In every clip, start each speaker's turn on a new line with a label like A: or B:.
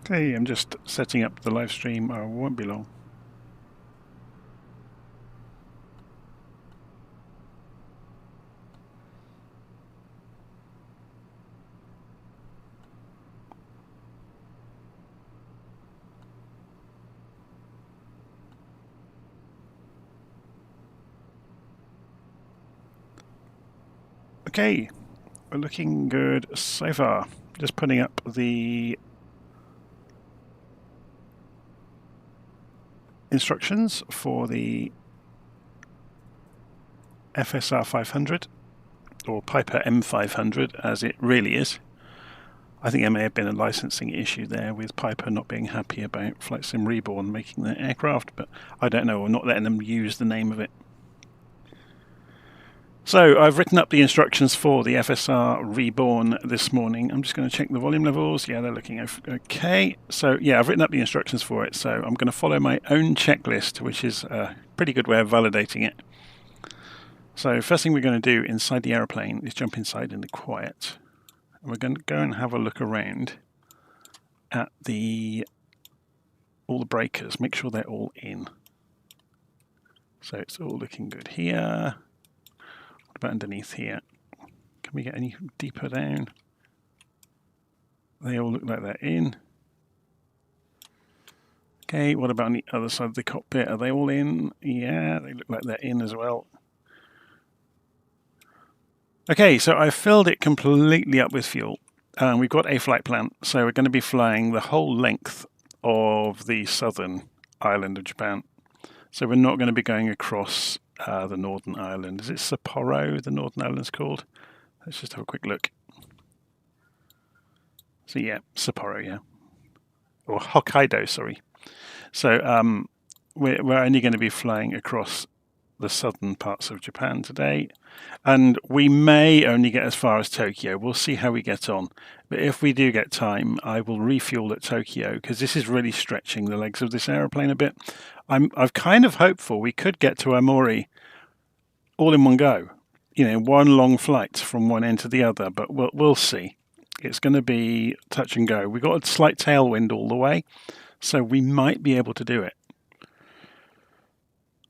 A: Okay, I'm just setting up the live stream. I won't be long. Okay, we're looking good so far. Just putting up the instructions for the FSR500, or Piper M500 as it really is. I think there may have been a licensing issue there with Piper not being happy about Flight Sim Reborn making their aircraft, but I don't know, or not letting them use the name of it. So I've written up the instructions for the FSReborn this morning. I'm just going to check the volume levels. Yeah, they're looking okay. So yeah, I've written up the instructions for it. So I'm going to follow my own checklist, which is a pretty good way of validating it. So first thing we're going to do inside the aeroplane is jump inside in the quiet. And we're going to go and have a look around at all the breakers. Make sure they're all in. So it's all looking good here. About underneath here. Can we get any deeper down? They all look like they're in. Okay, what about on the other side of the cockpit? Are they all in? Yeah, they look like they're in as well. Okay, so I've filled it completely up with fuel. We've got a flight plan, so we're going to be flying the whole length of the southern island of Japan. So we're not going to be going across the Northern Island. Is it Sapporo, the Northern Island's called? Let's just have a quick look. So yeah, Sapporo, yeah. Or Hokkaido, sorry. So we're only going to be flying across the southern parts of Japan today. And we may only get as far as Tokyo. We'll see how we get on. But if we do get time, I will refuel at Tokyo, because this is really stretching the legs of this aeroplane a bit. I'm kind of hopeful we could get to Aomori all in one go. You know, one long flight from one end to the other, but we'll see. It's going to be touch and go. We've got a slight tailwind all the way, so we might be able to do it.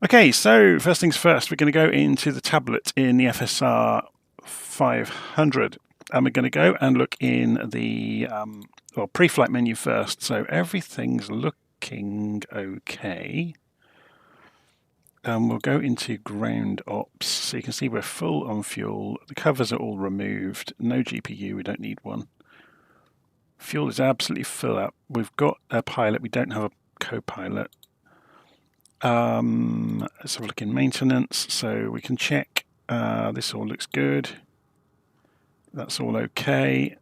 A: Okay, so first things first, we're going to go into the tablet in the FSR500. And we're going to go and look in the pre-flight menu first. So everything's looking okay. We'll go into ground ops. So you can see we're full on fuel. The covers are all removed. No GPU, we don't need one. Fuel is absolutely full up. We've got a pilot, we don't have a co-pilot. Let's have a look in maintenance. So we can check. This all looks good. That's all okay.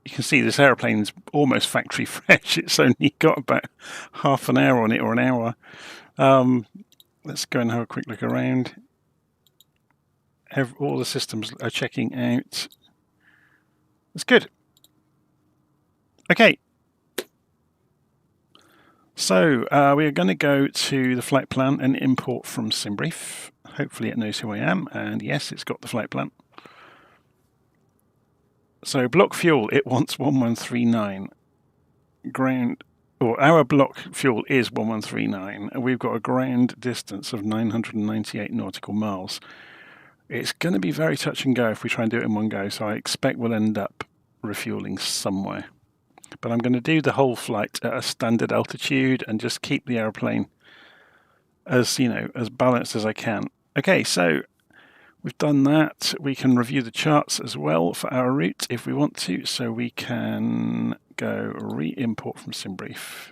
A: You can see this aeroplane's almost factory fresh. It's only got about half an hour on it, or an hour. Let's go and have a quick look around. All the systems are checking out. That's good. Okay. So we are going to go to the flight plan and import from Simbrief. Hopefully it knows who I am. And yes, it's got the flight plan. So block fuel, it wants 1139. Ground, or our block fuel is 1139, and we've got a ground distance of 998 nautical miles. It's going to be very touch and go if we try and do it in one go, so I expect we'll end up refueling somewhere. But I'm going to do the whole flight at a standard altitude and just keep the aeroplane as, you know, as balanced as I can. Okay, so we've done that. We can review the charts as well for our route if we want to. So we can go re-import from Simbrief.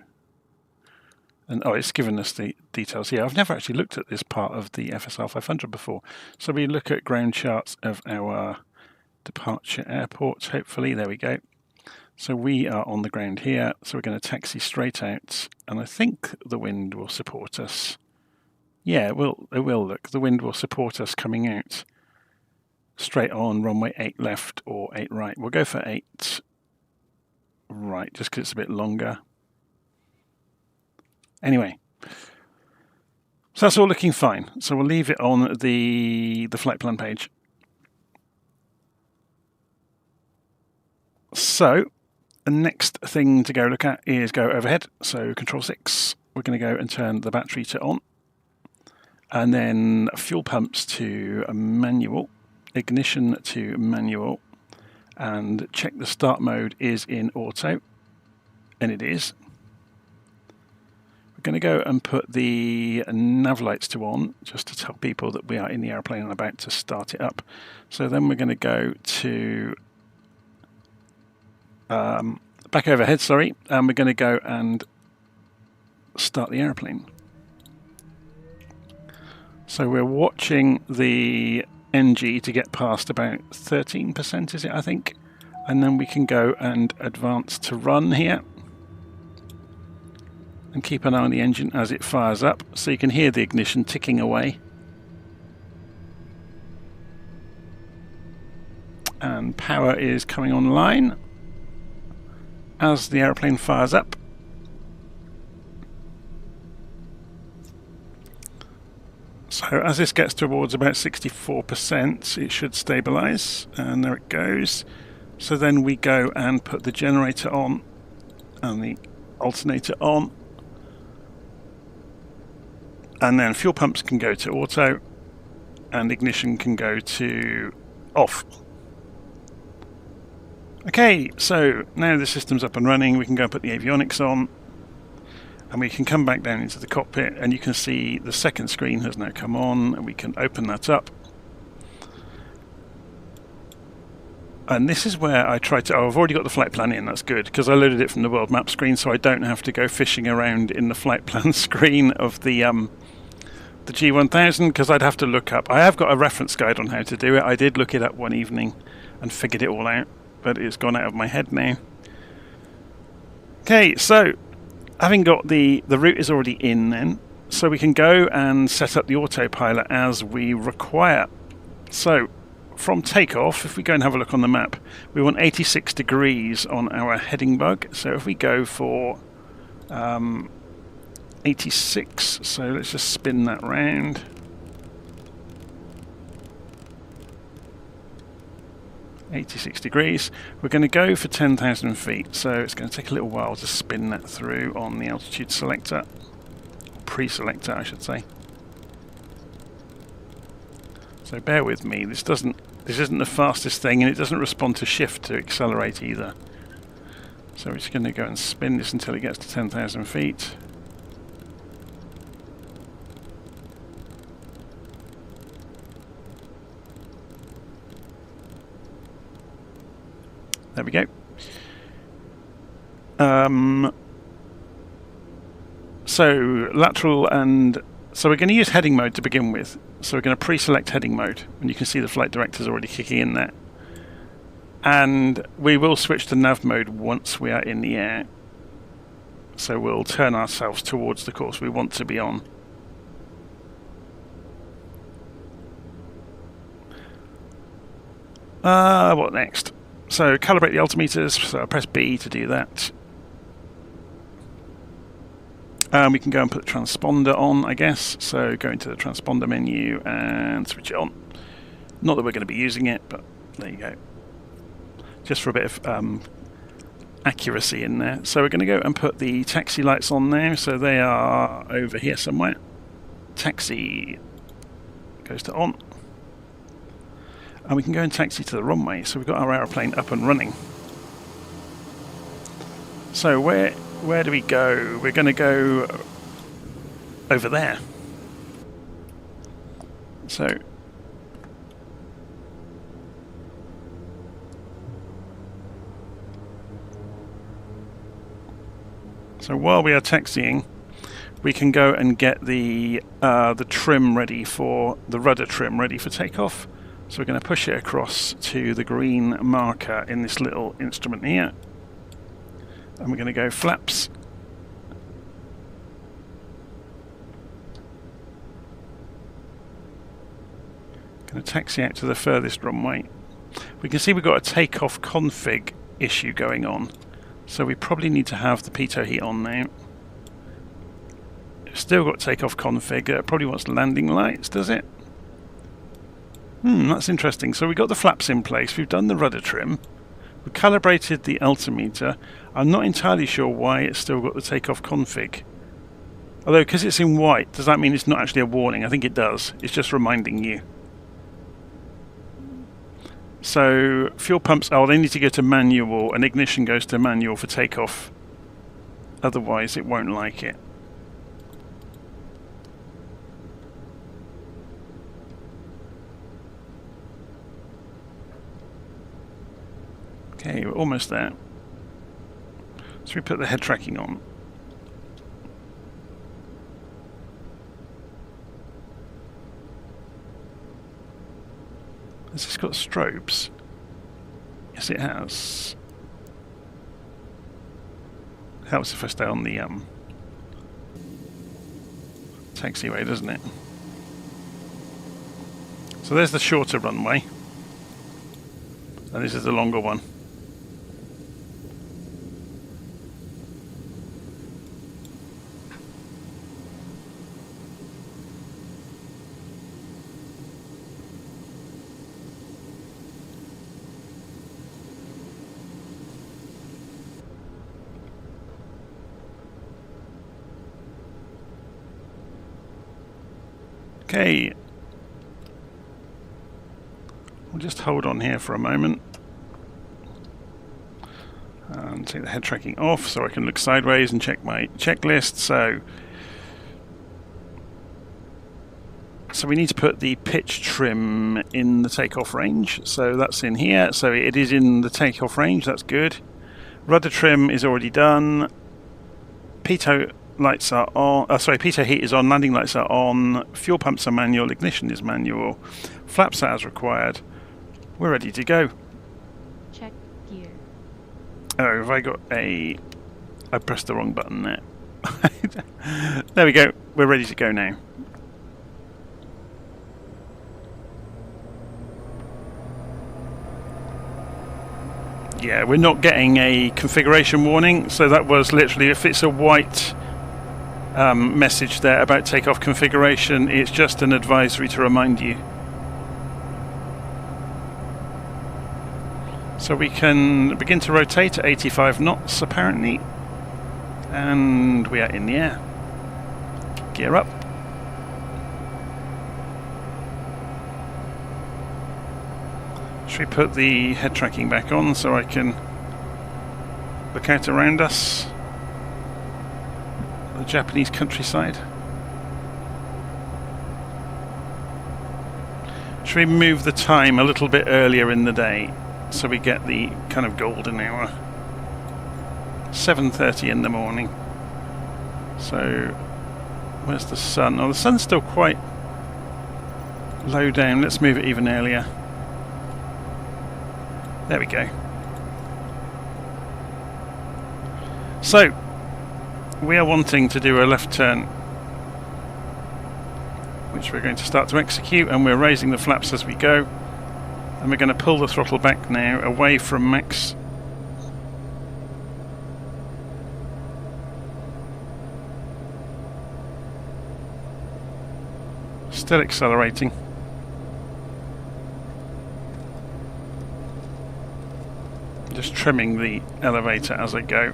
A: And it's given us the details here. I've never actually looked at this part of the FSR500 before. So we look at ground charts of our departure airports, hopefully. There we go. So we are on the ground here. So we're going to taxi straight out. And I think the wind will support us. Yeah, it will look. The wind will support us coming out straight on runway 8 left or 8 right. We'll go for 8 right, just because it's a bit longer. Anyway, so that's all looking fine. So we'll leave it on the flight plan page. So the next thing to go look at is go overhead. So Control 6, we're going to go and turn the battery to on. And then fuel pumps to manual, ignition to manual, and check the start mode is in auto. And it is. We're going to go and put the nav lights to on, just to tell people that we are in the airplane and about to start it up. So then we're going to go to back overhead, sorry, and we're going to go and start the airplane. So we're watching the NG to get past about 13%, is it, I think? And then we can go and advance to run here. And keep an eye on the engine as it fires up, so you can hear the ignition ticking away. And power is coming online as the airplane fires up. So as this gets towards about 64%, it should stabilize, and there it goes. So then we go and put the generator on and the alternator on. And then fuel pumps can go to auto and ignition can go to off. Okay, so now the system's up and running, we can go and put the avionics on and we can come back down into the cockpit and you can see the second screen has now come on and we can open that up. And this is where I try to... Oh, I've already got the flight plan in, that's good, because I loaded it from the world map screen so I don't have to go fishing around in the flight plan screen of the G1000, because I'd have to look up... I have got a reference guide on how to do it. I did look it up one evening and figured it all out, but it's gone out of my head now. Okay, so having got the route is already in then, so we can go and set up the autopilot as we require. So from takeoff, if we go and have a look on the map, we want 86 degrees on our heading bug. So if we go for 86, so let's just spin that round. .86 degrees. We're going to go for 10,000 feet, so it's going to take a little while to spin that through on the altitude selector, pre-selector I should say. So bear with me, this isn't the fastest thing and it doesn't respond to shift to accelerate either. So we're just going to go and spin this until it gets to 10,000 feet. There we go. So lateral and... So we're going to use heading mode to begin with. So we're going to pre-select heading mode. And you can see the flight director's already kicking in there. And we will switch to nav mode once we are in the air. So we'll turn ourselves towards the course we want to be on. What next? So calibrate the altimeters, so I'll press B to do that. We can go and put the transponder on, I guess. So go into the transponder menu and switch it on. Not that we're going to be using it, but there you go. Just for a bit of accuracy in there. So we're going to go and put the taxi lights on now. So they are over here somewhere. Taxi goes to on. And we can go and taxi to the runway. So we've got our aeroplane up and running. So where do we go? We're going to go over there. So while we are taxiing, we can go and get the trim ready for the rudder trim ready for takeoff. So we're going to push it across to the green marker in this little instrument here. And we're going to go flaps. Going to taxi out to the furthest runway. We can see we've got a takeoff config issue going on. So we probably need to have the pitot heat on now. Still got takeoff config. It probably wants landing lights, does it? That's interesting. So we've got the flaps in place. We've done the rudder trim. We calibrated the altimeter. I'm not entirely sure why it's still got the takeoff config. Although, because it's in white, does that mean it's not actually a warning? I think it does. It's just reminding you. So, fuel pumps, oh, they need to go to manual, and ignition goes to manual for takeoff. Otherwise, it won't like it. Okay, we're almost there. So we put the head tracking on. Has this got strobes? Yes, it has. Helps if I stay on the taxiway, doesn't it? So there's the shorter runway, and this is the longer one. Okay, we'll just hold on here for a moment and take the head tracking off so I can look sideways and check my checklist. So we need to put the pitch trim in the takeoff range, so that's in here. So it is in the takeoff range, that's good. Rudder trim is already done. Pitot lights are on. Pitot heat is on. Landing lights are on. Fuel pumps are manual. Ignition is manual. Flaps are as required. We're ready to go.
B: Check gear.
A: Oh, have I got a? I pressed the wrong button there. There we go. We're ready to go now. Yeah, we're not getting a configuration warning, so that was literally, if it's a white message there about takeoff configuration, it's just an advisory to remind you. So we can begin to rotate at 85 knots apparently, and we are in the air. Gear up. Should we put the head tracking back on so I can look out around us? The Japanese countryside. Should we move the time a little bit earlier in the day so we get the kind of golden hour? 7:30 in the morning. So where's the sun? Oh, the sun's still quite low down. Let's move it even earlier. There we go. So we are wanting to do a left turn, which we're going to start to execute, and we're raising the flaps as we go, and we're going to pull the throttle back now away from max. Still accelerating. Just trimming the elevator as I go.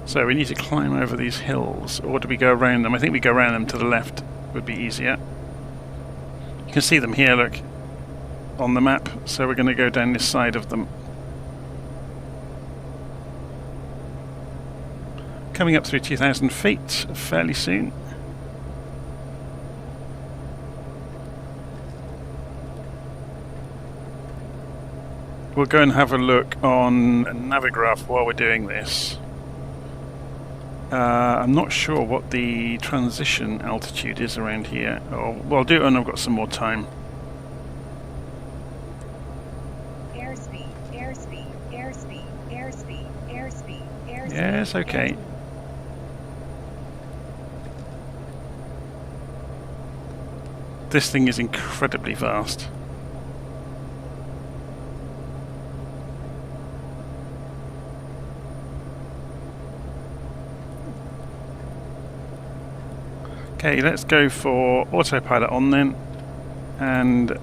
A: So we need to climb over these hills, or do we go around them? I think we go around them to the left, would be easier. You can see them here, look, on the map, so we're going to go down this side of them. Coming up through 2,000 feet fairly soon. We'll go and have a look on Navigraph while we're doing this. I'm not sure what the transition altitude is around here. Oh, well, I'll do it when I've got some more time.
B: Airspeed, airspeed, airspeed, airspeed, airspeed, airspeed.
A: Yes, okay. This thing is incredibly fast. Okay, let's go for autopilot on then, and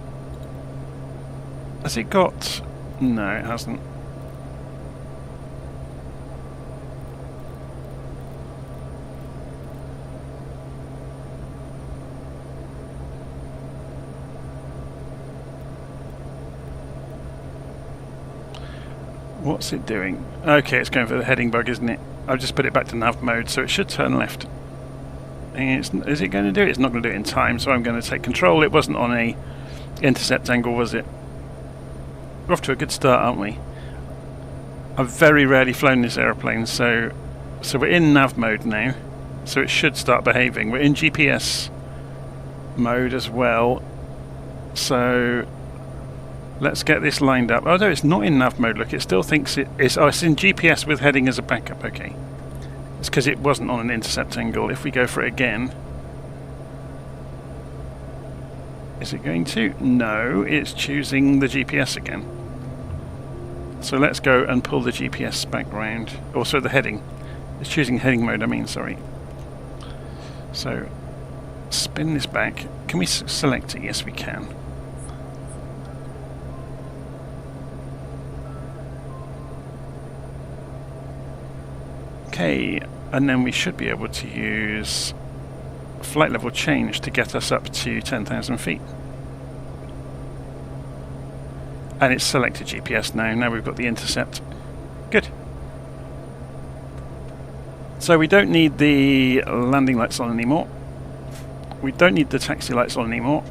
A: Has it got... No, it hasn't. What's it doing? Okay, it's going for the heading bug, isn't it? I've just put it back to nav mode, so it should turn left. And is it going to do it? It's not going to do it in time, so I'm going to take control. It wasn't on a intercept angle, was it? We're off to a good start, aren't we? I've very rarely flown this aeroplane, so we're in nav mode now, so it should start behaving. We're in GPS mode as well, so let's get this lined up. Oh no, it's not in nav mode. Look, it still thinks it's in GPS with heading as a backup. Okay, it's because it wasn't on an intercept angle. If we go for it again, is it going to? No, it's choosing the GPS again. So let's go and pull the GPS back round. Also the heading. It's choosing heading mode, I mean, sorry. So, spin this back. Can we select it? Yes, we can. Okay, and then we should be able to use flight level change to get us up to 10,000 feet. And it's selected GPS now. Now we've got the intercept. Good. So we don't need the landing lights on anymore. We don't need the taxi lights on anymore.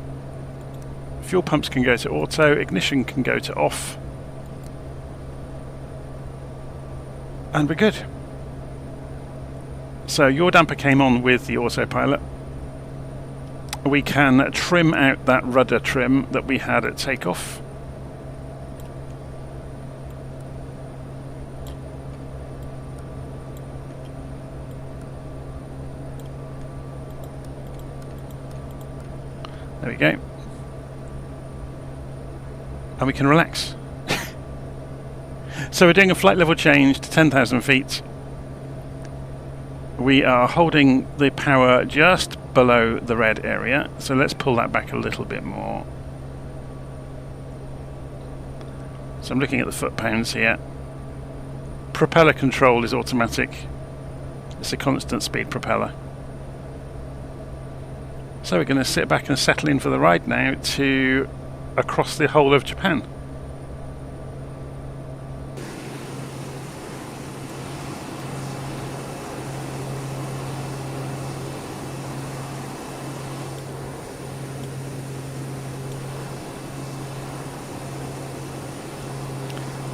A: Fuel pumps can go to auto. Ignition can go to off. And we're good. So your damper came on with the autopilot. We can trim out that rudder trim that we had at takeoff. There we go. And we can relax. So we're doing a flight level change to 10,000 feet. We are holding the power just below the red area, so let's pull that back a little bit more. So I'm looking at the foot-pounds here. Propeller control is automatic. It's a constant speed propeller. So we're going to sit back and settle in for the ride now to across the whole of Japan.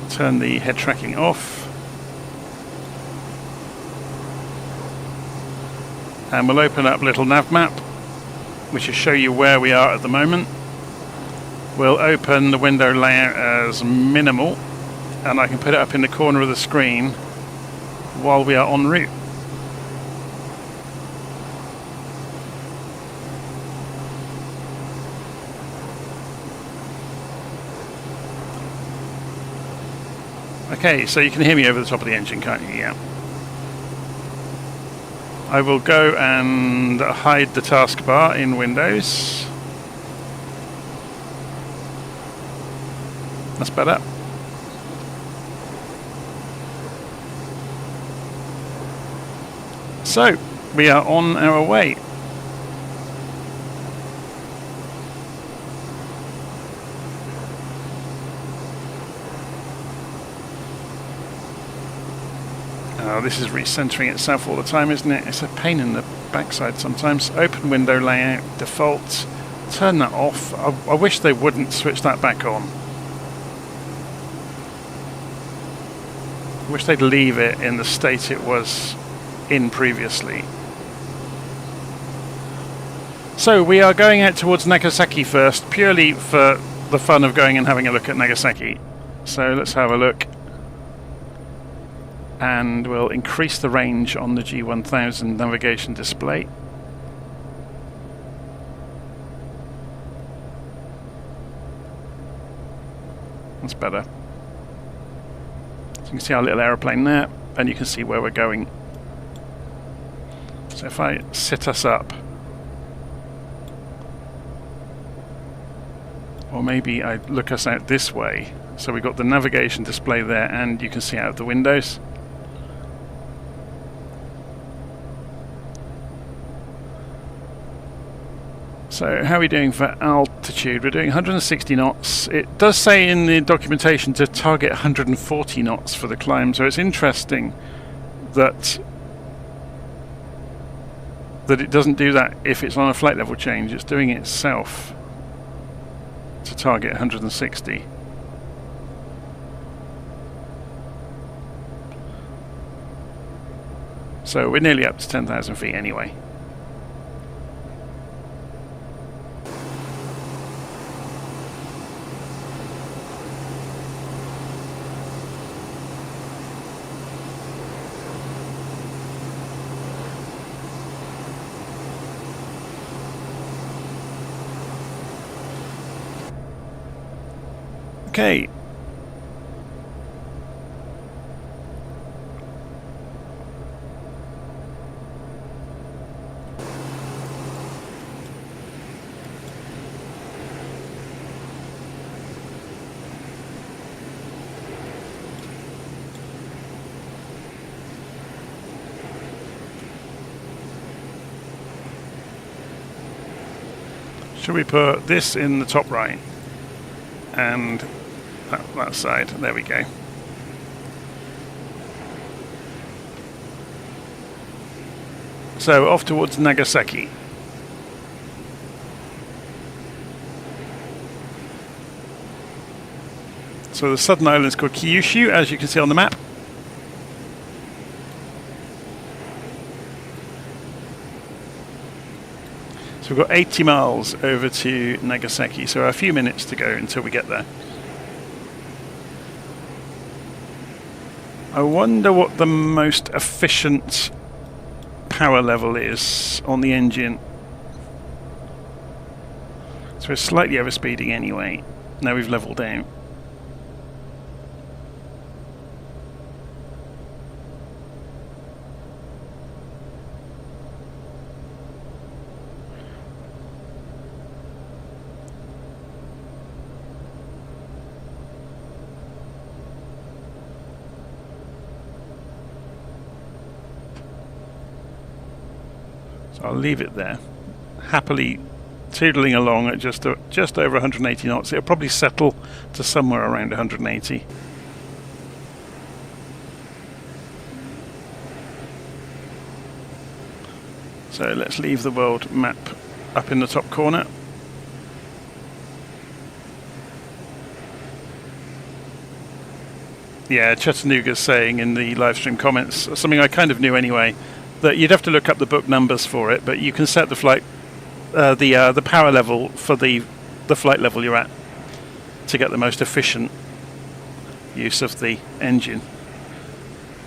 A: Turn the head tracking off. And we'll open up LittleNavMap, which will show you where we are at the moment. We'll open the window layout as minimal, and I can put it up in the corner of the screen while we are en route. Okay, so you can hear me over the top of the engine, can't you? Yeah. I will go and hide the taskbar in Windows. That's better. So, we are on our way. Oh, this is recentering itself all the time, isn't it? It's a pain in the backside sometimes. Open window layout, default, turn that off. I wish they wouldn't switch that back on. I wish they'd leave it in the state it was in previously. So we are going out towards Nagasaki first, purely for the fun of going and having a look at Nagasaki. So let's have a look. And we'll increase the range on the G1000 navigation display. That's better. So you can see our little aeroplane there, and you can see where we're going. So if I sit us up, Or maybe I look us out this way. So we've got the navigation display there and you can see out of the windows. So how are we doing for altitude? We're doing 160 knots. It does say in the documentation to target 140 knots for the climb, so it's interesting that it doesn't do that if it's on a flight level change. It's doing it itself to target 160. So we're nearly up to 10,000 feet anyway. Okay. Should we put this in the top right and that side? There we go. So off towards Nagasaki. So the southern island is called Kyushu, as you can see on the map. So we've got 80 miles over to Nagasaki, so a few minutes to go until we get there. I wonder what the most efficient power level is on the engine. So we're slightly overspeeding anyway. Now we've leveled out. I'll leave it there, happily tootling along at just over 180 knots. It'll probably settle to somewhere around 180. So let's leave the world map up in the top corner. Yeah, Chattanooga's saying in the live stream comments, something I kind of knew anyway, that you'd have to look up the book numbers for it, but you can set the flight, the power level for the flight level you're at to get the most efficient use of the engine.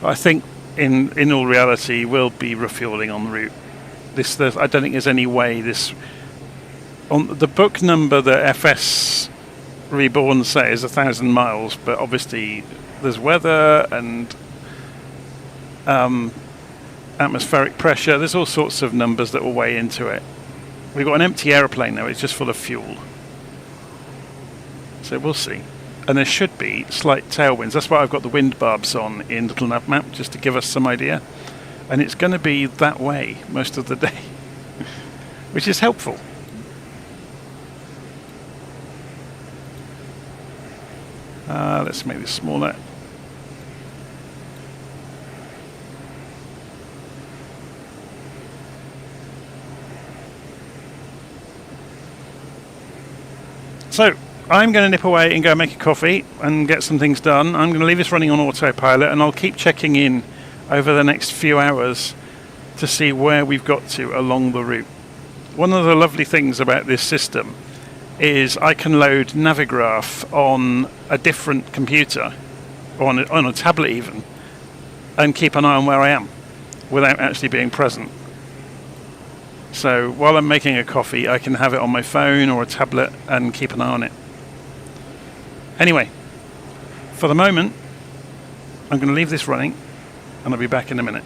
A: I think in all reality we'll be refueling on the route. I don't think there's any way this on the book number that FSReborn says 1,000 miles, but obviously there's weather and atmospheric pressure. There's all sorts of numbers that will weigh into it. We've got an empty aeroplane now, it's just full of fuel. So we'll see. And there should be slight tailwinds. That's why I've got the wind barbs on in LittleNavMap, just to give us some idea. And it's going to be that way most of the day, which is helpful. Let's make this smaller. So, I'm going to nip away and go make a coffee and get some things done. I'm going to leave this running on autopilot and I'll keep checking in over the next few hours to see where we've got to along the route. One of the lovely things about this system is I can load Navigraph on a different computer, or on a tablet even, and keep an eye on where I am without actually being present. So while I'm making a coffee, I can have it on my phone or a tablet and keep an eye on it. Anyway, for the moment, I'm going to leave this running and I'll be back in a minute.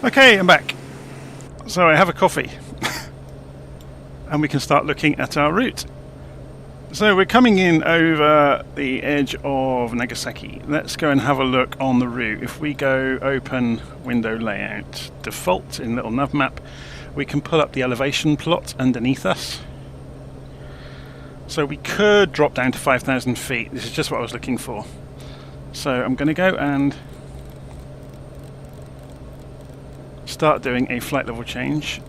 A: Okay, I'm back. So I have a coffee. And we can start looking at our route. So we're coming in over the edge of Nagasaki. Let's go and have a look on the route. If we go open window layout default in LittleNavMap, we can pull up the elevation plot underneath us. So we could drop down to 5,000 feet. This is just what I was looking for. So I'm going to go and start doing a flight level change.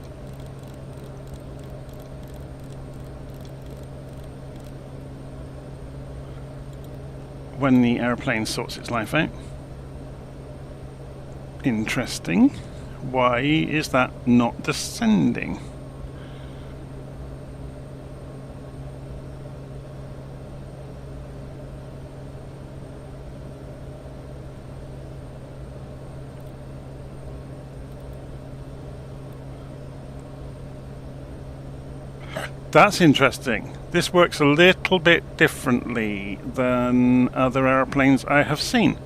A: When the aeroplane sorts its life out. Interesting. Why is that not descending? That's interesting. This works a little bit differently than other aeroplanes I have seen.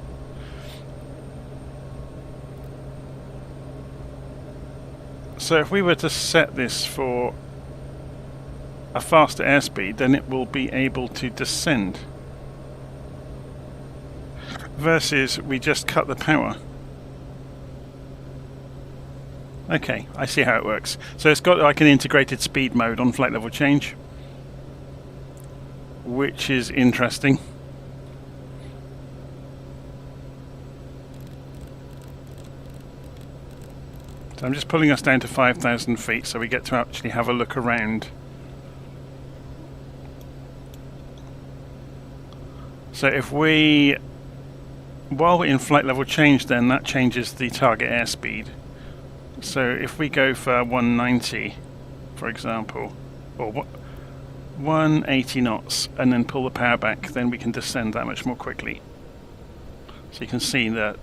A: So if we were to set this for a faster airspeed, then it will be able to descend. Versus we just cut the power. Okay, I see how it works. So it's got like an integrated speed mode on flight level change, which is interesting. So I'm just pulling us down to 5,000 feet so we get to actually have a look around. So if we, while we're in flight level change, then that changes the target airspeed. So if we go for 190, for example, or 180 knots, and then pull the power back, then we can descend that much more quickly. So you can see that.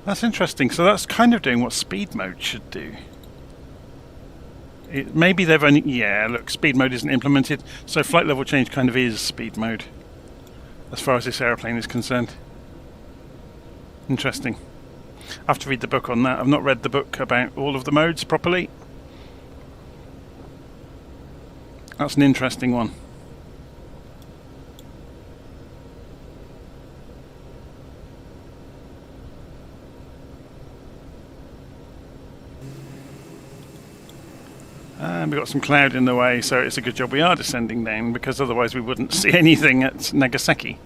A: That's interesting. So that's kind of doing what speed mode should do. Maybe they've only... Yeah, look, speed mode isn't implemented, so flight level change kind of is speed mode, as far as this aeroplane is concerned. Interesting. I have to read the book on that. I've not read the book about all of the modes properly. That's an interesting one. And we've got some cloud in the way, so it's a good job we are descending down, because otherwise we wouldn't see anything at Nagasaki.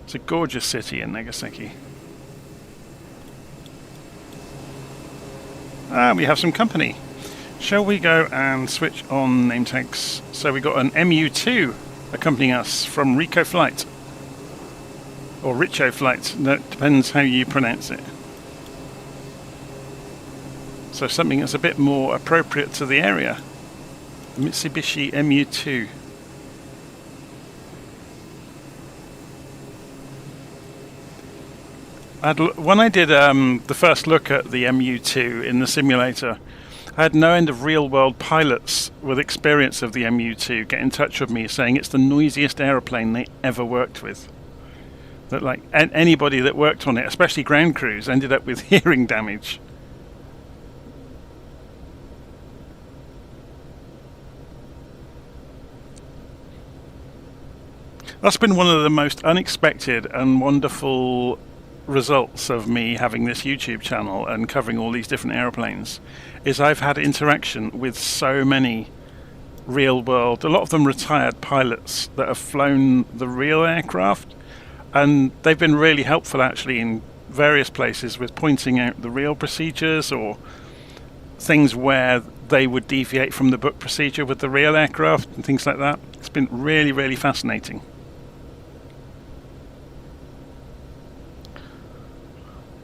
A: It's a gorgeous city in Nagasaki. We have some company. Shall we go and switch on name tags? So we got an MU2 accompanying us from Rico Flight. Or Richo Flight, that depends how you pronounce it. So something that's a bit more appropriate to the area. Mitsubishi MU2. When I did the first look at the MU2 in the simulator, I had no end of real-world pilots with experience of the MU2 get in touch with me saying it's the noisiest aeroplane they ever worked with. That like anybody that worked on it, especially ground crews, ended up with hearing damage. That's been one of the most unexpected and wonderful results of me having this YouTube channel and covering all these different aeroplanes, is I've had interaction with so many real world, a lot of them retired pilots that have flown the real aircraft, and they've been really helpful actually in various places with pointing out the real procedures or things where they would deviate from the book procedure with the real aircraft and things like that. It's been really, really fascinating.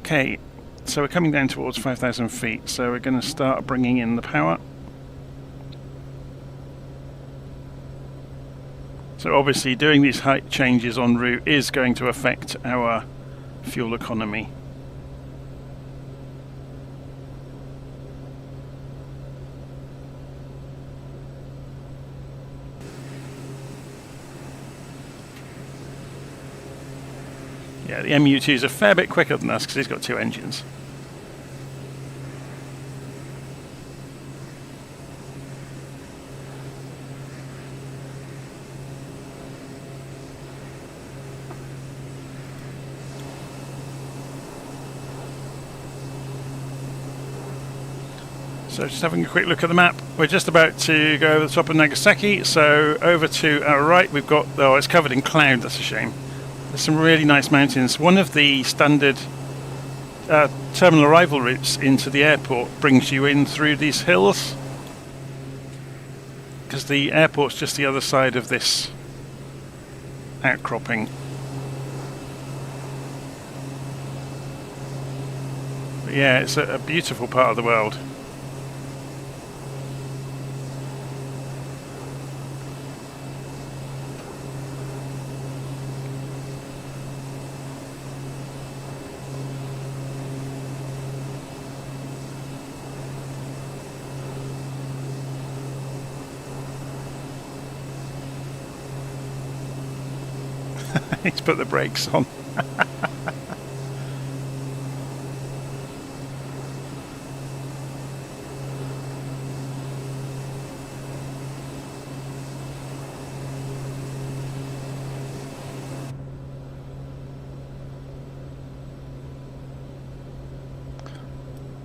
A: Okay, so we're coming down towards 5,000 feet, so we're going to start bringing in the power. So obviously doing these height changes en route is going to affect our fuel economy. Yeah, the MU2 is a fair bit quicker than us because he's got 2 engines. So just having a quick look at the map, we're just about to go over the top of Nagasaki, so over to our right we've got, oh it's covered in cloud, that's a shame. There's some really nice mountains. One of the standard terminal arrival routes into the airport brings you in through these hills, because the airport's just the other side of this outcropping. But yeah, it's a beautiful part of the world. He's put the brakes on.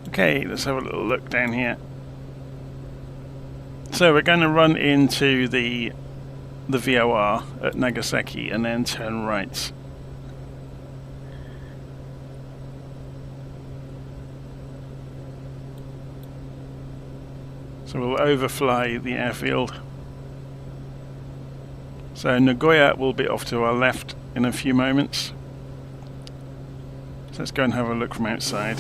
A: Okay, let's have a little look down here. So we're going to run into the VOR at Nagasaki and then turn right. So we'll overfly the airfield. So Nagoya will be off to our left in a few moments. So let's go and have a look from outside.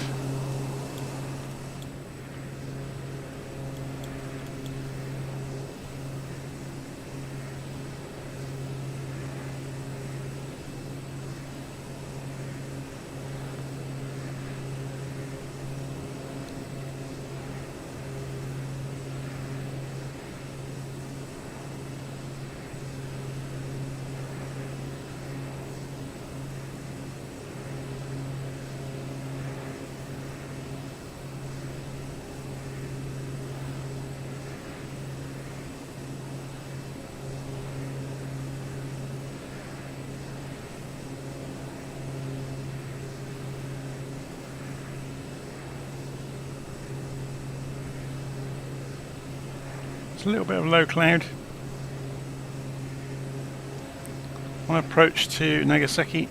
A: It's a little bit of low cloud. On approach to Nagasaki.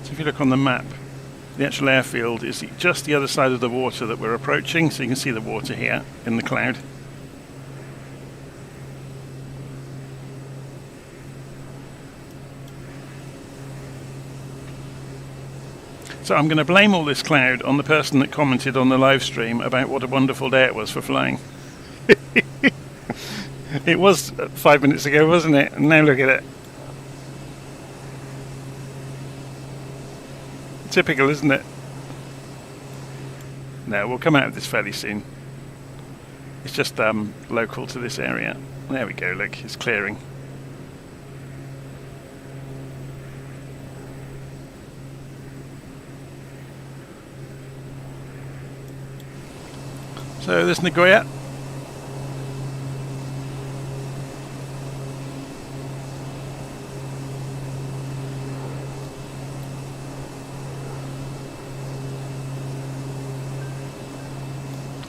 A: So if you look on the map, the actual airfield is just the other side of the water that we're approaching, so you can see the water here in the cloud. So I'm going to blame all this cloud on the person that commented on the live stream about what a wonderful day it was for flying. It was 5 minutes ago, wasn't it? And now look at it. Typical, isn't it? No, we'll come out of this fairly soon. It's just local to this area. There we go, look, it's clearing. So this Nagoya.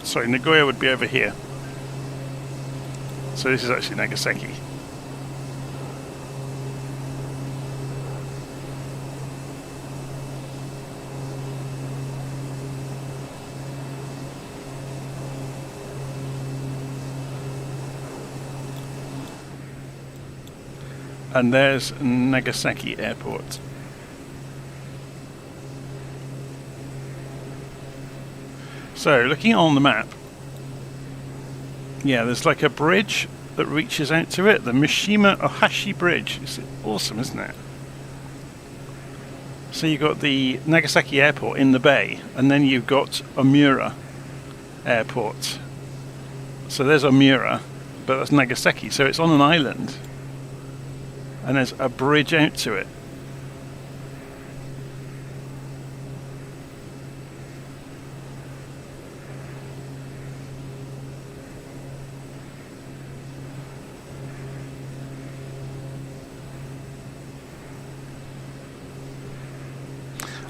A: Sorry, Nagoya would be over here. So this is actually Nagasaki. And there's Nagasaki Airport. So, looking on the map, yeah, there's like a bridge that reaches out to it, the Mishima Ohashi Bridge. It's awesome, isn't it? So you've got the Nagasaki Airport in the bay, and then you've got Omura Airport. So there's Omura, but that's Nagasaki, so it's on an island. And there's a bridge out to it.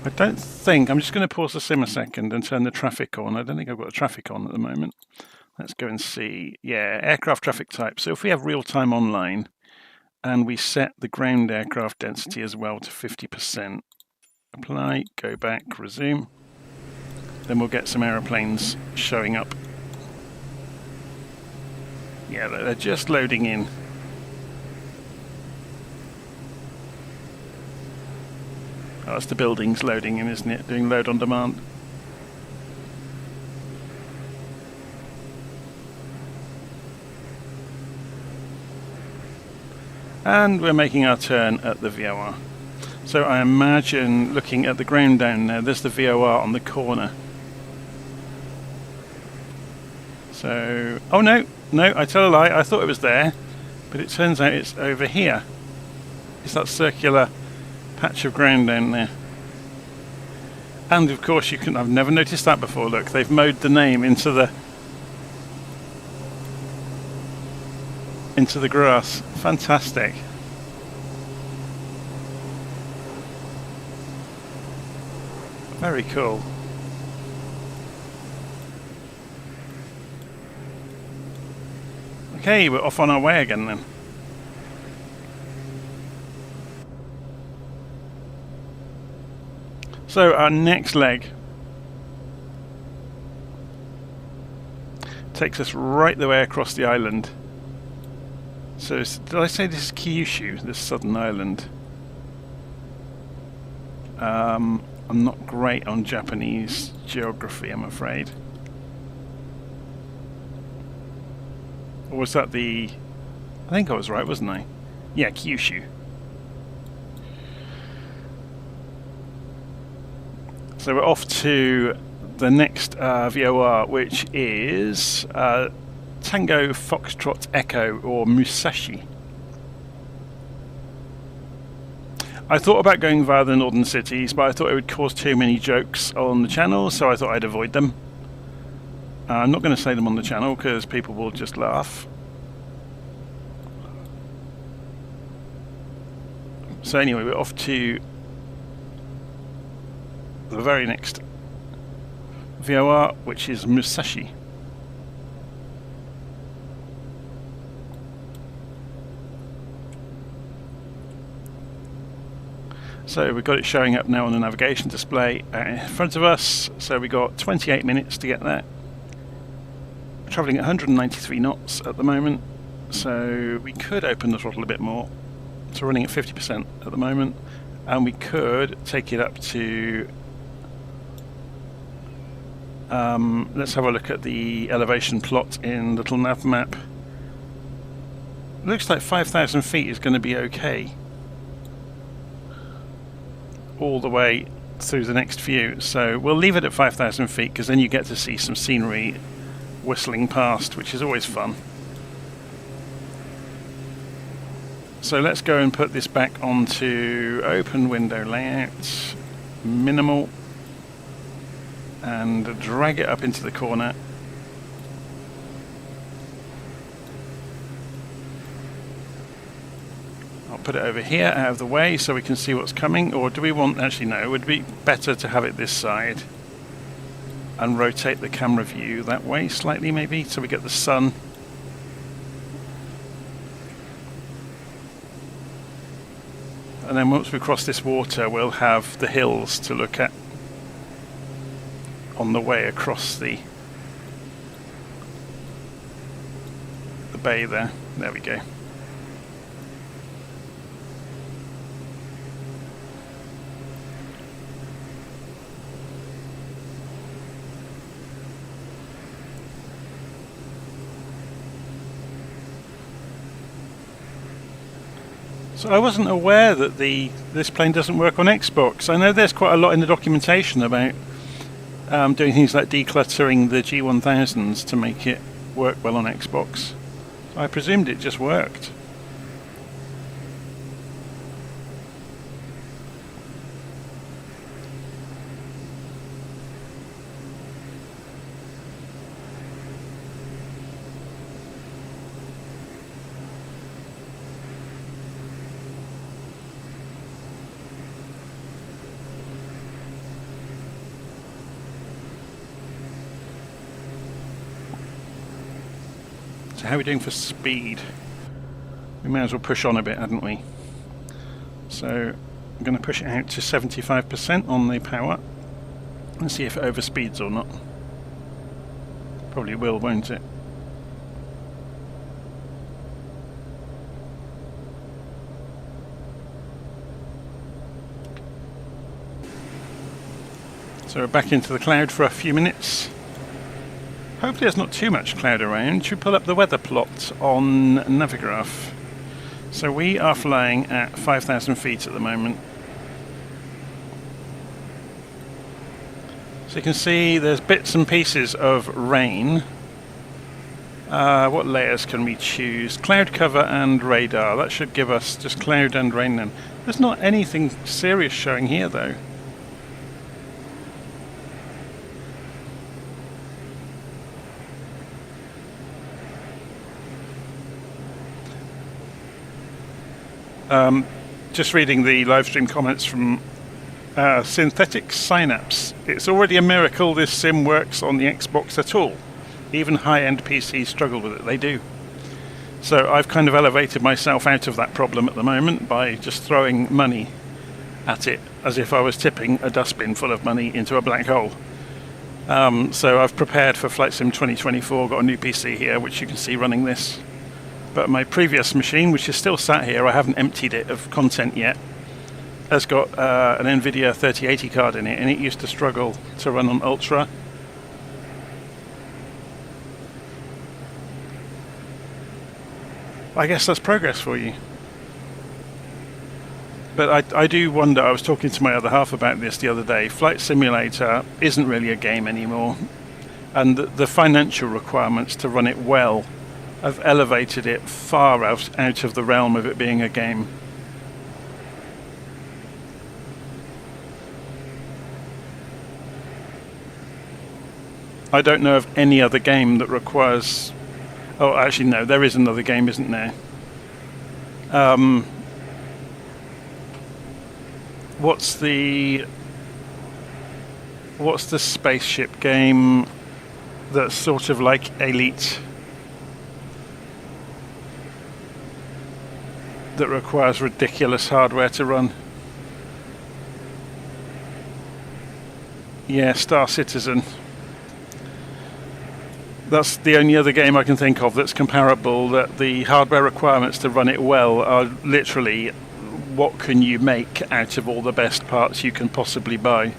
A: I don't think, I'm just going to pause the sim a second and turn the traffic on. I don't think I've got the traffic on at the moment. Let's go and see. Yeah, aircraft traffic type. So if we have real-time online and we set the ground aircraft density as well to 50%, apply, go back, resume, then we'll get some aeroplanes showing up. Yeah, they're just loading in. Oh, that's the buildings loading in, isn't it? Doing load on demand. And we're making our turn at the VOR. So I imagine, looking at the ground down there, there's the VOR on the corner. So, oh no, I tell a lie, I thought it was there, but it turns out it's over here. It's that circular patch of ground down there. And of course I've never noticed that before, look, they've mowed the name into the grass. Fantastic. Very cool. Okay, we're off on our way again then. So our next leg takes us right the way across the island. So did I say this is Kyushu, this southern island? I'm not great on Japanese geography, I'm afraid. Or was that I think I was right, wasn't I? Yeah, Kyushu. So we're off to the next VOR, which is Tango Foxtrot Echo, or Musashi. I thought about going via the northern cities, but I thought it would cause too many jokes on the channel, so I thought I'd avoid them. I'm not going to say them on the channel because people will just laugh. So anyway, we're off to the very next VOR, which is Musashi. So we've got it showing up now on the navigation display in front of us. So we got 28 minutes to get there. We're travelling at 193 knots at the moment, so we could open the throttle a bit more. So we're running at 50% at the moment, and we could take it up to let's have a look at the elevation plot in LittleNavMap. Looks like 5,000 feet is going to be okay all the way through the next few, so we'll leave it at 5,000 feet because then you get to see some scenery whistling past, which is always fun. So let's go and put this back onto open window layout, minimal, and drag it up into the corner. I'll put it over here out of the way so we can see what's coming, or do we want, actually no, it would be better to have it this side and rotate the camera view that way slightly maybe, so we get the sun. And then once we cross this water, we'll have the hills to look at on the way across the bay there. There we go. So I wasn't aware that this plane doesn't work on Xbox. I know there's quite a lot in the documentation about doing things like decluttering the G1000s to make it work well on Xbox. I presumed it just worked. So how are we doing for speed? We may as well push on a bit, hadn't we? So I'm going to push it out to 75% on the power and see if it overspeeds or not. Probably will, won't it? So we're back into the cloud for a few minutes. Hopefully there's not too much cloud around. Should we pull up the weather plot on Navigraph? So we are flying at 5,000 feet at the moment. So you can see there's bits and pieces of rain. What layers can we choose? Cloud cover and radar. That should give us just cloud and rain then. There's not anything serious showing here though. Just reading the live stream comments from Synthetic Synapse. It's already a miracle this sim works on the Xbox at all. Even high-end PCs struggle with it. They do. So I've kind of elevated myself out of that problem at the moment by just throwing money at it as if I was tipping a dustbin full of money into a black hole. So I've prepared for Flight Sim 2024, got a new PC here which you can see running this. But my previous machine, which is still sat here, I haven't emptied it of content yet, has got an NVIDIA 3080 card in it, and it used to struggle to run on Ultra. I guess that's progress for you. But I do wonder, I was talking to my other half about this the other day, Flight Simulator isn't really a game anymore, and the financial requirements to run it well have elevated it far out of the realm of it being a game. I don't know of any other game that requires... Oh, actually no, there is another game, isn't there? What's the spaceship game that's sort of like Elite? That requires ridiculous hardware to run. Yeah, Star Citizen. That's the only other game I can think of that's comparable, that the hardware requirements to run it well are literally what can you make out of all the best parts you can possibly buy.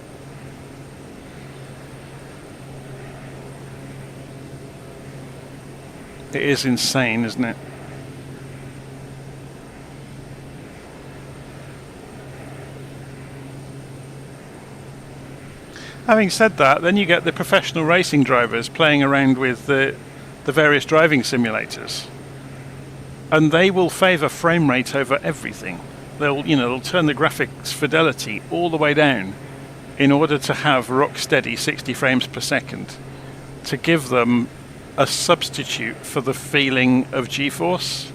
A: It is insane, isn't it? Having said that, then you get the professional racing drivers playing around with the various driving simulators, and they will favour frame rate over everything. They'll turn the graphics fidelity all the way down in order to have rock steady 60 frames per second, to give them a substitute for the feeling of G-force.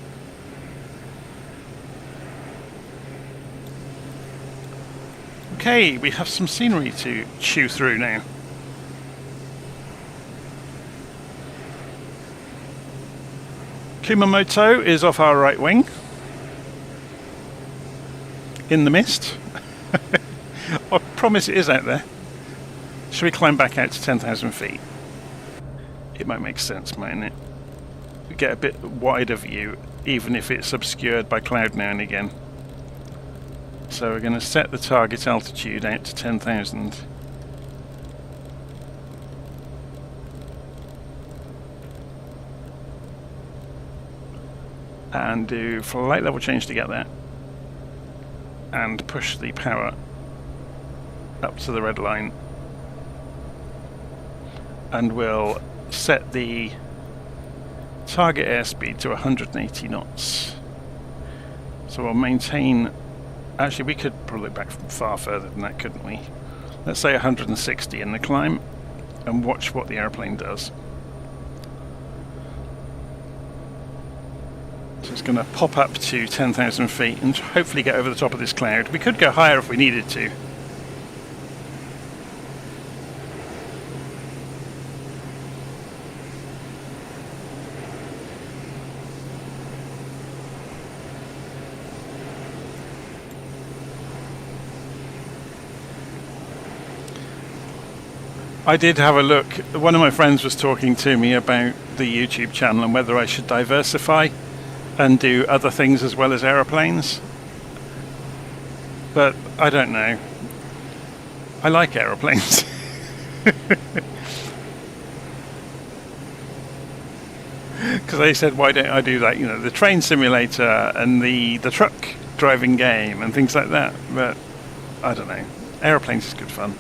A: Okay, we have some scenery to chew through now. Kumamoto is off our right wing, in the mist. I promise it is out there. Should we climb back out to 10,000 feet? It might make sense, mightn't it? We get a bit wider view, even if it's obscured by cloud now and again. So we're going to set the target altitude out to 10,000. And do flight level change to get there. And push the power up to the red line. And we'll set the target airspeed to 180 knots. So we'll maintain... Actually, we could pull it back far further than that, couldn't we? Let's say 160 in the climb, and watch what the airplane does. So it's going to pop up to 10,000 feet and hopefully get over the top of this cloud. We could go higher if we needed to. I did have a look. One of my friends was talking to me about the YouTube channel and whether I should diversify and do other things as well as aeroplanes. But I don't know. I like aeroplanes. Because they said, why don't I do that? You know, the train simulator and the truck driving game and things like that. But I don't know. Aeroplanes is good fun.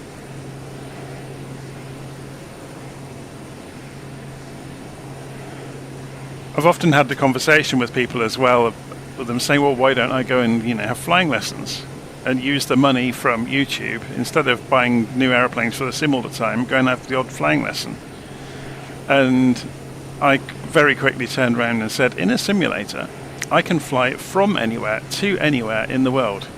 A: I've often had the conversation with people as well, with them saying, well, why don't I go and, you know, have flying lessons and use the money from YouTube instead of buying new airplanes for the sim all the time, go and have the odd flying lesson. And I very quickly turned around and said, in a simulator, I can fly from anywhere to anywhere in the world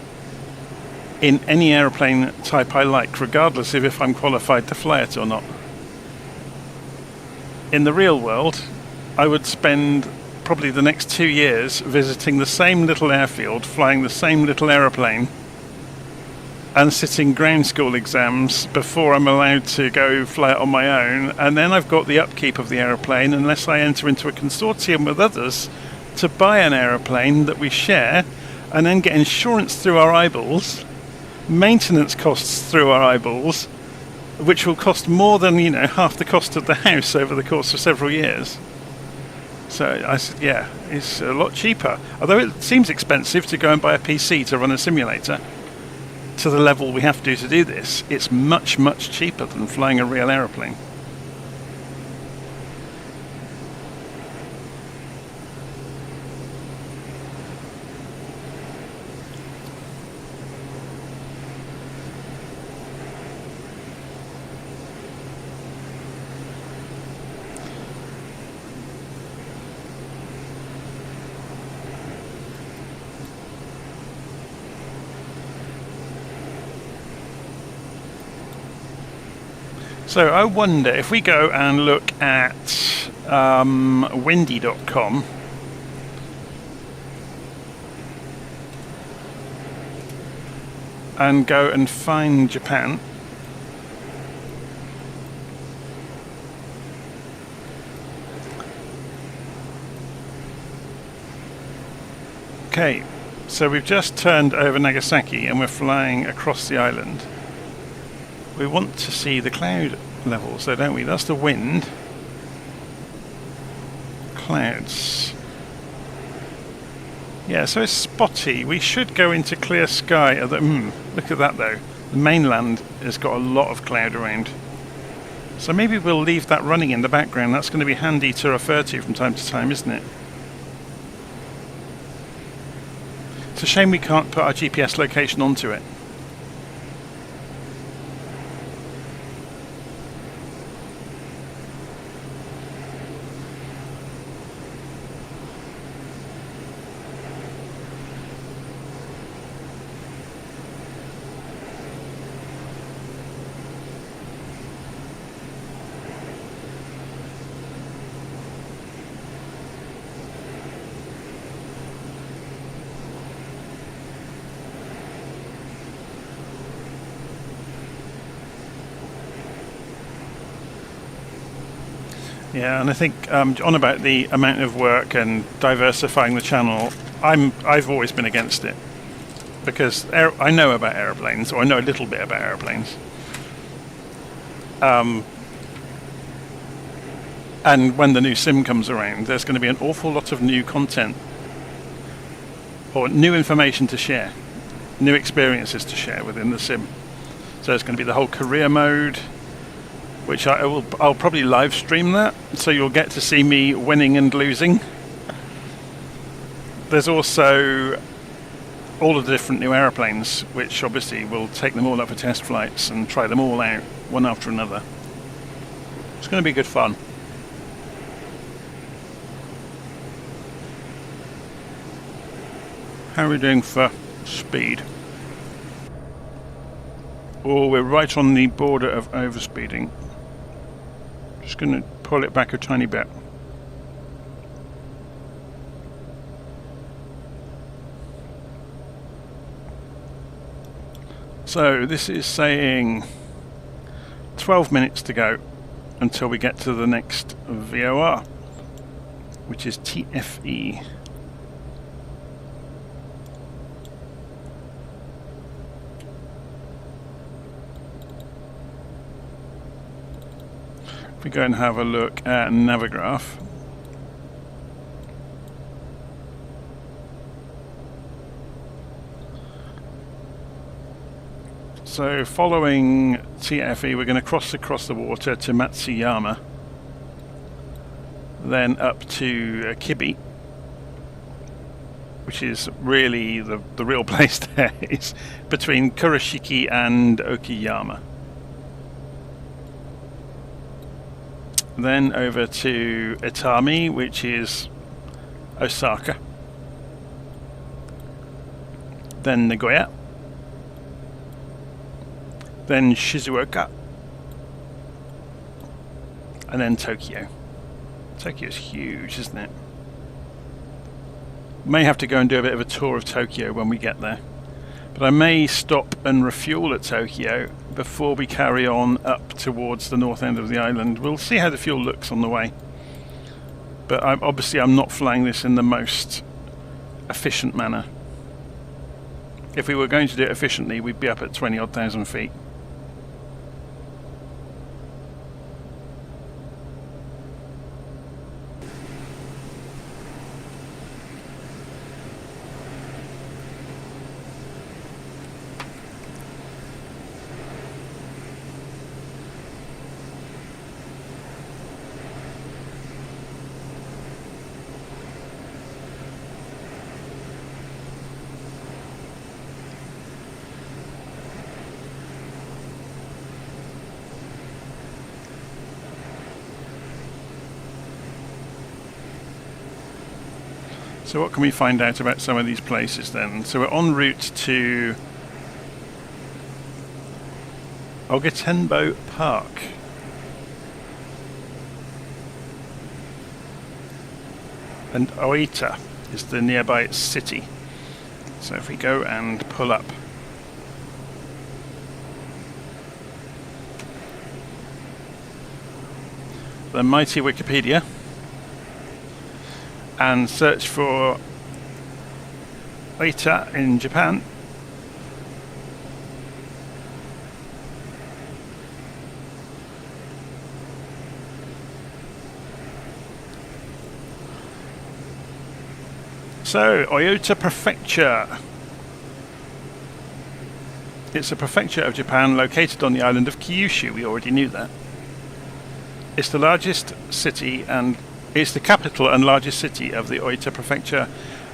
A: in any airplane type I like, regardless of if I'm qualified to fly it or not. In the real world, I would spend probably the next 2 years visiting the same little airfield, flying the same little aeroplane, and sitting ground school exams before I'm allowed to go fly it on my own. And then I've got the upkeep of the aeroplane unless I enter into a consortium with others to buy an aeroplane that we share, and then get insurance through our eyeballs, maintenance costs through our eyeballs, which will cost more than, you know, half the cost of the house over the course of several years. So I said, yeah, it's a lot cheaper. Although it seems expensive to go and buy a PC to run a simulator to the level we have to do this, it's much, much cheaper than flying a real aeroplane. So I wonder if we go and look at windy.com, and go and find Japan. Okay, so we've just turned over Nagasaki and we're flying across the island. We want to see the cloud levels, though, don't we? That's the wind. Clouds. Yeah, so it's spotty. We should go into clear sky. Look at that, though. The mainland has got a lot of cloud around. So maybe we'll leave that running in the background. That's going to be handy to refer to from time to time, isn't it? It's a shame we can't put our GPS location onto it. Yeah, and I think on about the amount of work and diversifying the channel, I've always been against it, because I know about aeroplanes, or I know a little bit about aeroplanes, and when the new sim comes around, there's going to be an awful lot of new content or new information to share, new experiences to share within the sim. So there's going to be the whole career mode, which I'll probably live stream that, so you'll get to see me winning and losing. There's also all of the different new aeroplanes, which obviously we'll take them all up for test flights and try them all out one after another. It's going to be good fun. How are we doing for speed? Oh, we're right on the border of overspeeding. Just going to pull it back a tiny bit. So this is saying 12 minutes to go until we get to the next VOR, which is TFE. If we go and have a look at Navigraph, so following TFE, we're going to cross across the water to Matsuyama, then up to Kibi, which is really the real place there. It's between Kurashiki and Okayama. Then over to Itami, which is Osaka. Then Nagoya. Then Shizuoka. And then Tokyo. Tokyo's huge, isn't it? May have to go and do a bit of a tour of Tokyo when we get there. But I may stop and refuel at Tokyo before we carry on up towards the north end of the island. We'll see how the fuel looks on the way. But obviously I'm not flying this in the most efficient manner. If we were going to do it efficiently, we'd be up at 20-odd thousand feet. So what can we find out about some of these places then? So we're en route to Ogatenbo Park. And Oita is the nearby city. So if we go and pull up the mighty Wikipedia and search for Oita in Japan, so Oita Prefecture. It's a prefecture of Japan located on the island of Kyushu. We already knew that. It's the largest city and it's the capital and largest city of the Oita Prefecture,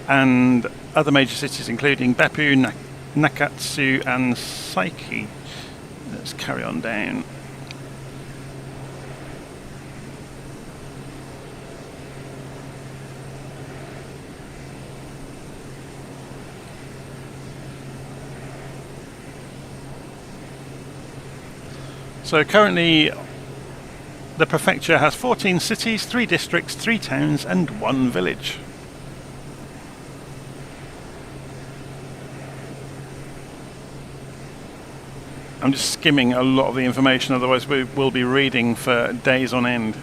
A: and other major cities including Beppu, Nakatsu and Saiki. Let's carry on down. So currently the prefecture has 14 cities, 3 districts, 3 towns and 1 village. I'm just skimming a lot of the information, otherwise we will be reading for days on end.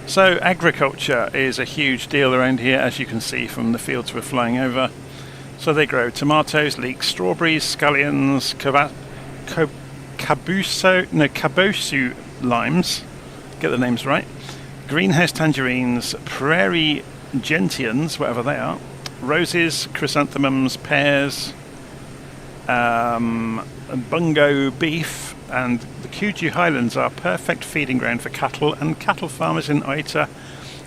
A: So agriculture is a huge deal around here, as you can see from the fields we're flying over. So they grow tomatoes, leeks, strawberries, scallions, kabusu limes, get the names right, greenhouse tangerines, prairie gentians, whatever they are, roses, chrysanthemums, pears, bungo beef, and The Kyushu Highlands are a perfect feeding ground for cattle, and cattle farmers in Oita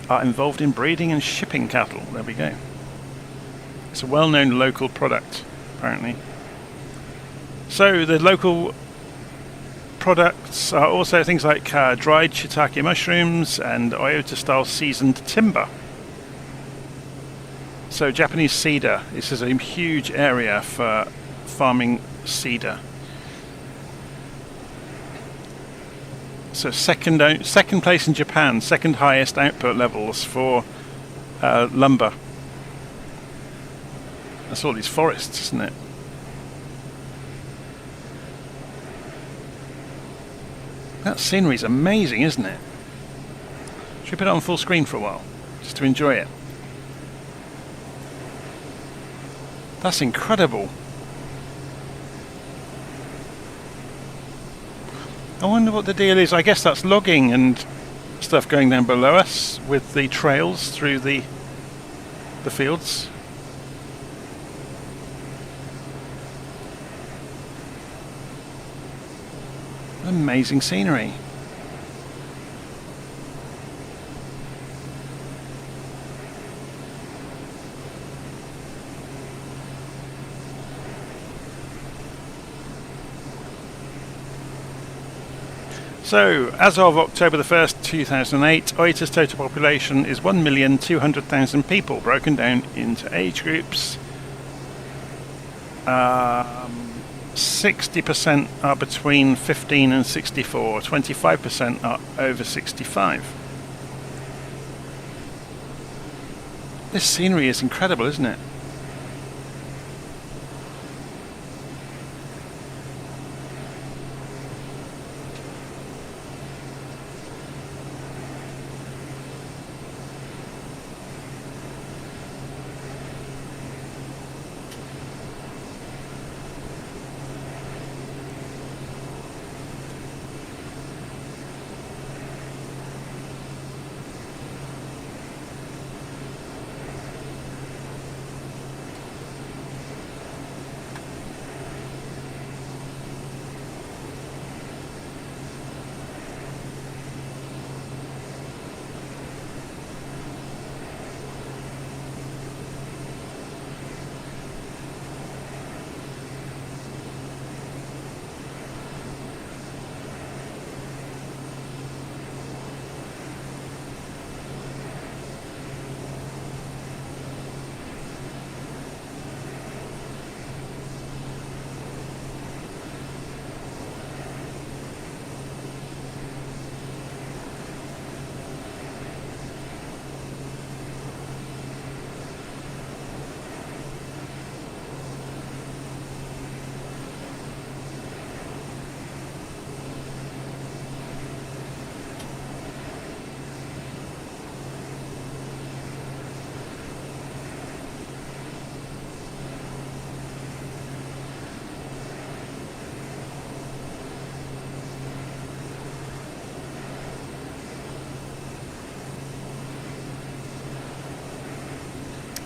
A: are involved in breeding and shipping cattle. There we go. It's a well-known local product, apparently. So the local products are also things like dried shiitake mushrooms and Oita-style seasoned timber. So Japanese cedar. This is a huge area for farming cedar. So second place in Japan, second highest output levels for lumber. That's all these forests, isn't it? That scenery's amazing, isn't it? Should we put it on full screen for a while, just to enjoy it? That's incredible. I wonder what the deal is. I guess that's logging and stuff going down below us with the trails through the fields. Amazing scenery. So, as of October the 1st, 2008, Oita's total population is 1,200,000 people, broken down into age groups. 60% are between 15 and 64, 25% are over 65. This scenery is incredible, isn't it?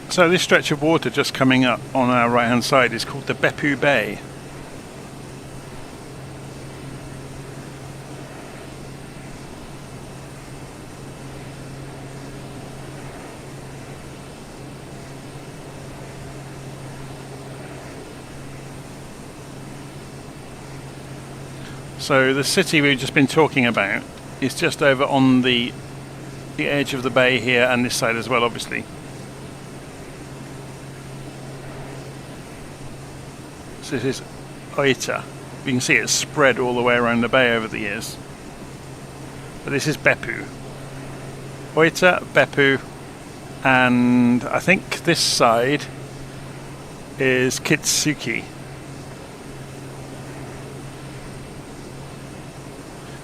A: So this stretch of water just coming up on our right hand side is called the Beppu Bay. So the city we've just been talking about is just over on the edge of the bay here, and this side as well, obviously. So this is Oita. You can see it's spread all the way around the bay over the years. But this is Beppu. Oita, Beppu, and I think this side is Kitsuki.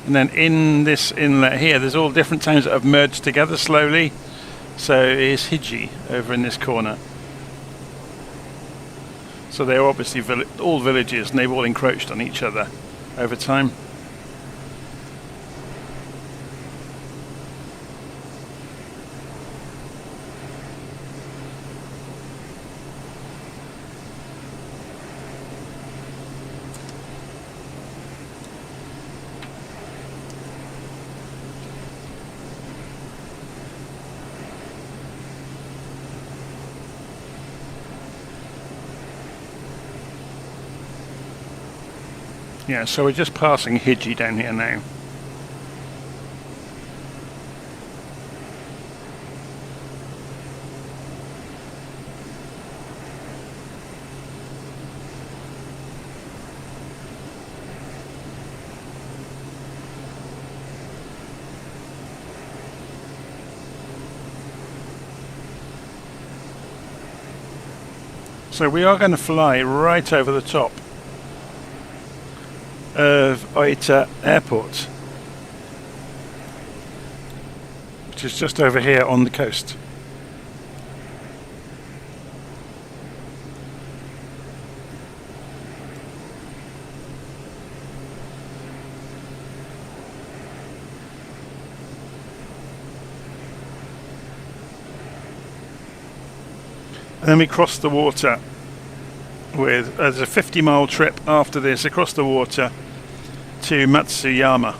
A: And then in this inlet here, there's all different towns that have merged together slowly. So is Hiji over in this corner. So they're obviously all villages, and they've all encroached on each other over time. Yeah, so we're just passing Hiji down here now. So we are going to fly right over the top of Oita Airport, which is just over here on the coast. And then we cross the water with, there's a 50-mile trip after this across the water to Matsuyama.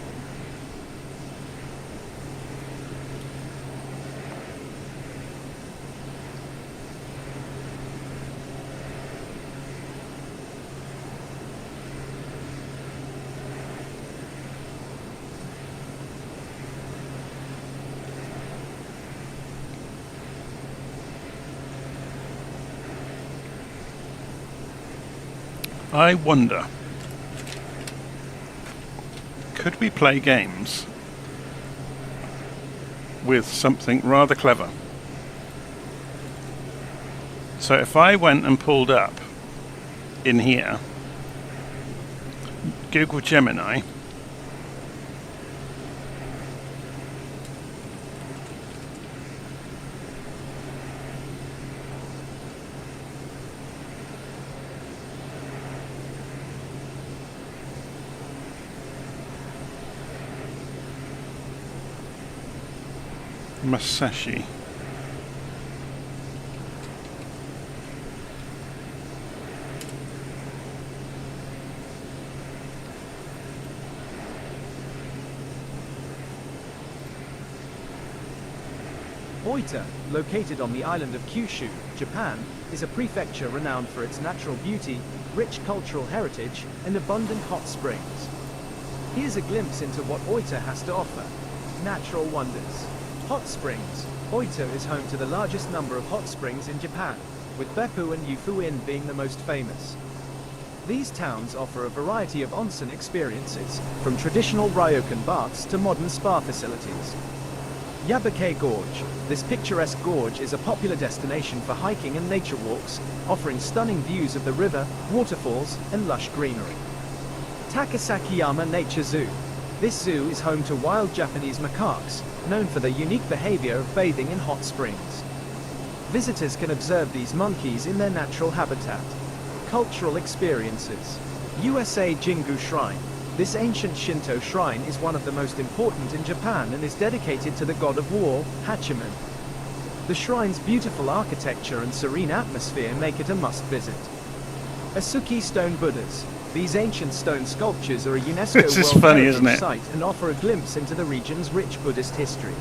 A: I wonder, could we play games with something rather clever? So if I went and pulled up in here, Google Gemini, Masashi.
C: Oita, located on the island of Kyushu, Japan, is a prefecture renowned for its natural beauty, rich cultural heritage, and abundant hot springs. Here's a glimpse into what Oita has to offer. Natural wonders. Hot springs. Oita is home to the largest number of hot springs in Japan, with Beppu and Yufuin being the most famous. These towns offer a variety of onsen experiences, from traditional ryokan baths to modern spa facilities. Yabake Gorge. This picturesque gorge is a popular destination for hiking and nature walks, offering stunning views of the river, waterfalls, and lush greenery. Takasakiyama Nature Zoo. This zoo is home to wild Japanese macaques, known for their unique behavior of bathing in hot springs. Visitors can observe these monkeys in their natural habitat. Cultural experiences. USA Jingu Shrine. This ancient Shinto shrine is one of the most important in Japan and is dedicated to the god of war, Hachiman. The shrine's beautiful architecture and serene atmosphere make it a must-visit. Asuki Stone Buddhas. These ancient stone sculptures are a UNESCO World Heritage Site and offer a glimpse into the region's rich Buddhist history.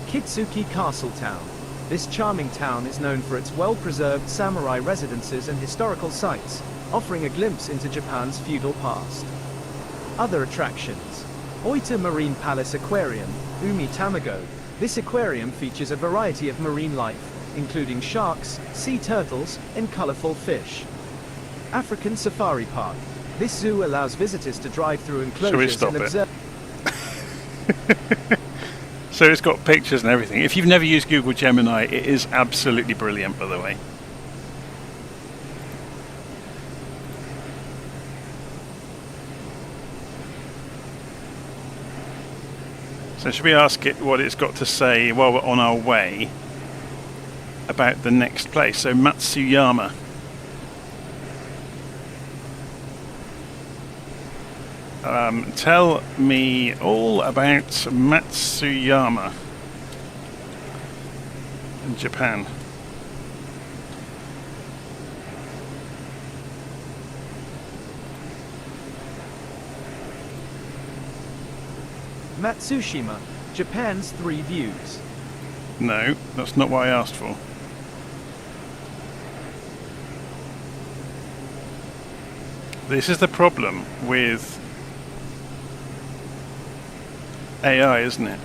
C: Kitsuki Castle Town. This charming town is known for its well-preserved samurai residences and historical sites, offering a glimpse into Japan's feudal past. Other attractions. Oita Marine Palace Aquarium, Umi Tamago. This aquarium features a variety of marine life, including sharks, sea turtles, and colorful fish. African Safari Park. This zoo allows visitors to drive through enclosures and observe.
A: So it's got pictures and everything. If you've never used Google Gemini, it is absolutely brilliant, by the way. So should we ask it what it's got to say while we're on our way about the next place? So Matsuyama. Tell me all about Matsuyama in Japan.
C: Matsushima, Japan's 3 views.
A: No, that's not what I asked for. This is the problem with AI, isn't it?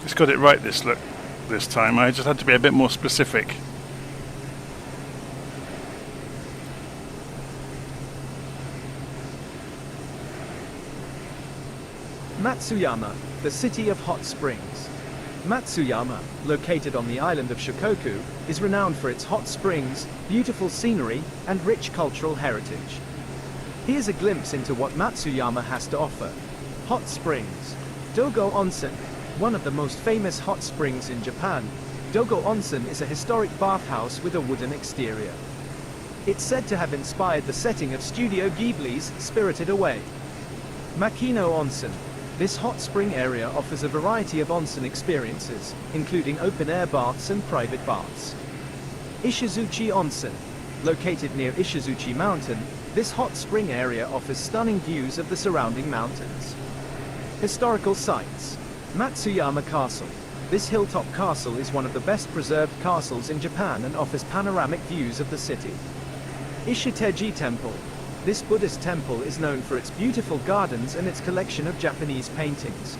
A: It's got it right this time. I just had to be a bit more specific.
C: Matsuyama, the city of hot springs. Matsuyama, located on the island of Shikoku, is renowned for its hot springs, beautiful scenery, and rich cultural heritage. Here's a glimpse into what Matsuyama has to offer. Hot springs. Dogo Onsen, one of the most famous hot springs in Japan. Dogo Onsen is a historic bathhouse with a wooden exterior. It's said to have inspired the setting of Studio Ghibli's Spirited Away. Makino Onsen. This hot spring area offers a variety of onsen experiences, including open-air baths and private baths. Ishizuchi Onsen. Located near Ishizuchi Mountain, this hot spring area offers stunning views of the surrounding mountains. Historical sites. Matsuyama Castle. This hilltop castle is one of the best preserved castles in Japan and offers panoramic views of the city. Ishiteji Temple. This Buddhist temple is known for its beautiful gardens and its collection of Japanese paintings.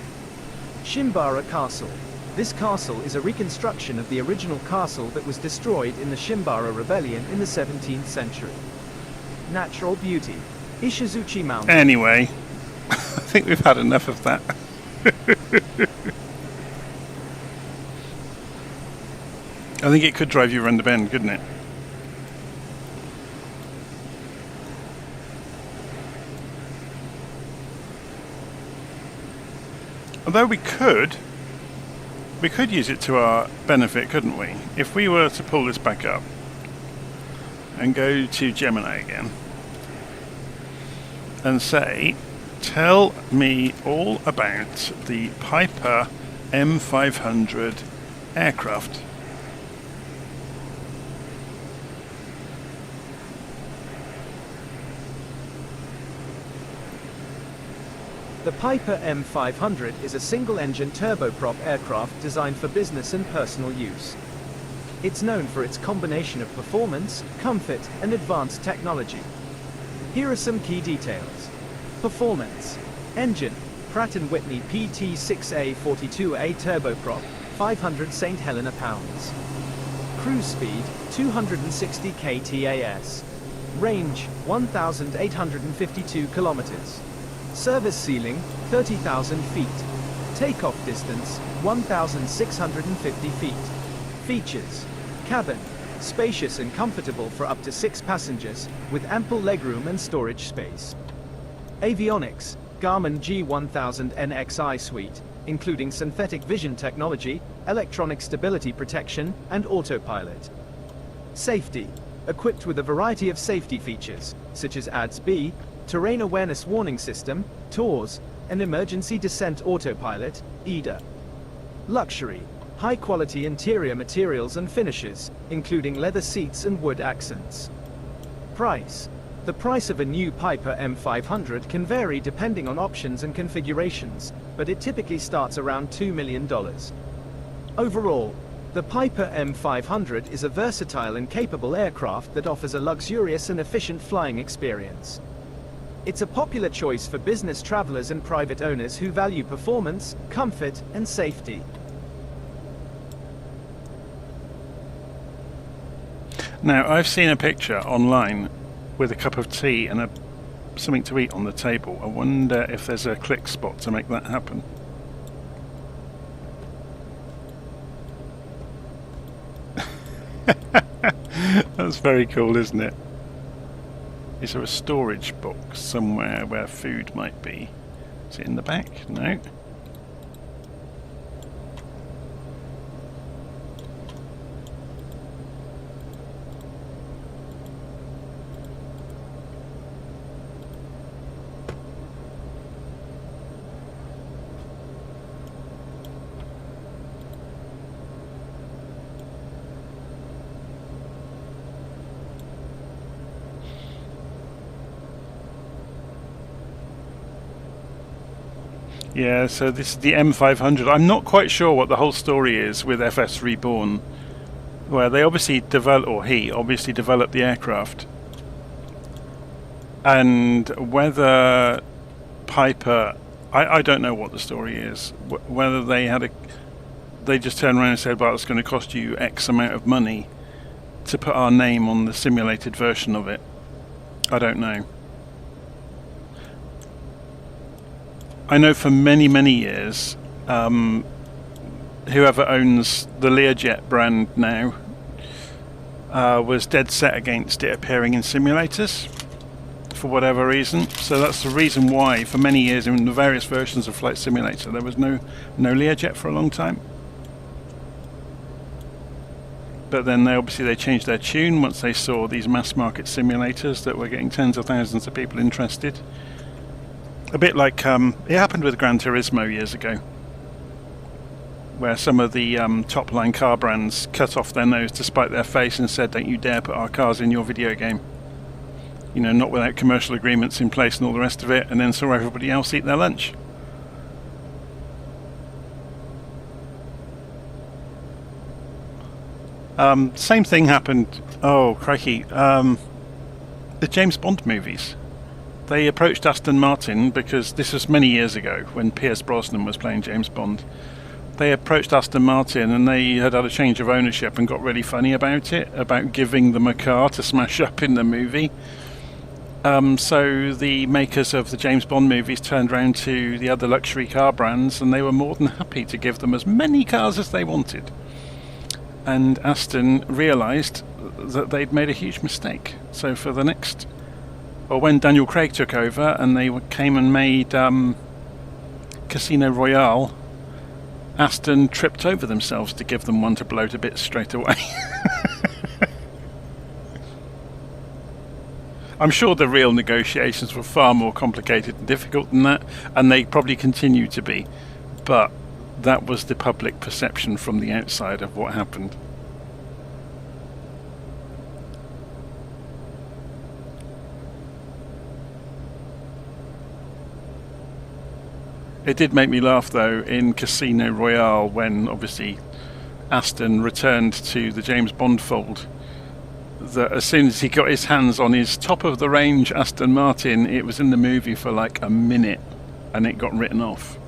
C: Shimbara Castle. This castle is a reconstruction of the original castle that was destroyed in the Shimbara Rebellion in the 17th century. Natural beauty. Ishizuchi Mountain.
A: Anyway, I think we've had enough of that. I think it could drive you around the bend, couldn't it? Although we could use it to our benefit, couldn't we? If we were to pull this back up and go to Gemini again and say, tell me all about the Piper M500 aircraft.
C: The Piper M500 is a single-engine turboprop aircraft designed for business and personal use. It's known for its combination of performance, comfort, and advanced technology. Here are some key details. Performance. Engine, Pratt & Whitney PT6A42A turboprop, 500 St. Helena pounds. Cruise speed, 260 ktas. Range, 1,852 kilometers. Service ceiling, 30,000 feet. Takeoff distance, 1,650 feet. Features. Cabin. Spacious and comfortable for up to 6 passengers, with ample legroom and storage space. Avionics. Garmin G1000NXI suite, including synthetic vision technology, electronic stability protection, and autopilot. Safety. Equipped with a variety of safety features, such as ADS-B, Terrain Awareness Warning System, TAWS, and Emergency Descent Autopilot, EDA. Luxury. High-quality interior materials and finishes, including leather seats and wood accents. Price. The price of a new Piper M500 can vary depending on options and configurations, but it typically starts around $2 million. Overall, the Piper M500 is a versatile and capable aircraft that offers a luxurious and efficient flying experience. It's a popular choice for business travelers and private owners who value performance, comfort, and safety.
A: Now, I've seen a picture online with a cup of tea and something to eat on the table. I wonder if there's a click spot to make that happen. That's very cool, isn't it? Is there a storage box somewhere where food might be? Is it in the back? No. Yeah, so this is the M500. I'm not quite sure what the whole story is with FSReborn, where they obviously developed, or he obviously developed the aircraft, and whether Piper, I don't know what the story is. Whether they just turned around and said, well, it's going to cost you X amount of money to put our name on the simulated version of it. I don't know. I know for many, many years, whoever owns the Learjet brand now was dead set against it appearing in simulators for whatever reason. So that's the reason why for many years in the various versions of Flight Simulator there was no Learjet for a long time. But then they changed their tune once they saw these mass market simulators that were getting tens of thousands of people interested. A bit like it happened with Gran Turismo years ago, where some of the top line car brands cut off their nose to spite their face and said, don't you dare put our cars in your video game. You know, not without commercial agreements in place and all the rest of it, and then saw everybody else eat their lunch. Same thing happened, oh crikey, the James Bond movies. They approached Aston Martin because this was many years ago when Pierce Brosnan was playing James Bond. They approached Aston Martin and they had a change of ownership and got really funny about it, about giving them a car to smash up in the movie. So the makers of the James Bond movies turned around to the other luxury car brands and they were more than happy to give them as many cars as they wanted. And Aston realised that they'd made a huge mistake. So for the next... Well, when Daniel Craig took over and they came and made Casino Royale, Aston tripped over themselves to give them one to blow to bits straight away. I'm sure the real negotiations were far more complicated and difficult than that, and they probably continue to be, but that was the public perception from the outside of what happened. It did make me laugh though in Casino Royale when obviously Aston returned to the James Bond fold, that as soon as he got his hands on his top of the range Aston Martin, it was in the movie for like a minute and it got written off.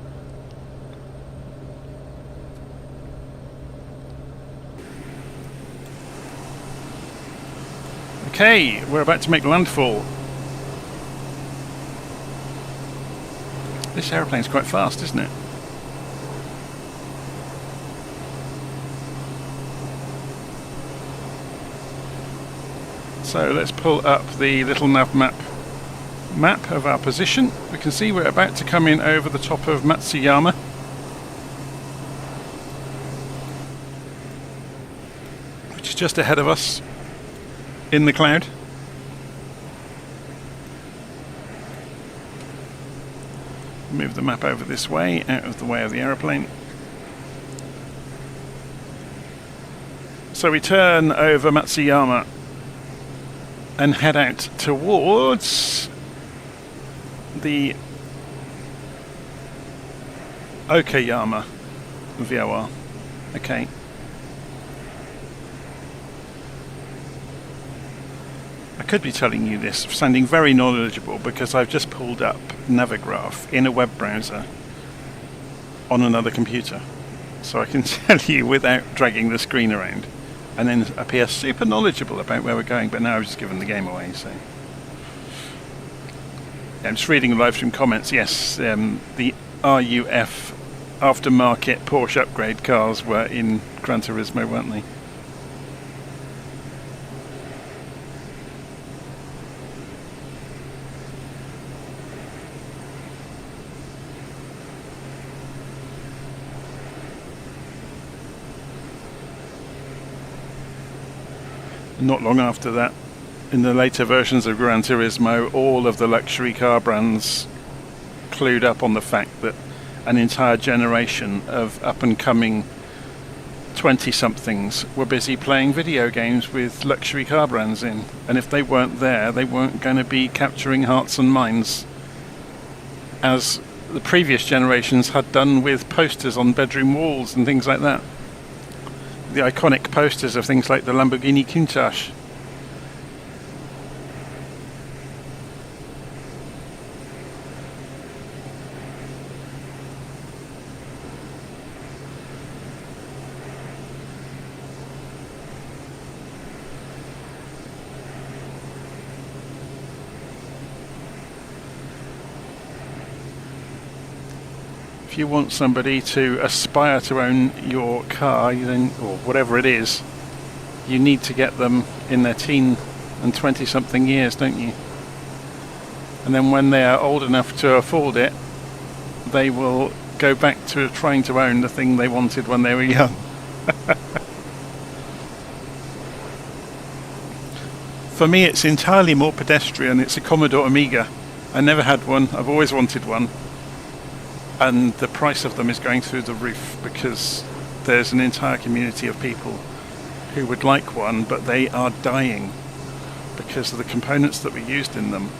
A: Okay, we're about to make landfall. This aeroplane's quite fast, isn't it? So let's pull up the LittleNavMap map of our position. We can see we're about to come in over the top of Matsuyama. Which is just ahead of us in the cloud. Move the map over this way, out of the way of the aeroplane. So we turn over Matsuyama and head out towards the Okayama VOR. Okay. I could be telling you this, sounding very knowledgeable, because I've just pulled up Navigraph in a web browser on another computer. So I can tell you without dragging the screen around, and then appear super knowledgeable about where we're going, but now I've just given the game away, so... Yeah, I'm just reading the live stream comments. Yes, the RUF aftermarket Porsche upgrade cars were in Gran Turismo, weren't they? Not long after that, in the later versions of Gran Turismo, all of the luxury car brands clued up on the fact that an entire generation of up-and-coming 20-somethings were busy playing video games with luxury car brands in, and if they weren't there, they weren't going to be capturing hearts and minds as the previous generations had done with posters on bedroom walls and things like that. The iconic posters of things like the Lamborghini Countach. If you want somebody to aspire to own your car, then, or whatever it is, you need to get them in their teen and 20-something years, don't you? And then when they are old enough to afford it, they will go back to trying to own the thing they wanted when they were young. For me, it's entirely more pedestrian. It's a Commodore Amiga. I never had one. I've always wanted one. And the price of them is going through the roof because there's an entire community of people who would like one, but they are dying because of the components that were used in them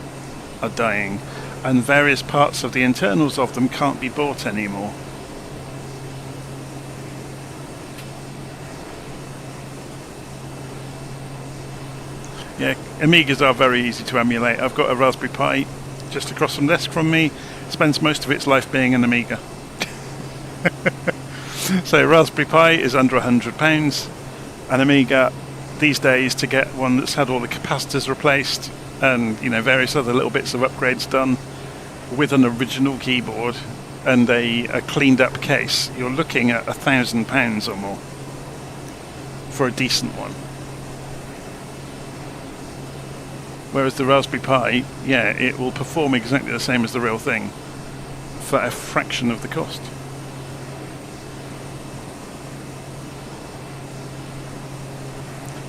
A: are dying, and various parts of the internals of them can't be bought anymore. Yeah, Amigas are very easy to emulate. I've got a Raspberry Pi just across from the desk from me. Spends most of its life being an Amiga. So Raspberry Pi is under £100. An Amiga these days, to get one that's had all the capacitors replaced and various other little bits of upgrades done with an original keyboard and a cleaned up case, you're looking at £1,000 or more for a decent one. Whereas the Raspberry Pi, yeah, it will perform exactly the same as the real thing for a fraction of the cost.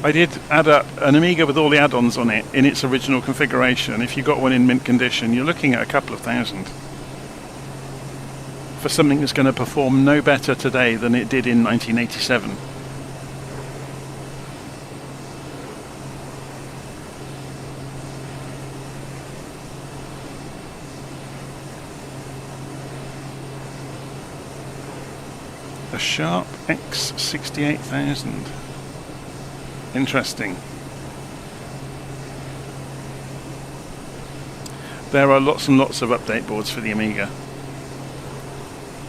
A: I did add up an Amiga with all the add-ons on it in its original configuration. If you got one in mint condition, you're looking at a couple of thousand for something that's going to perform no better today than it did in 1987. A Sharp X68000. Interesting. There are lots and lots of update boards for the Amiga.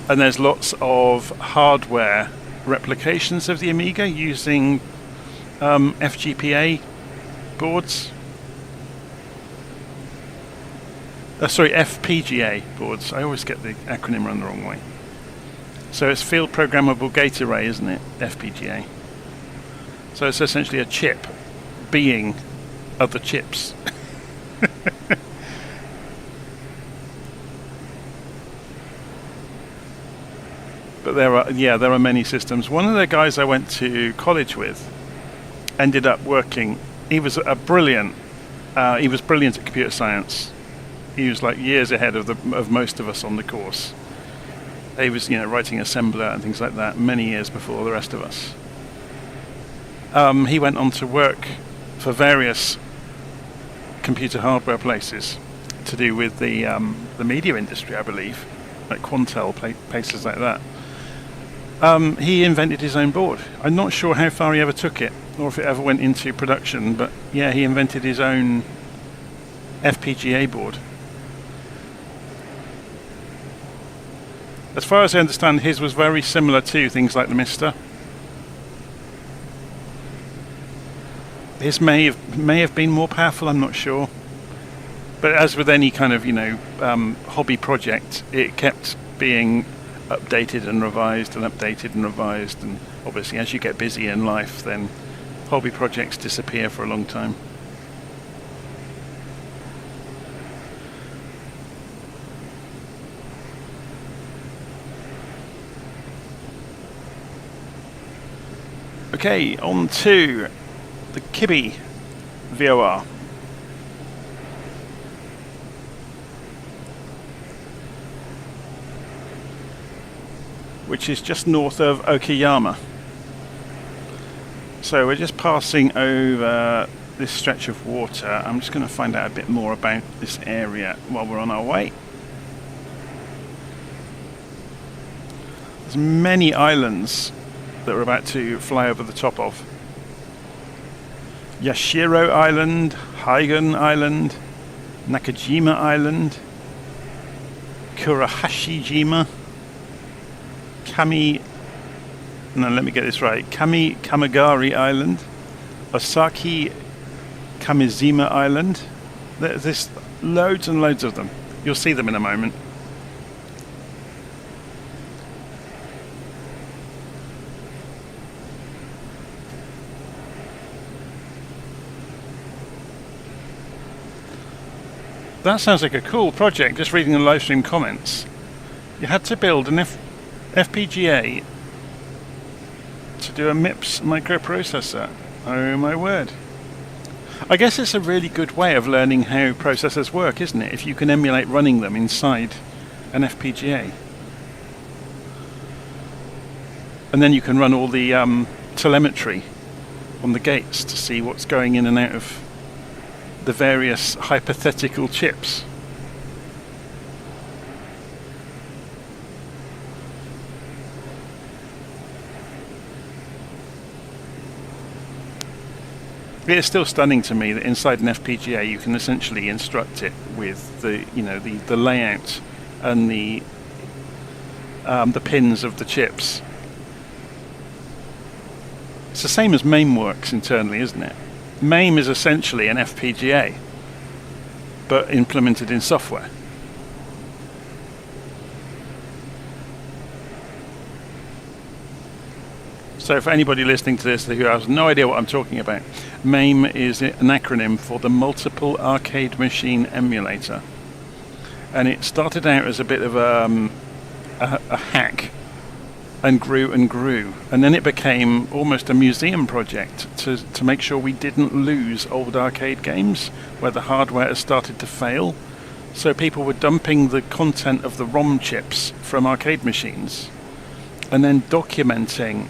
A: And there's lots of hardware replications of the Amiga using FGPA boards. FPGA boards. I always get the acronym run the wrong way. So it's Field Programmable Gate Array, isn't it? FPGA. So it's essentially a chip being other chips. But there are many systems. One of the guys I went to college with ended up working. He was brilliant at computer science. He was like years ahead of most of us on the course. He was, writing assembler and things like that many years before the rest of us. He went on to work for various computer hardware places to do with the media industry, I believe, like Quantel, places like that. He invented his own board. I'm not sure how far he ever took it, or if it ever went into production, but yeah, he invented his own FPGA board. As far as I understand, his was very similar to things like the Mister. His may have been more powerful, I'm not sure. But as with any kind of hobby project, it kept being updated and revised and updated and revised, and obviously as you get busy in life, then hobby projects disappear for a long time. Okay, on to the Kibi VOR. Which is just north of Okayama. So we're just passing over this stretch of water. I'm just going to find out a bit more about this area while we're on our way. There's many islands that we're about to fly over the top of. Yashiro Island, Haigen Island, Nakajima Island, Kurahashijima, Kamigari Island, Osaki Kamizima Island. There's loads and loads of them. You'll see them in a moment. That sounds like a cool project, just reading the live stream comments. You had to build an FPGA to do a MIPS microprocessor. Oh my word. I guess it's a really good way of learning how processors work, isn't it? If you can emulate running them inside an FPGA. And then you can run all the telemetry on the gates to see what's going in and out of the various hypothetical chips. It is still stunning to me that inside an FPGA you can essentially instruct it with the the layout and the pins of the chips. It's the same as MAME works internally, isn't it? MAME is essentially an FPGA, but implemented in software. So for anybody listening to this who has no idea what I'm talking about, MAME is an acronym for the Multiple Arcade Machine Emulator. And it started out as a bit of a hack and grew and grew. And then it became almost a museum project to make sure we didn't lose old arcade games where the hardware has started to fail. So people were dumping the content of the ROM chips from arcade machines and then documenting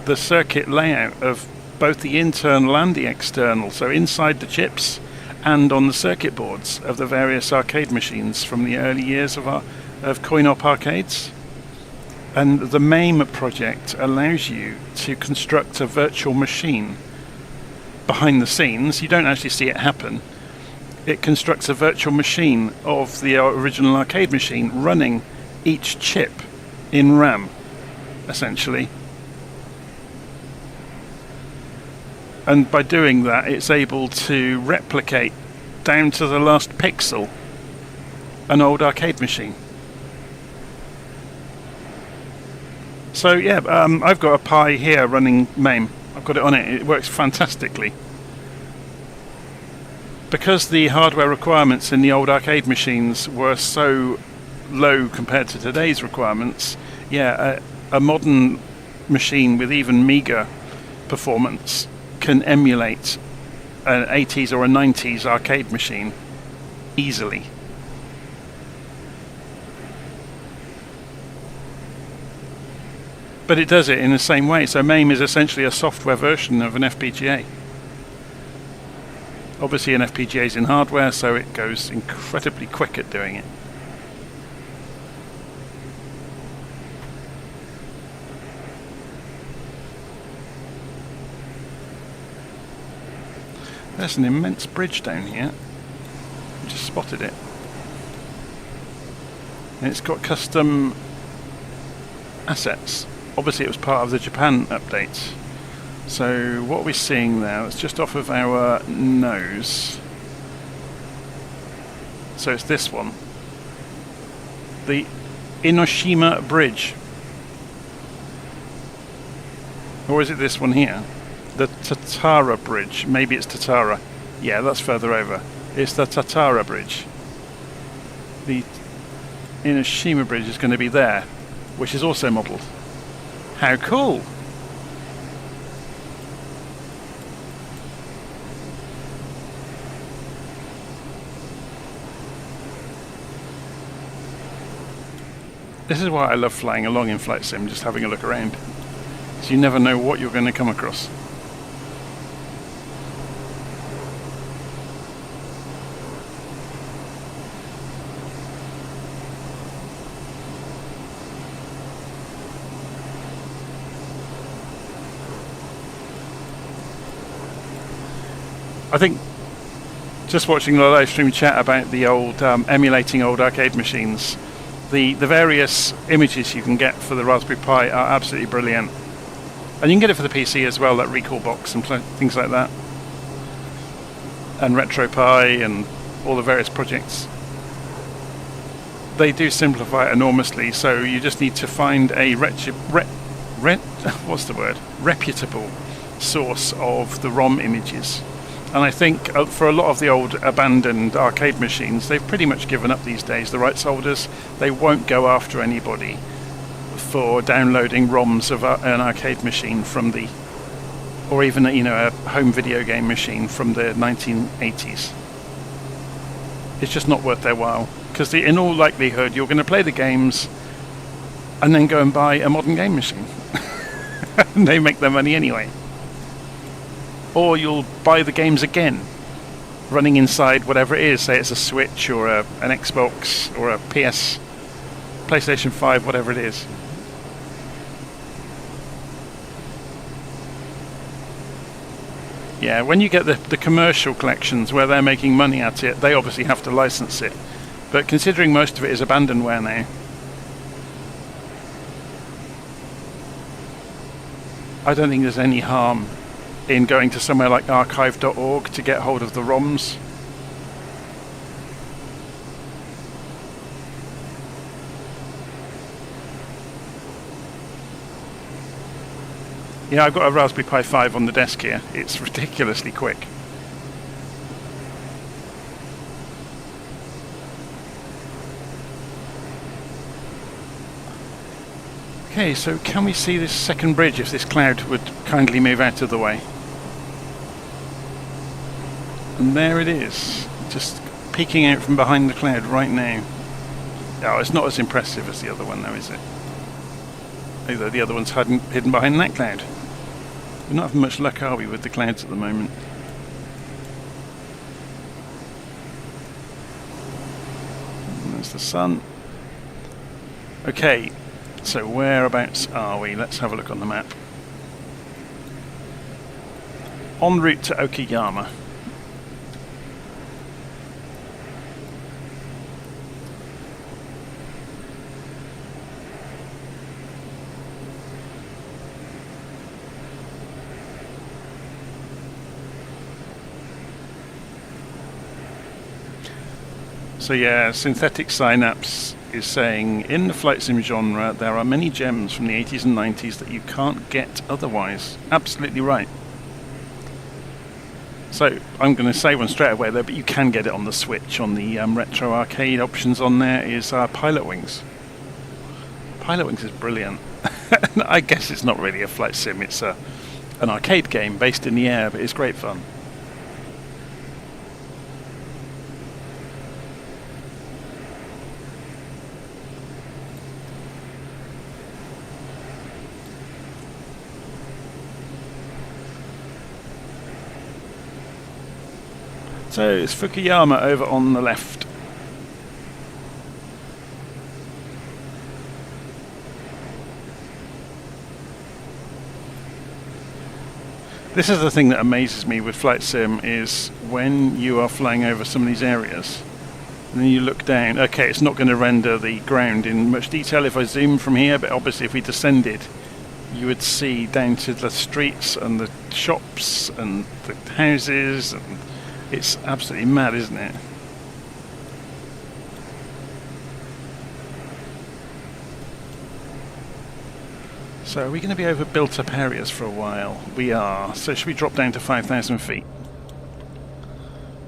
A: the circuit layout of both the internal and the external, so inside the chips and on the circuit boards of the various arcade machines from the early years of coin-op arcades. And the MAME project allows you to construct a virtual machine behind the scenes. You don't actually see it happen. It constructs a virtual machine of the original arcade machine running each chip in RAM, essentially. And by doing that, it's able to replicate down to the last pixel an old arcade machine. So yeah, I've got a Pi here running MAME. I've got it on it. It works fantastically. Because the hardware requirements in the old arcade machines were so low compared to today's requirements, yeah, a modern machine with even meager performance can emulate an 80s or a 90s arcade machine easily. But it does it in the same way. So MAME is essentially a software version of an FPGA. Obviously an FPGA is in hardware, so it goes incredibly quick at doing it. There's an immense bridge down here. I just spotted it. And it's got custom assets. Obviously it was part of the Japan update. So what we're seeing now, it's just off of our nose. So it's this one. The Inoshima Bridge. Or is it this one here? The Tatara Bridge. Maybe it's Tatara. Yeah, that's further over. It's the Tatara Bridge. The Inoshima Bridge is going to be there, which is also modelled. How cool! This is why I love flying along in Flight Sim, just having a look around. So you never know what you're going to come across. I think just watching the live stream chat about the old emulating old arcade machines, the various images you can get for the Raspberry Pi are absolutely brilliant, and you can get it for the PC as well, that Recall box and things like that, and RetroPie and all the various projects. They do simplify it enormously, so you just need to find a reputable source of the ROM images. And I think for a lot of the old abandoned arcade machines, they've pretty much given up these days, the rights holders. They won't go after anybody for downloading ROMs of an arcade machine from the, or even a home video game machine from the 1980s. It's just not worth their while, because in all likelihood you're going to play the games and then go and buy a modern game machine. And they make their money anyway. Or you'll buy the games again, running inside whatever it is, say it's a Switch or an Xbox or a PlayStation 5, whatever it is. Yeah, when you get the commercial collections where they're making money at it, they obviously have to license it. But considering most of it is abandonware now, I don't think there's any harm in going to somewhere like archive.org to get hold of the ROMs. Yeah, I've got a Raspberry Pi 5 on the desk here. It's ridiculously quick. Okay, so can we see this second bridge if this cloud would kindly move out of the way? And there it is, just peeking out from behind the cloud right now. Oh, it's not as impressive as the other one though, is it? Although the other one's hidden behind that cloud. We're not having much luck, are we, with the clouds at the moment? And there's the sun. Okay, so whereabouts are we? Let's have a look on the map. En route to Okayama. So yeah, Synthetic Synapse is saying, in the flight sim genre, there are many gems from the 80s and 90s that you can't get otherwise. Absolutely right. So I'm going to say one straight away there, but you can get it on the Switch. On the retro arcade options on there is Pilot Wings. Pilot Wings is brilliant. I guess it's not really a flight sim, it's an arcade game based in the air, but it's great fun. So it's Fukuyama over on the left. This is the thing that amazes me with flight sim, is when you are flying over some of these areas and then you look down, okay, it's not going to render the ground in much detail if I zoom from here, but obviously if we descended you would see down to the streets and the shops and the houses, and it's absolutely mad, isn't it? So are we going to be over built up areas for a while? We are. So should we drop down to 5,000 feet?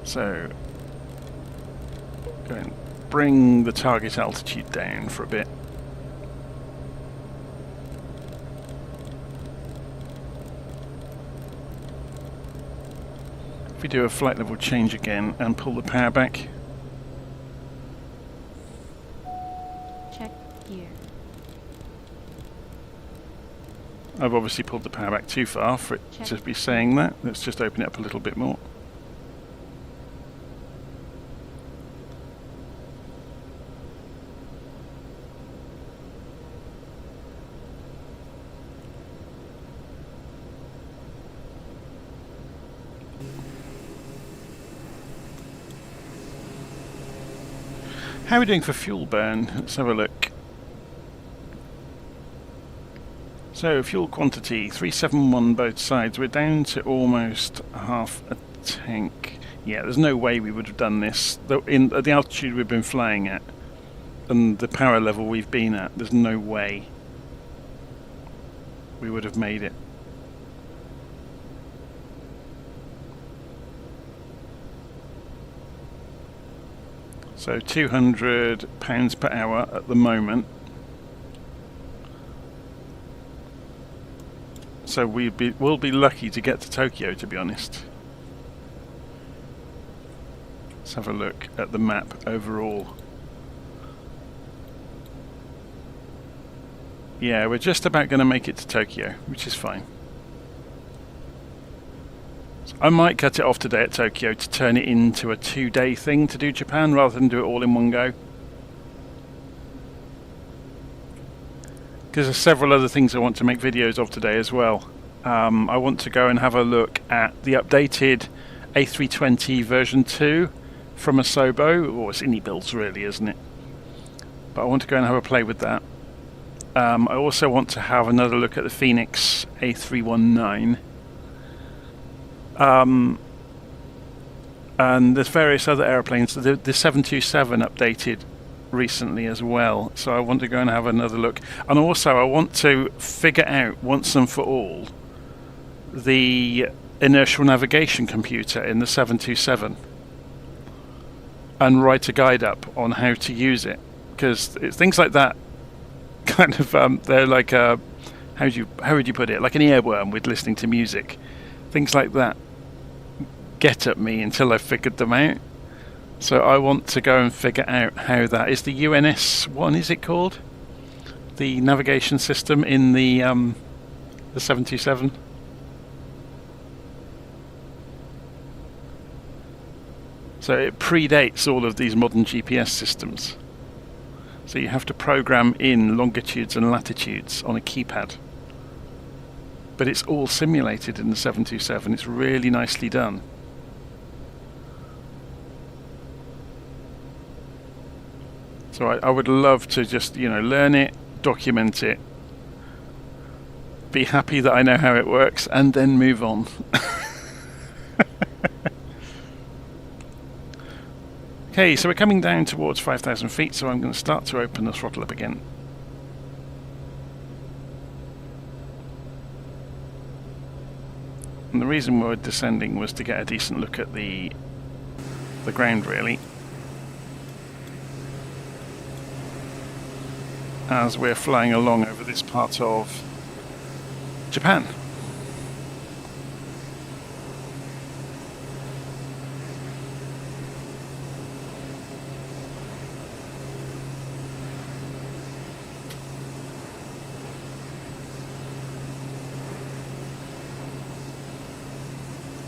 A: So go and bring the target altitude down for a bit. If we do a flight level change again and pull the power back.
B: Check gear.
A: I've obviously pulled the power back too far for it to be saying that. Let's just open it up a little bit more. How are we doing for fuel burn? Let's have a look. So fuel quantity 371 both sides. We're down to almost half a tank. Yeah, there's no way we would have done this at the altitude we've been flying at and the power level we've been at. There's no way we would have made it. So 200 pounds per hour at the moment. So we'll be lucky to get to Tokyo, to be honest. Let's have a look at the map overall. Yeah, we're just about going to make it to Tokyo, which is fine. So I might cut it off today at Tokyo to turn it into a 2-day thing to do Japan rather than do it all in one go. Because there's several other things I want to make videos of today as well. I want to go and have a look at the updated A320 version 2 from Asobo, or it's indie builds really, isn't it? But I want to go and have a play with that. I also want to have another look at the Phoenix A319. And there's various other airplanes. The 727 updated recently as well, so I want to go and have another look. And also I want to figure out once and for all the inertial navigation computer in the 727 and write a guide up on how to use it, because things like that kind of they're like how would you put it, like an earworm with listening to music. Things like that get at me until I've figured them out. So I want to go and figure out how that is. The UNS1, is it called? The navigation system in the 727. So it predates all of these modern GPS systems. So you have to program in longitudes and latitudes on a keypad. But it's all simulated in the 727. It's really nicely done. So I would love to just, learn it, document it, be happy that I know how it works, and then move on. Okay, so we're coming down towards 5,000 feet, so I'm going to start to open the throttle up again. And the reason we're descending was to get a decent look at the ground, really, as we're flying along over this part of Japan.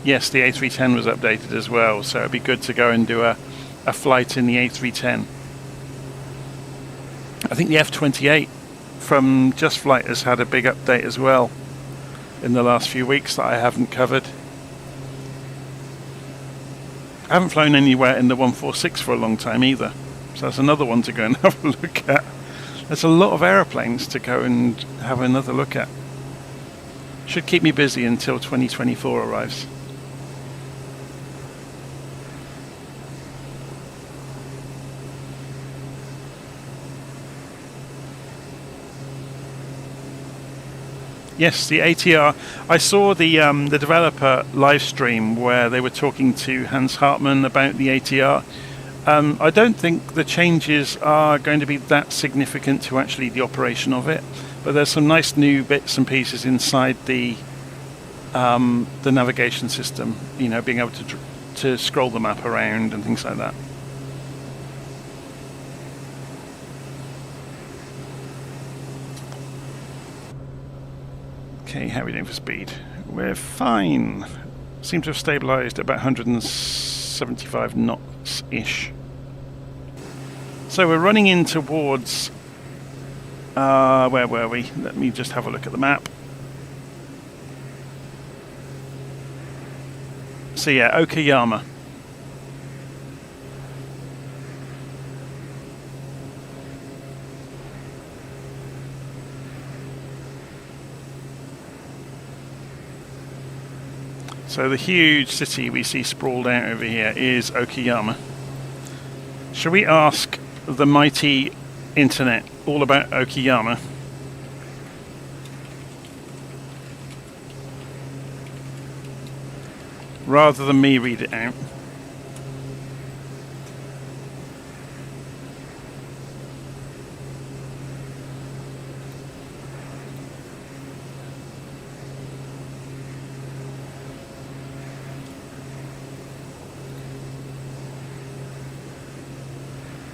A: Yes, the A310 was updated as well, so it'd be good to go and do a flight in the A310. I think the F-28 from Just Flight has had a big update as well in the last few weeks that I haven't covered. I haven't flown anywhere in the 146 for a long time either, so that's another one to go and have a look at. There's a lot of aeroplanes to go and have another look at. Should keep me busy until 2024 arrives. Yes, the ATR. I saw the developer live stream where they were talking to Hans Hartmann about the ATR. I don't think the changes are going to be that significant to actually the operation of it, but there's some nice new bits and pieces inside the navigation system. Being able to scroll the map around and things like that. Okay, how are we doing for speed? We're fine. Seem to have stabilised at about 175 knots-ish. So we're running in towards... where were we? Let me just have a look at the map. So yeah, Okayama. So the huge city we see sprawled out over here is Okayama. Shall we ask the mighty internet all about Okayama? Rather than me read it out.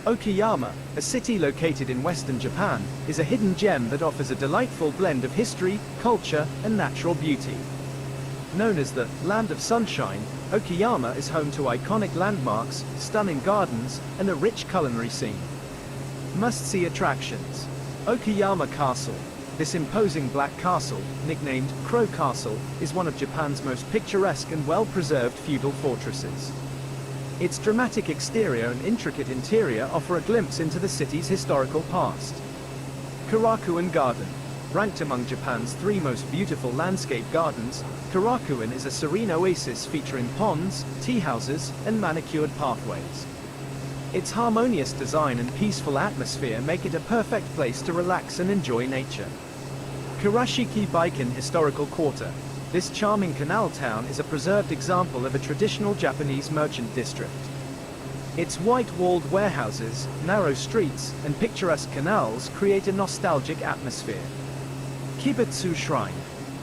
C: Okayama, a city located in western Japan, is a hidden gem that offers a delightful blend of history, culture, and natural beauty. Known as the Land of Sunshine, Okayama is home to iconic landmarks, stunning gardens, and a rich culinary scene. Must-see attractions. Okayama Castle. This imposing black castle, nicknamed Crow Castle, is one of Japan's most picturesque and well-preserved feudal fortresses. Its dramatic exterior and intricate interior offer a glimpse into the city's historical past. Karakuen Garden. Ranked among Japan's 3 most beautiful landscape gardens, Karakuen is a serene oasis featuring ponds, tea houses, and manicured pathways. Its harmonious design and peaceful atmosphere make it a perfect place to relax and enjoy nature. Kurashiki Baiken Historical Quarter. This charming canal town is a preserved example of a traditional Japanese merchant district. Its white-walled warehouses, narrow streets, and picturesque canals create a nostalgic atmosphere. Kibutsu Shrine.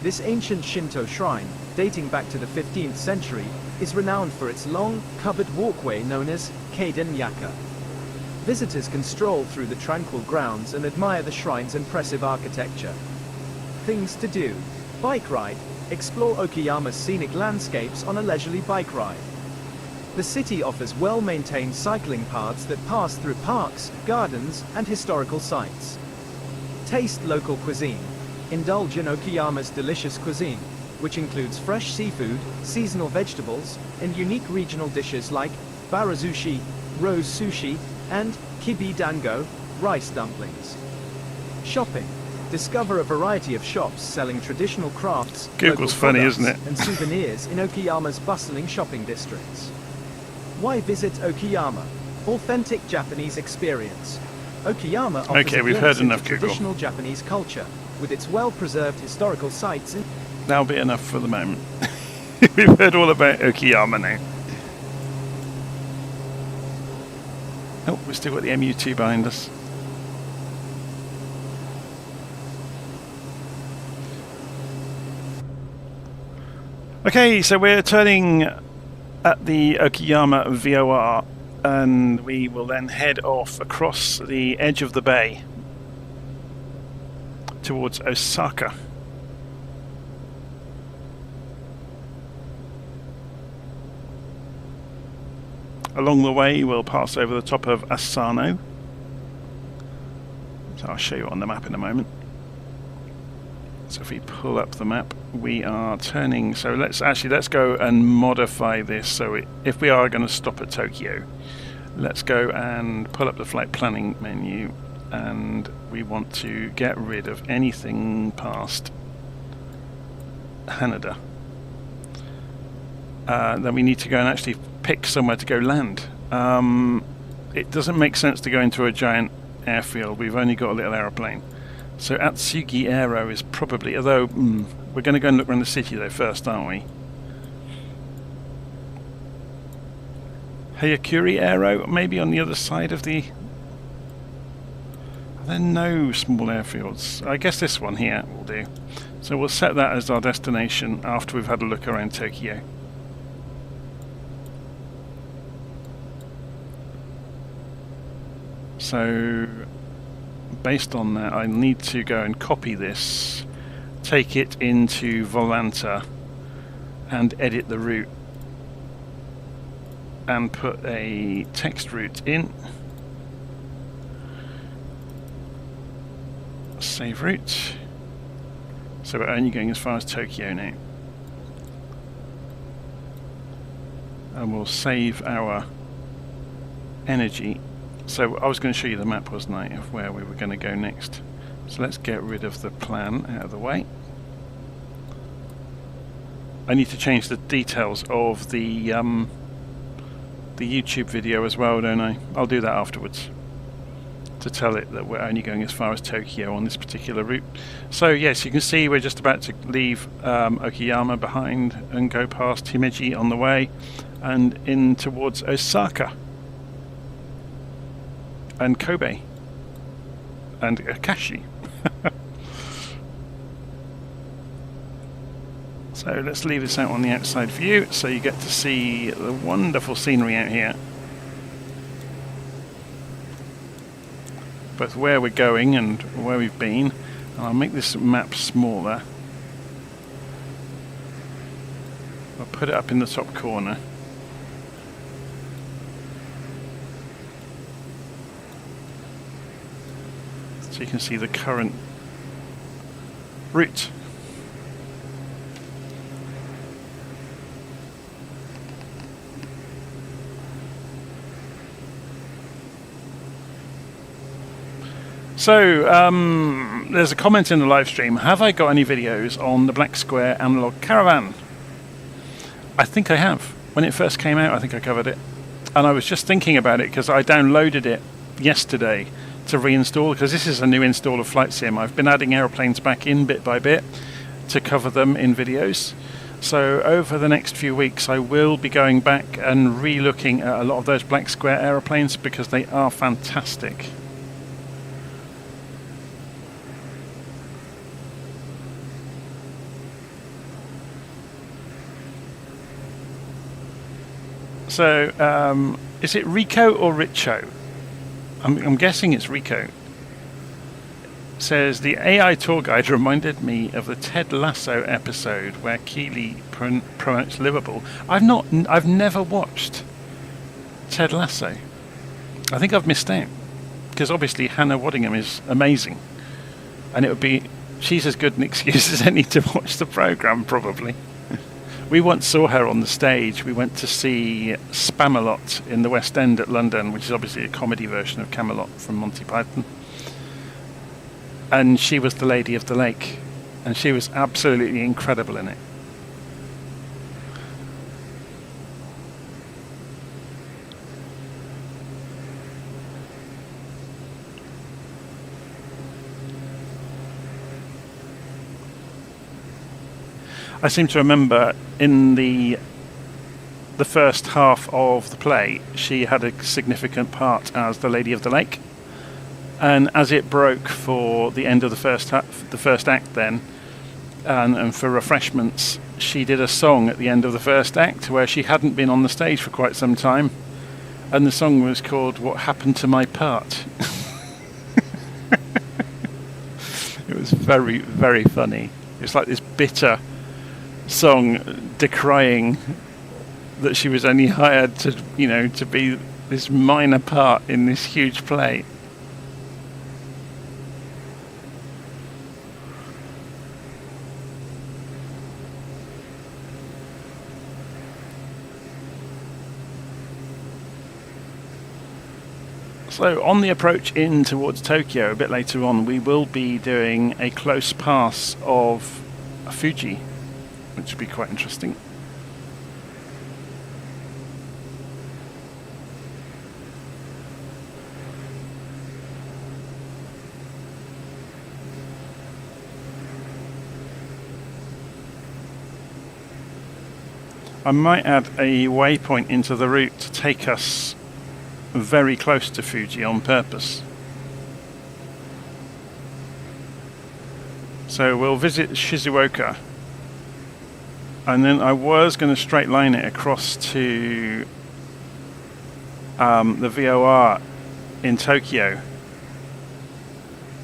C: This ancient Shinto shrine, dating back to the 15th century, is renowned for its long, covered walkway known as Kaiden Yaka. Visitors can stroll through the tranquil grounds and admire the shrine's impressive architecture. Things to do. Bike ride. Explore Okayama's scenic landscapes on a leisurely bike ride. The city offers well-maintained cycling paths that pass through parks, gardens, and historical sites. Taste local cuisine. Indulge in Okayama's delicious cuisine, which includes fresh seafood, seasonal vegetables, and unique regional dishes like barazushi, rose sushi, and kibi dango, rice dumplings. Shopping. Discover a variety of shops selling traditional crafts,
A: Google's funny, isn't it?
C: and souvenirs in Okayama's bustling shopping districts. Why visit Okayama? Authentic Japanese experience. Okayama offers
A: Okay,
C: a
A: we've
C: glimpse
A: heard enough
C: into
A: Google.
C: traditional Japanese culture, with its well-preserved historical sites.
A: That'll be enough for the moment. We've heard all about Okayama now. Oh, we've still got the MU2 behind us. Okay, so we're turning at the Okayama VOR, and we will then head off across the edge of the bay towards Osaka. Along the way, we'll pass over the top of Asano. So I'll show you on the map in a moment. So if we pull up the map, we are turning. So let's go and modify this. So if we are going to stop at Tokyo, let's go and pull up the flight planning menu, and we want to get rid of anything past Haneda. Then we need to go and actually pick somewhere to go land. It doesn't make sense to go into a giant airfield. We've only got a little aeroplane. So Atsugi Aero is probably, although we're going to go and look around the city though first, aren't we? Hayakuri Aero, maybe on the other side of the... Are there no small airfields? I guess this one here will do. So we'll set that as our destination after we've had a look around Tokyo. So based on that, I need to go and copy this, take it into Volanta and edit the route and put a text route in. Save route. So we're only going as far as Tokyo now. And we'll save our energy. So I was going to show you the map, wasn't I, of where we were going to go next. So let's get rid of the plan out of the way. I need to change the details of the YouTube video as well, don't I? I'll do that afterwards to tell it that we're only going as far as Tokyo on this particular route. So yes, you can see we're just about to leave Okayama behind and go past Himeji on the way and in towards Osaka and Kobe and Akashi. So let's leave this out on the outside view so you get to see the wonderful scenery out here. Both where we're going and where we've been. And I'll make this map smaller. I'll put it up in the top corner. So you can see the current route. So, there's a comment in the live stream. Have I got any videos on the Black Square Analog Caravan? I think I have. When it first came out, I think I covered it. And I was just thinking about it because I downloaded it yesterday to reinstall, because this is a new install of Flight Sim. I've been adding aeroplanes back in bit by bit to cover them in videos. So over the next few weeks, I will be going back and re-looking at a lot of those Black Square aeroplanes because they are fantastic. So, is it Rico or Richo? I'm guessing it's Rico. It says, the AI tour guide reminded me of the Ted Lasso episode where Keely pronounced Liverpool. I've never watched Ted Lasso. I think I've missed out. Because obviously Hannah Waddingham is amazing. And she's as good an excuse as any to watch the programme, probably. We once saw her on the stage. We went to see Spamalot in the West End at London, which is obviously a comedy version of Camelot from Monty Python. And she was the Lady of the Lake, and she was absolutely incredible in it. I seem to remember in the first half of the play, she had a significant part as the Lady of the Lake, and as it broke for the end of the first act, then, and for refreshments, she did a song at the end of the first act where she hadn't been on the stage for quite some time, and the song was called "What Happened to My Part." It was very, very funny. It's like this bitter song decrying that she was only hired to, to be this minor part in this huge play. So on the approach in towards Tokyo a bit later on, we will be doing a close pass of Fuji, which would be quite interesting. I might add a waypoint into the route to take us very close to Fuji on purpose. So we'll visit Shizuoka. And then I was going to straight line it across to the VOR in Tokyo,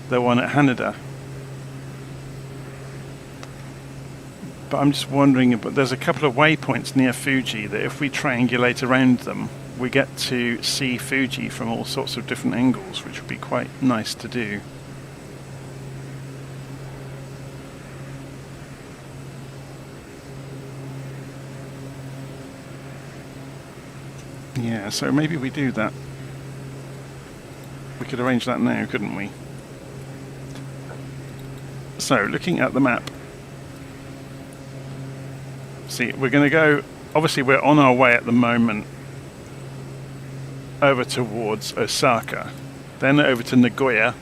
A: the one at Haneda. But I'm just wondering, but there's a couple of waypoints near Fuji that if we triangulate around them, we get to see Fuji from all sorts of different angles, which would be quite nice to do. Yeah, so maybe we do that. We could arrange that now, couldn't we? So, looking at the map. See, we're going to go, obviously we're on our way at the moment over towards Osaka, then over to Nagoya,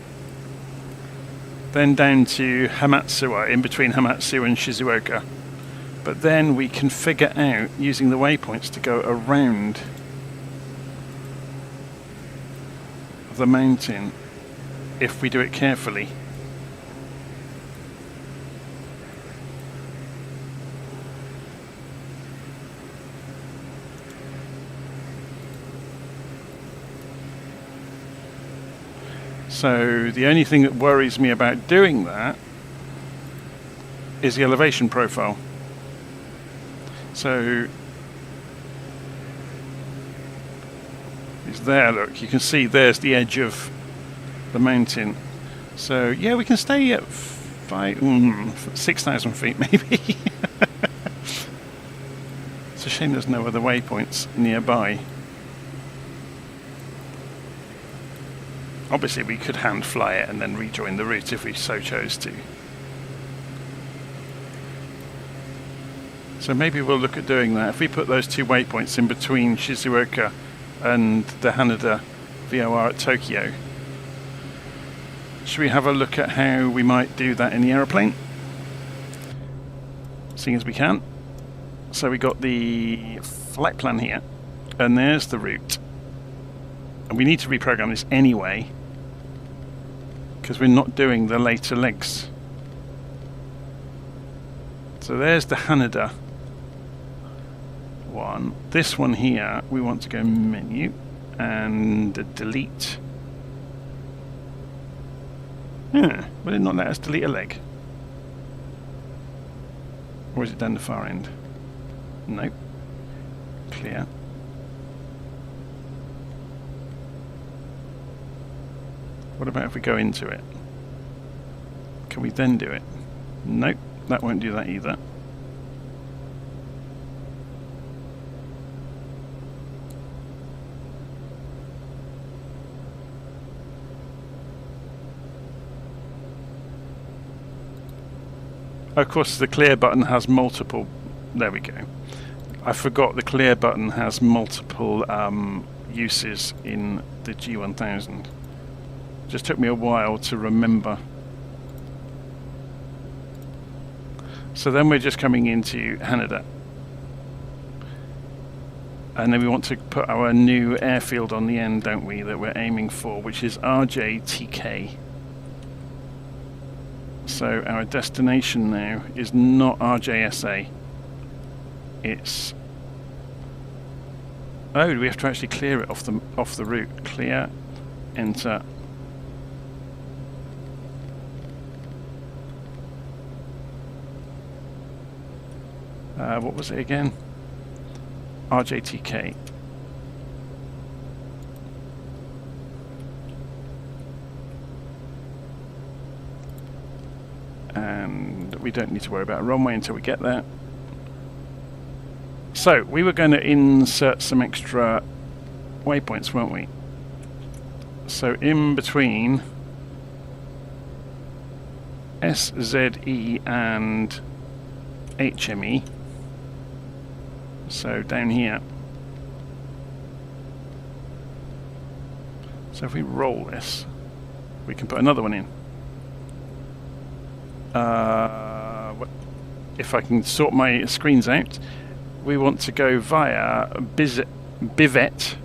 A: then down to Hamatsuwa, in between Hamatsu and Shizuoka. But then we can figure out, using the waypoints, to go around the mountain if we do it carefully. So the only thing that worries me about doing that is the elevation profile. So it's there, look, you can see there's the edge of the mountain. So yeah, we can stay at 6,000 feet maybe. It's a shame there's no other waypoints nearby. Obviously we could hand fly it and then rejoin the route if we so chose to. So maybe we'll look at doing that. If we put those two waypoints in between Shizuoka and the Haneda VOR at Tokyo. Should we have a look at how we might do that in the aeroplane? Seeing as we can. So we got the flight plan here, and there's the route. And we need to reprogram this anyway, because we're not doing the later legs. So there's the Haneda one. This one here, we want to go menu and delete. Will it not let us delete a leg? Or is it down the far end? Nope. Clear. What about if we go into it? Can we then do it? Nope, that won't do that either. Of course, the clear button has multiple. There we go. I forgot the clear button has multiple uses in the G1000. Just took me a while to remember. So then we're just coming into Haneda. And then we want to put our new airfield on the end, don't we, that we're aiming for, which is RJTK. So our destination now is not RJSA. It's... Oh, do we have to actually clear it off the route? Clear, enter. What was it again? RJTK. And we don't need to worry about a runway until we get there. So, we were going to insert some extra waypoints, weren't we? So, in between SZE and HME, so down here. So if we roll this, we can put another one in. If I can sort my screens out, we want to go via Bivet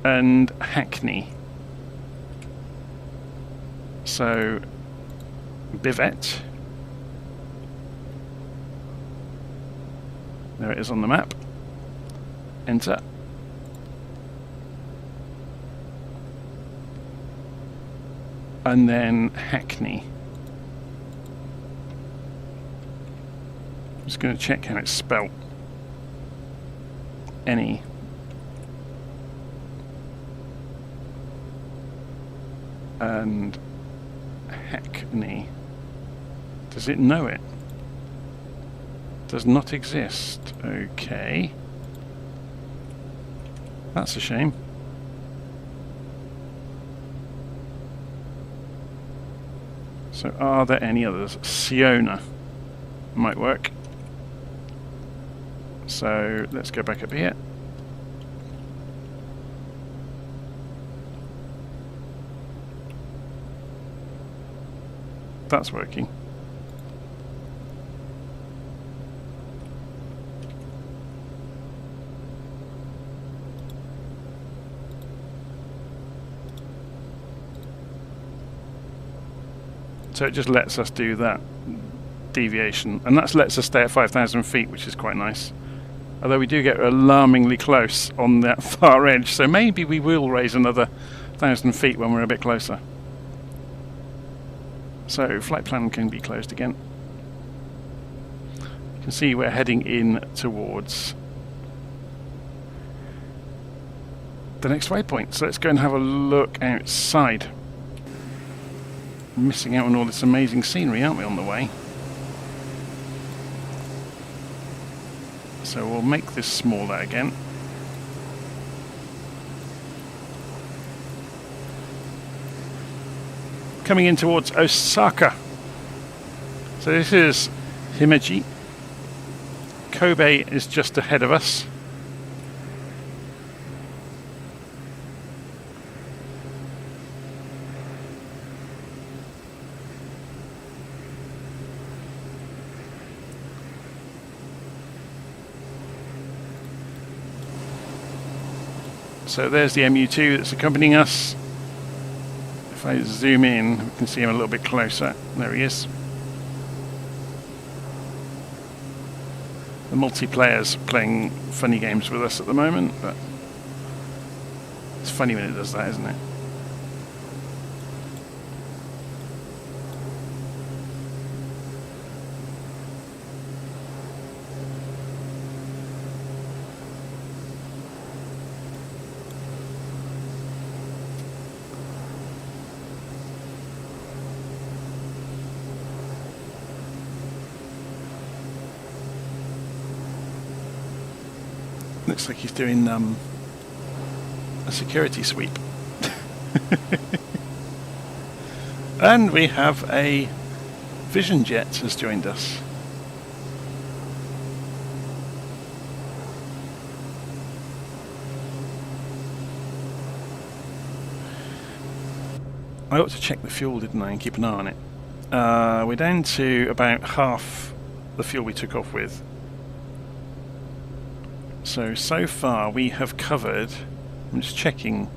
A: and Hackney. So Bivet, there it is on the map. Enter. And then Hackney. I'm just going to check how it's spelt. Any. And Hackney. Does it know it? Does not exist. Okay. That's a shame. So are there any others? Siona might work. So let's go back up here. That's working. So it just lets us do that deviation, and that lets us stay at 5,000 feet, which is quite nice. Although we do get alarmingly close on that far edge, so maybe we will raise another 1,000 feet when we're a bit closer. So flight plan can be closed again. You can see we're heading in towards the next waypoint. So let's go and have a look outside. We're missing out on all this amazing scenery, aren't we, on the way? So we'll make this smaller again. Coming in towards Osaka. So this is Himeji. Kobe is just ahead of us. So there's the MU2 that's accompanying us. If I zoom in, we can see him a little bit closer. There he is. The multiplayer's playing funny games with us at the moment, but it's funny when it does that, isn't it? Looks like he's doing a security sweep. And we have a Vision Jet has joined us. I ought to check the fuel, didn't I, and keep an eye on it. We're down to about half the fuel we took off with. So far we have covered, I'm just checking,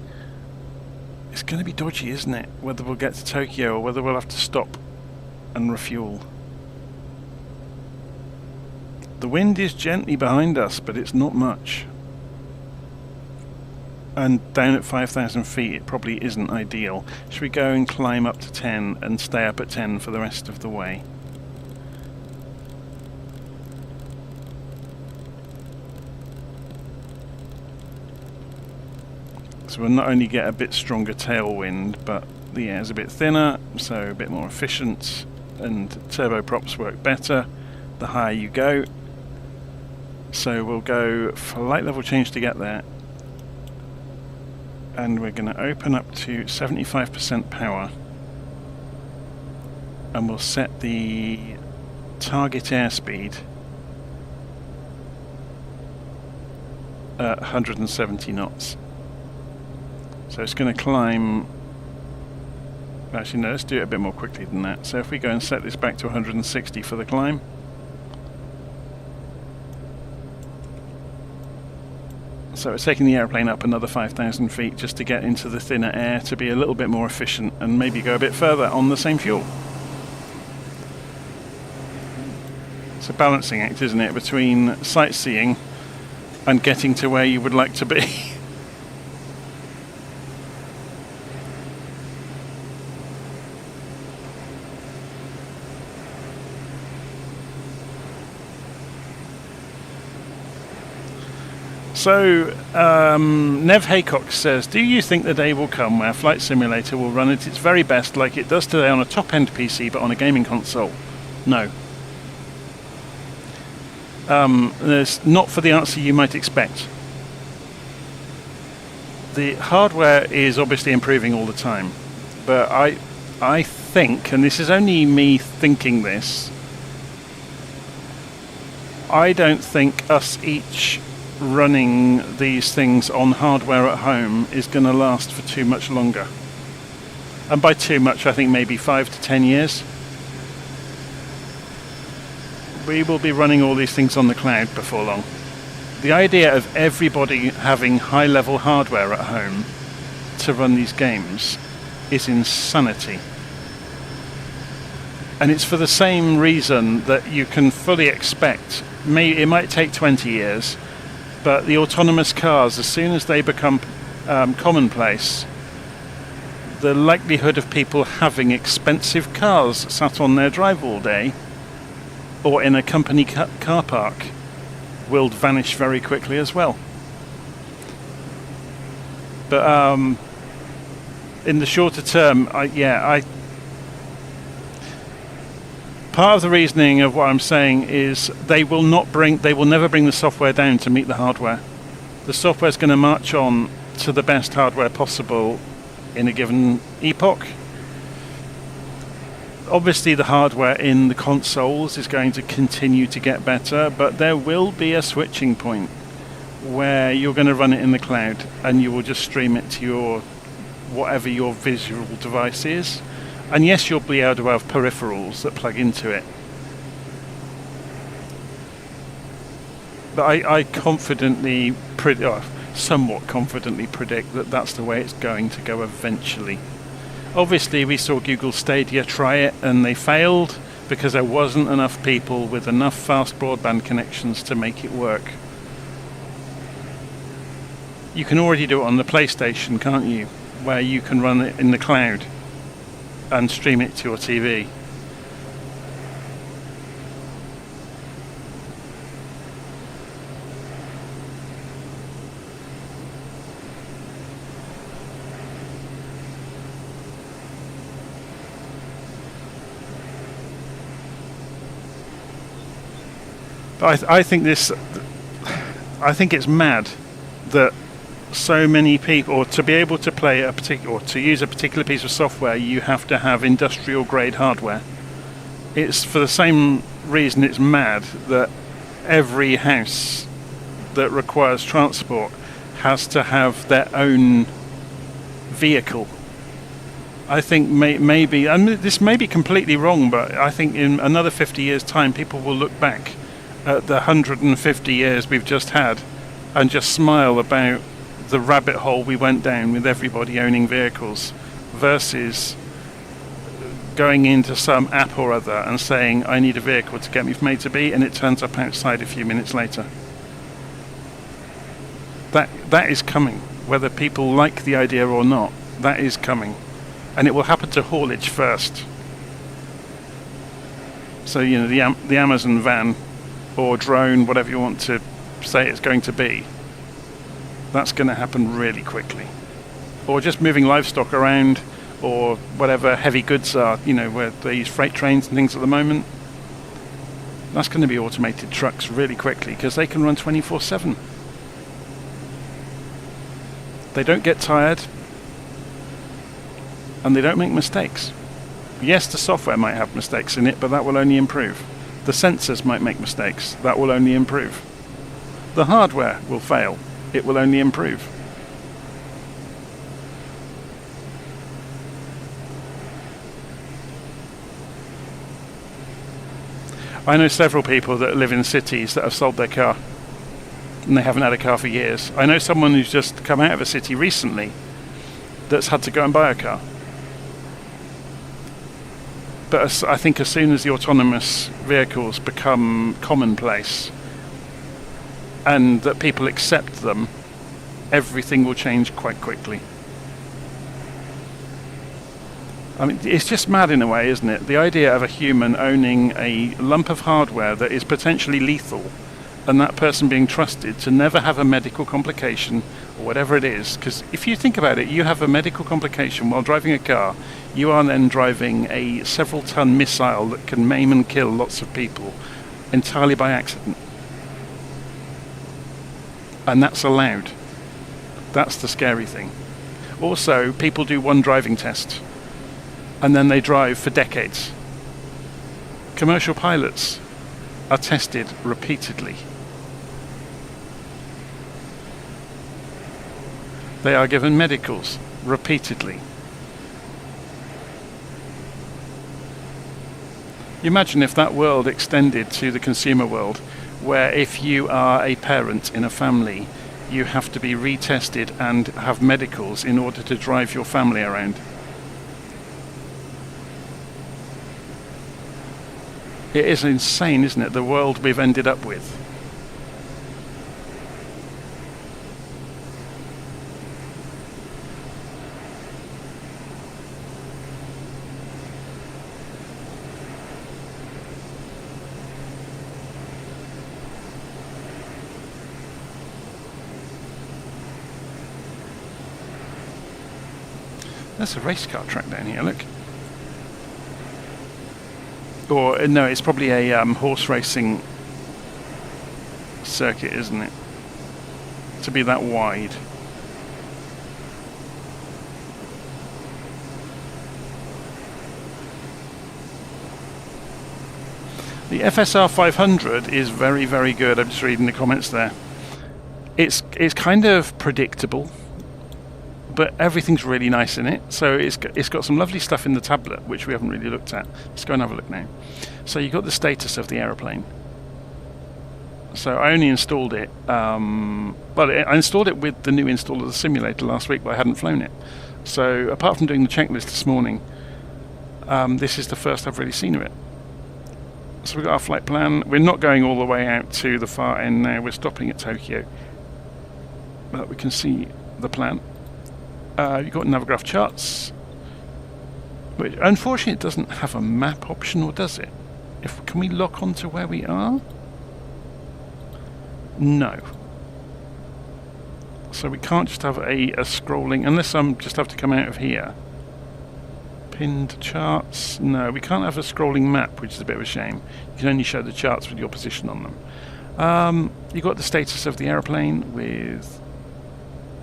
A: it's going to be dodgy, isn't it? Whether we'll get to Tokyo or whether we'll have to stop and refuel. The wind is gently behind us, but it's not much. And down at 5,000 feet it probably isn't ideal. Should we go and climb up to 10 and stay up at 10 for the rest of the way? So we'll not only get a bit stronger tailwind, but the air's a bit thinner, so a bit more efficient, and turboprops work better the higher you go. So we'll go flight level change to get there, and we're going to open up to 75% power, and we'll set the target airspeed at 170 knots. So it's going to climb, actually no, let's do it a bit more quickly than that. So if we go and set this back to 160 for the climb. So it's taking the airplane up another 5,000 feet just to get into the thinner air to be a little bit more efficient and maybe go a bit further on the same fuel. It's a balancing act, isn't it, between sightseeing and getting to where you would like to be. So, Nev Haycock says, do you think the day will come where Flight Simulator will run at its very best like it does today on a top-end PC but on a gaming console? No. There's not for the answer you might expect. The hardware is obviously improving all the time, but I think, and this is only me thinking this, I don't think us each running these things on hardware at home is going to last for too much longer. And by too much, I think maybe 5 to 10 years. We will be running all these things on the cloud before long. The idea of everybody having high-level hardware at home to run these games is insanity. And it's for the same reason that you can fully expect, it might take 20 years, but the autonomous cars, as soon as they become commonplace, the likelihood of people having expensive cars sat on their drive all day or in a company car park will vanish very quickly as well. But in the shorter term, part of the reasoning of what I'm saying is they will never bring the software down to meet the hardware. The software is going to march on to the best hardware possible in a given epoch. Obviously the hardware in the consoles is going to continue to get better, but there will be a switching point where you're going to run it in the cloud and you will just stream it to your whatever your visual device is. And yes, you'll be able to have peripherals that plug into it. But I confidently, somewhat confidently predict that that's the way it's going to go eventually. Obviously, we saw Google Stadia try it and they failed because there wasn't enough people with enough fast broadband connections to make it work. You can already do it on the PlayStation, can't you? Where you can run it in the cloud and stream it to your TV. I think it's mad that so many people, or to be able to play a particular, or to use a particular piece of software, you have to have industrial grade hardware. It's for the same reason it's mad that every house that requires transport has to have their own vehicle. I think maybe, and this may be completely wrong, but I think in another 50 years' time, people will look back at the 150 years we've just had and just smile about the rabbit hole we went down with everybody owning vehicles versus going into some app or other and saying, I need a vehicle to get me from A to B, and it turns up outside a few minutes later. That is coming, whether people like the idea or not. That is coming, and it will happen to haulage first. So the Amazon van or drone, whatever you want to say it's going to be, that's going to happen really quickly. Or just moving livestock around, or whatever heavy goods are, where they use freight trains and things at the moment. That's going to be automated trucks really quickly because they can run 24/7. They don't get tired and they don't make mistakes. Yes, the software might have mistakes in it, but that will only improve. The sensors might make mistakes. That will only improve. The hardware will fail. It will only improve. I know several people that live in cities that have sold their car and they haven't had a car for years. I know someone who's just come out of a city recently that's had to go and buy a car. But I think as soon as the autonomous vehicles become commonplace and that people accept them, everything will change quite quickly. I mean, it's just mad in a way, isn't it? The idea of a human owning a lump of hardware that is potentially lethal and that person being trusted to never have a medical complication or whatever it is. Because if you think about it, you have a medical complication while driving a car, you are then driving a several-ton missile that can maim and kill lots of people entirely by accident. And that's allowed. That's the scary thing. Also, people do one driving test and then they drive for decades. Commercial pilots are tested repeatedly. They are given medicals repeatedly. Imagine if that world extended to the consumer world, where if you are a parent in a family, you have to be retested and have medicals in order to drive your family around. It is insane, isn't it, the world we've ended up with. There's a race car track down here, look. Or, no, it's probably a horse racing circuit, isn't it? To be that wide. The FSR500 is very, very good. I'm just reading the comments there. It's kind of predictable, but everything's really nice in it. So it's got some lovely stuff in the tablet, which we haven't really looked at. Let's go and have a look now. So you've got the status of the aeroplane. So I only installed it, I installed it with the new install of the simulator last week, but I hadn't flown it. So apart from doing the checklist this morning, this is the first I've really seen of it. So we've got our flight plan. We're not going all the way out to the far end now. We're stopping at Tokyo. But we can see the plan. You've got Navigraph charts, which unfortunately it doesn't have a map option, or does it? Can we lock onto where we are? No. So we can't just have a scrolling, unless I'm just have to come out of here. Pinned charts. No, we can't have a scrolling map, which is a bit of a shame. You can only show the charts with your position on them. You've got the status of the aeroplane with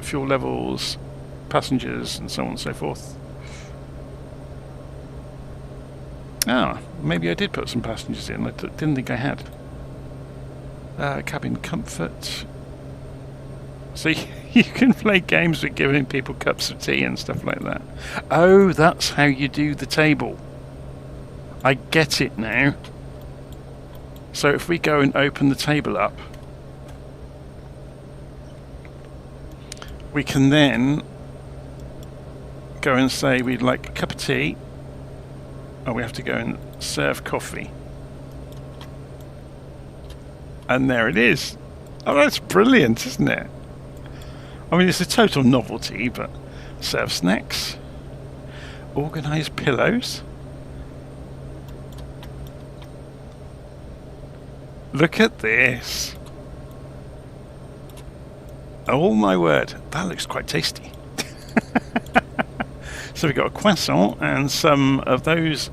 A: fuel levels, passengers, and so on and so forth. Maybe I did put some passengers in. I didn't think I had. Cabin comfort. So you can play games with giving people cups of tea and stuff like that. Oh, that's how you do the table. I get it now. So if we go and open the table up, we can then go and say we'd like a cup of tea. Oh, we have to go and serve coffee. And there it is. Oh, that's brilliant, isn't it? I mean, it's a total novelty, but serve snacks. Organise pillows. Look at this. Oh my word, that looks quite tasty. So we've got a croissant and some of those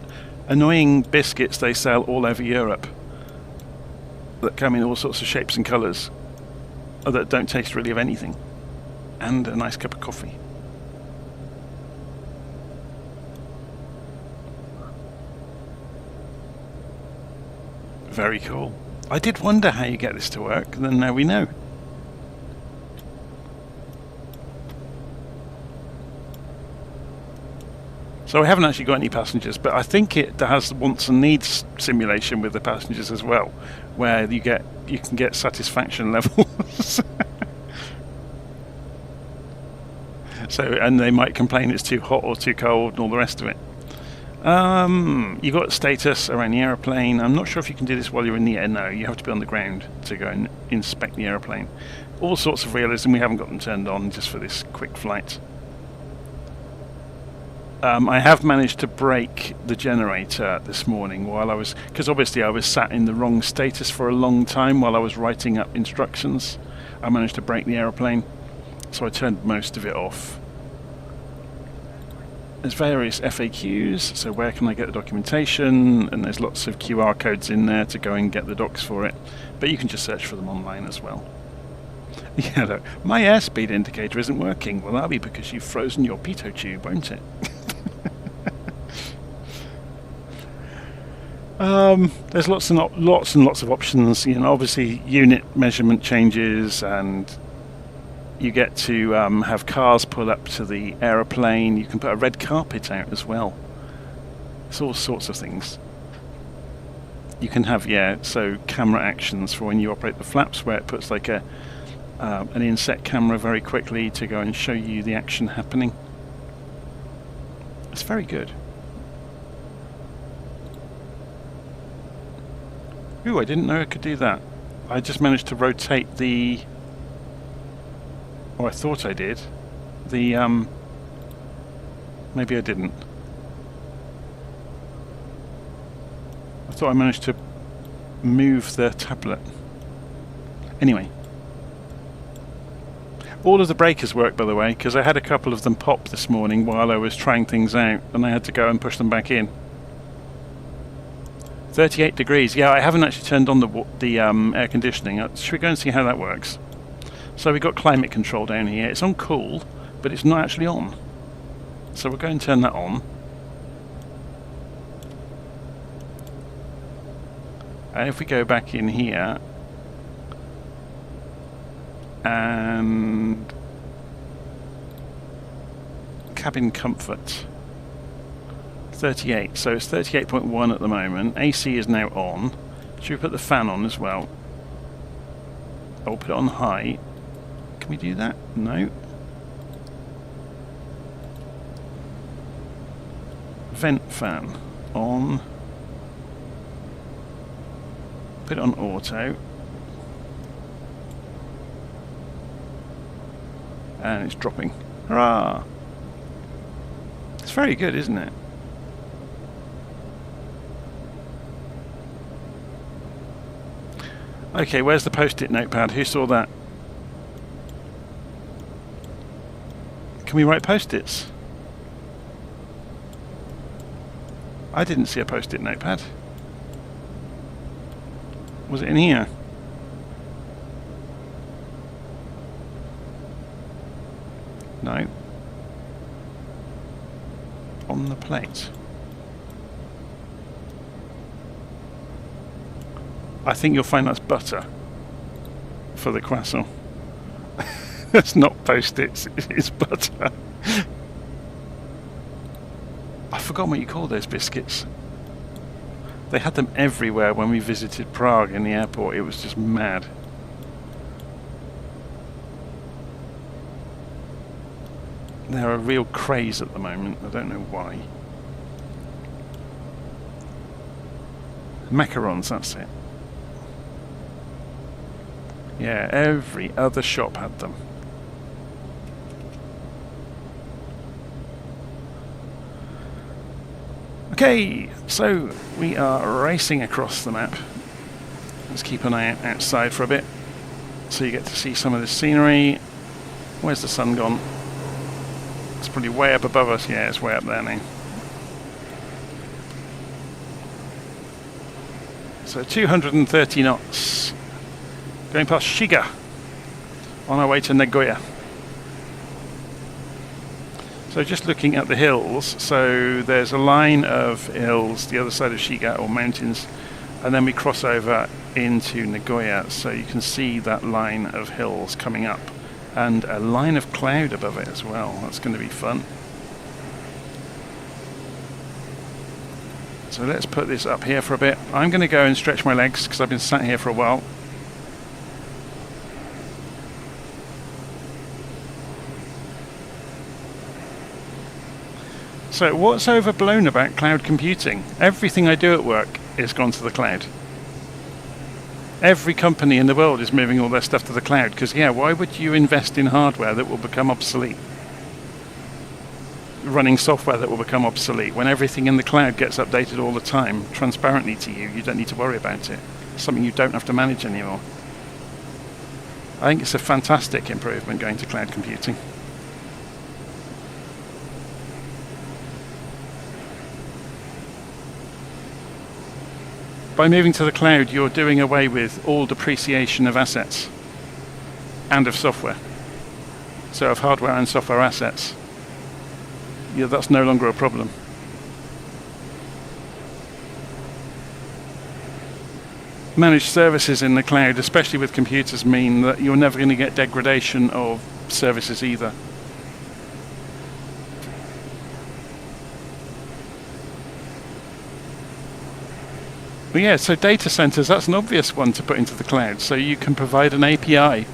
A: annoying biscuits they sell all over Europe that come in all sorts of shapes and colours that don't taste really of anything. And a nice cup of coffee. Very cool. I did wonder how you get this to work, and then now we know. So I haven't actually got any passengers, but I think it has wants and needs simulation with the passengers as well, where you can get satisfaction levels. So, and they might complain it's too hot or too cold and all the rest of it. You've got status around the aeroplane. I'm not sure if you can do this while you're in the air. No, you have to be on the ground to go and inspect the aeroplane. All sorts of realism. We haven't got them turned on just for this quick flight. I have managed to break the generator this morning while I was, because obviously I was sat in the wrong status for a long time while I was writing up instructions. I managed to break the aeroplane, so I turned most of it off. There's various FAQs, so where can I get the documentation, and there's lots of QR codes in there to go and get the docs for it, but you can just search for them online as well. Yeah, look, my airspeed indicator isn't working. Well, that'll be because you've frozen your pitot tube, won't it? There's lots and lots of options. You know, obviously unit measurement changes, and you get to have cars pull up to the aeroplane. You can put a red carpet out as well. It's all sorts of things. You can have, so camera actions for when you operate the flaps, where it puts like an inset camera very quickly to go and show you the action happening. It's very good. Ooh, I didn't know I could do that. I just managed to rotate the... I thought I did. The, maybe I didn't. I thought I managed to move the tablet. Anyway. All of the breakers work, by the way, because I had a couple of them pop this morning while I was trying things out, and I had to go and push them back in. 38 degrees. Yeah, I haven't actually turned on the air conditioning. Should we go and see how that works? So we've got climate control down here. It's on cool, but it's not actually on. So we'll go and turn that on. And if we go back in here and cabin comfort 38, so it's 38.1 at the moment. AC is now on. Should we put the fan on as well? I'll put it on high. Can we do that? No. Vent fan on. Put it on auto. And it's dropping. Hurrah! It's very good, isn't it? Okay, where's the post-it notepad? Who saw that? Can we write post-its? I didn't see a post-it notepad. Was it in here? No. On the plate. I think you'll find that's butter for the croissant. It's not post-its, it's butter. I've forgotten what you call those biscuits. They had them everywhere when we visited Prague in the airport. It was just mad. They're a real craze at the moment. I don't know why. Macarons, that's it. Yeah, every other shop had them. Okay, so we are racing across the map. Let's keep an eye outside for a bit, so you get to see some of the scenery. Where's the sun gone? It's probably way up above us. Yeah, it's way up there now. So 230 knots. Going past Shiga on our way to Nagoya. So just looking at the hills, so there's a line of hills the other side of Shiga, or mountains, and then we cross over into Nagoya, so you can see that line of hills coming up and a line of cloud above it as well. That's going to be fun. So let's put this up here for a bit. I'm going to go and stretch my legs because I've been sat here for a while. So what's overblown about cloud computing? Everything I do at work is gone to the cloud. Every company in the world is moving all their stuff to the cloud because, yeah, why would you invest in hardware that will become obsolete? Running software that will become obsolete when everything in the cloud gets updated all the time, transparently to you. You don't need to worry about it. It's something you don't have to manage anymore. I think it's a fantastic improvement going to cloud computing. By moving to the cloud, you're doing away with all depreciation of assets and of software. So of hardware and software assets. Yeah, that's no longer a problem. managed services in the cloud, especially with computers, mean that you're never going to get degradation of services either. But yeah, so data centers, that's an obvious one to put into the cloud. So you can provide an API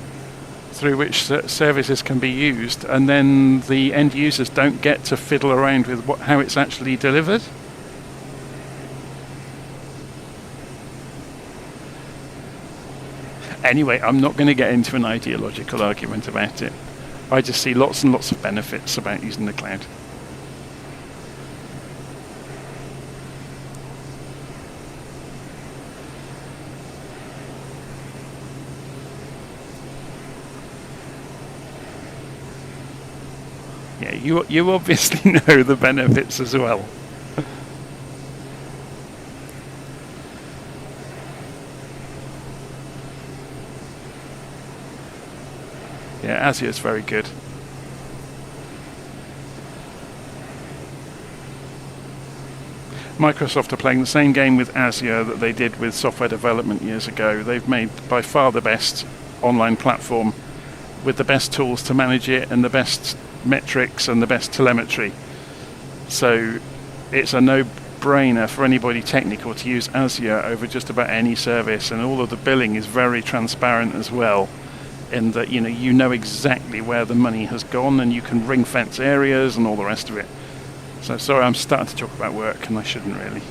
A: through which services can be used, and then the end users don't get to fiddle around with how it's actually delivered. Anyway, I'm not going to get into an ideological argument about it. I just see lots and lots of benefits about using the cloud. Yeah, you obviously know the benefits as well. Yeah, Azure's very good. Microsoft are playing the same game with Azure that they did with software development years ago. They've made by far the best online platform with the best tools to manage it and the best metrics and the best telemetry. So it's a no-brainer for anybody technical to use Azure over just about any service, and all of the billing is very transparent as well, in that you know exactly where the money has gone, and you can ring fence areas and all the rest of it. So sorry, I'm starting to talk about work and I shouldn't really.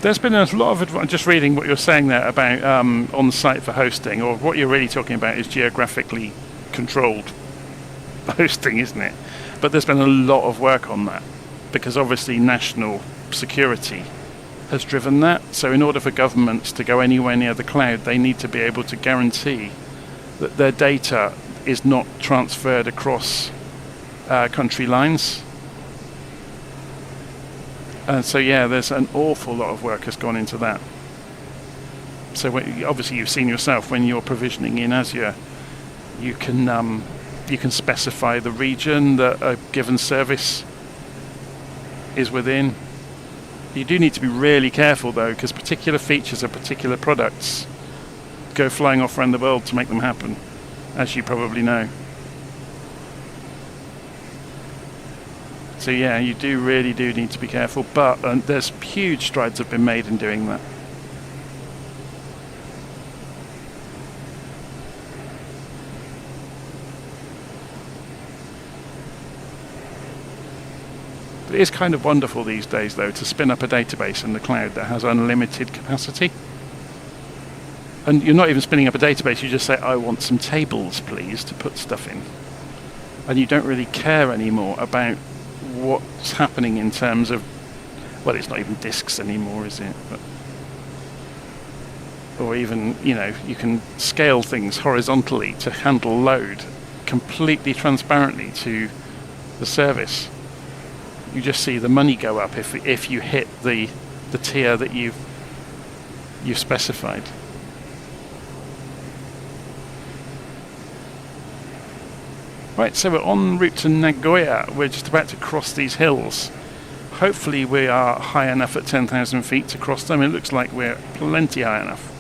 A: There's been a lot of just reading what you're saying there about on-site for hosting, or what you're really talking about is geographically controlled hosting, isn't it? But there's been a lot of work on that, because obviously national security has driven that. So in order for governments to go anywhere near the cloud, they need to be able to guarantee that their data is not transferred across country lines. And so yeah, there's an awful lot of work has gone into that. So obviously you've seen yourself when you're provisioning in Azure, you can specify the region that a given service is within. You do need to be really careful though, because particular features of particular products go flying off around the world to make them happen, as you probably know. So yeah, you really do need to be careful, but there's huge strides have been made in doing that. It is kind of wonderful these days, though, to spin up a database in the cloud that has unlimited capacity. And you're not even spinning up a database, you just say, I want some tables, please, to put stuff in. And you don't really care anymore about what's happening in terms of, well, it's not even disks anymore, is it? But, or even, you can scale things horizontally to handle load completely transparently to the service. You just see the money go up if you hit the tier that you've specified. Right, so we're en route to Nagoya. We're just about to cross these hills. Hopefully we are high enough at 10,000 feet to cross them. It looks like we're plenty high enough.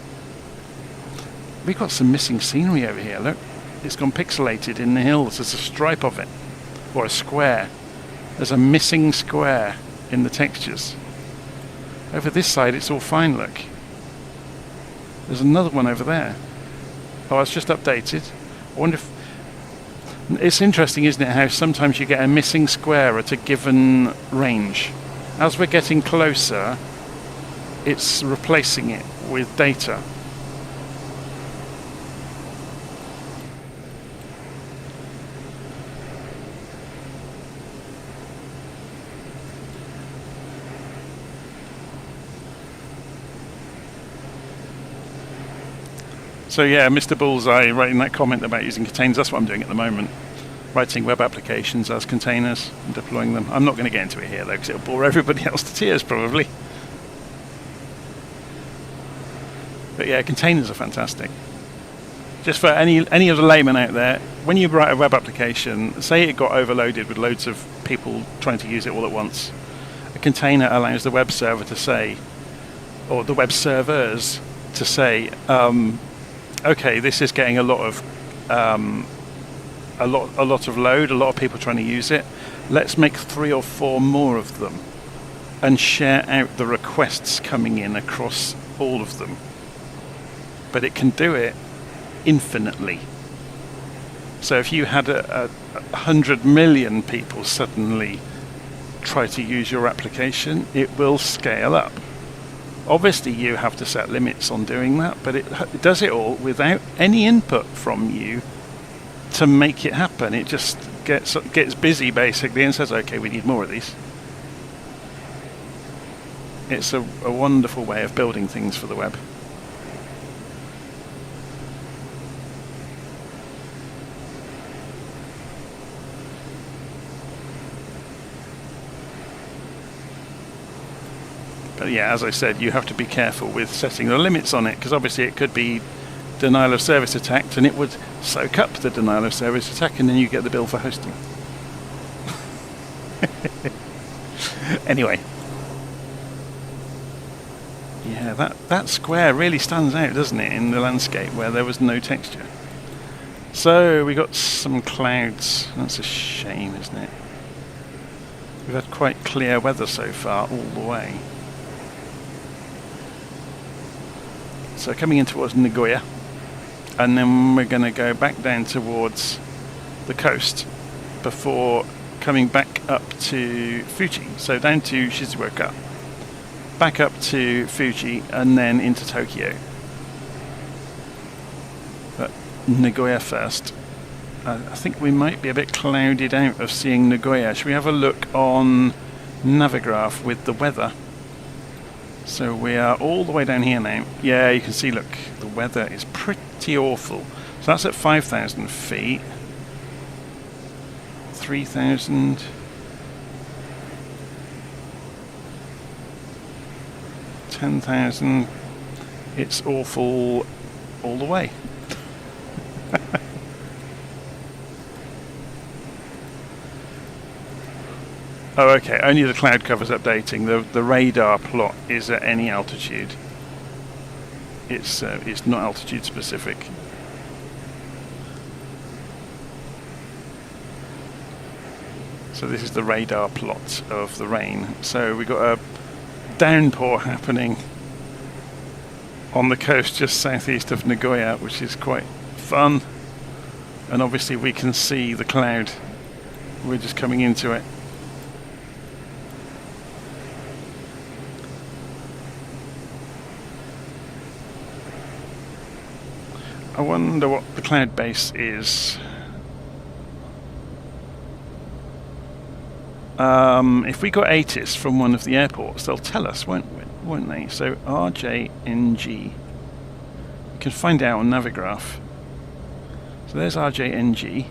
A: We've got some missing scenery over here, look. It's gone pixelated in the hills. There's a stripe of it, or a square. There's a missing square in the textures. Over this side it's all fine, look. There's another one over there. Oh, it's just updated. I wonder if... It's interesting, isn't it, how sometimes you get a missing square at a given range. As we're getting closer, it's replacing it with data. So yeah, Mr. Bullseye writing that comment about using containers, that's what I'm doing at the moment. Writing web applications as containers and deploying them. I'm not going to get into it here though, because it'll bore everybody else to tears probably. But yeah, containers are fantastic. just for any of the laymen out there, when you write a web application, say it got overloaded with loads of people trying to use it all at once, a container allows the web server to say, or the web servers to say, okay, this is getting a lot of load, a lot of people trying to use it. Let's make 3 or 4 more of them and share out the requests coming in across all of them. But it can do it infinitely. So if you had 100 million people suddenly try to use your application, it will scale up. Obviously you have to set limits on doing that, but it does it all without any input from you to make it happen. It just gets busy basically and says, okay, we need more of these. It's a wonderful way of building things for the web. But yeah, as I said, you have to be careful with setting the limits on it, because obviously it could be denial of service attacked and it would soak up the denial of service attack and then you get the bill for hosting. Anyway. Yeah, that square really stands out, doesn't it, in the landscape where there was no texture. So we got some clouds. That's a shame, isn't it? We've had quite clear weather so far all the way. So coming in towards Nagoya, and then we're going to go back down towards the coast before coming back up to Fuji. So down to Shizuoka, back up to Fuji, and then into Tokyo. But Nagoya first. I think we might be a bit clouded out of seeing Nagoya. Should we have a look on Navigraph with the weather? So we are all the way down here now. Yeah, you can see, look, the weather is pretty awful. So that's at 5,000 feet. 3,000. 10,000. It's awful all the way. Oh, okay, only the cloud cover's updating. The radar plot is at any altitude. It's not altitude specific. So this is the radar plot of the rain. So we've got a downpour happening on the coast just southeast of Nagoya, which is quite fun. And obviously we can see the cloud. We're just coming into it. I wonder what the cloud base is. If we got ATIS from one of the airports, they'll tell us, won't they? So RJNG. You can find out on Navigraph. So there's RJNG.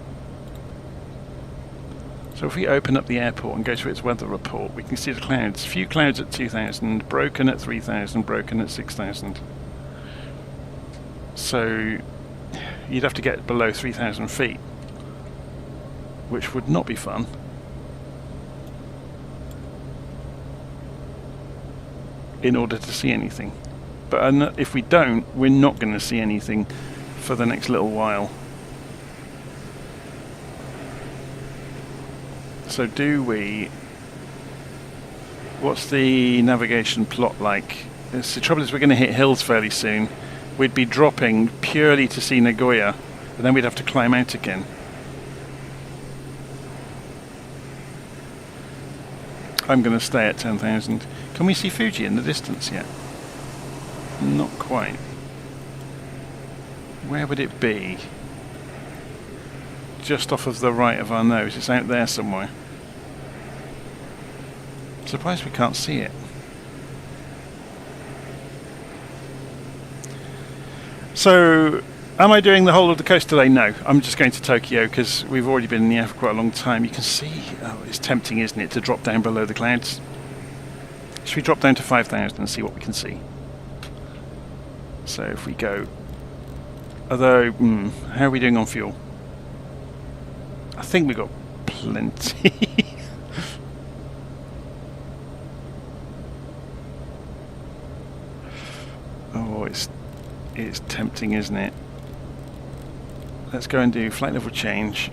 A: So if we open up the airport and go to its weather report, we can see the clouds. Few clouds at 2,000, broken at 3,000, broken at 6,000. So you'd have to get below 3,000 feet, which would not be fun. In order to see anything. But if we don't, we're not going to see anything for the next little while. So do we... What's the navigation plot like? The trouble is we're going to hit hills fairly soon. We'd be dropping purely to see Nagoya, and then we'd have to climb out again. I'm going to stay at 10,000. Can we see Fuji in the distance yet? Not quite. Where would it be? Just off of the right of our nose. It's out there somewhere. Surprised we can't see it. So, am I doing the whole of the coast today? No, I'm just going to Tokyo because we've already been in the air for quite a long time. You can see, oh, it's tempting, isn't it, to drop down below the clouds? Should we drop down to 5,000 and see what we can see? So if we go Although, how are we doing on fuel? I think we got plenty. Oh, it's tempting, isn't it? Let's go and do flight level change.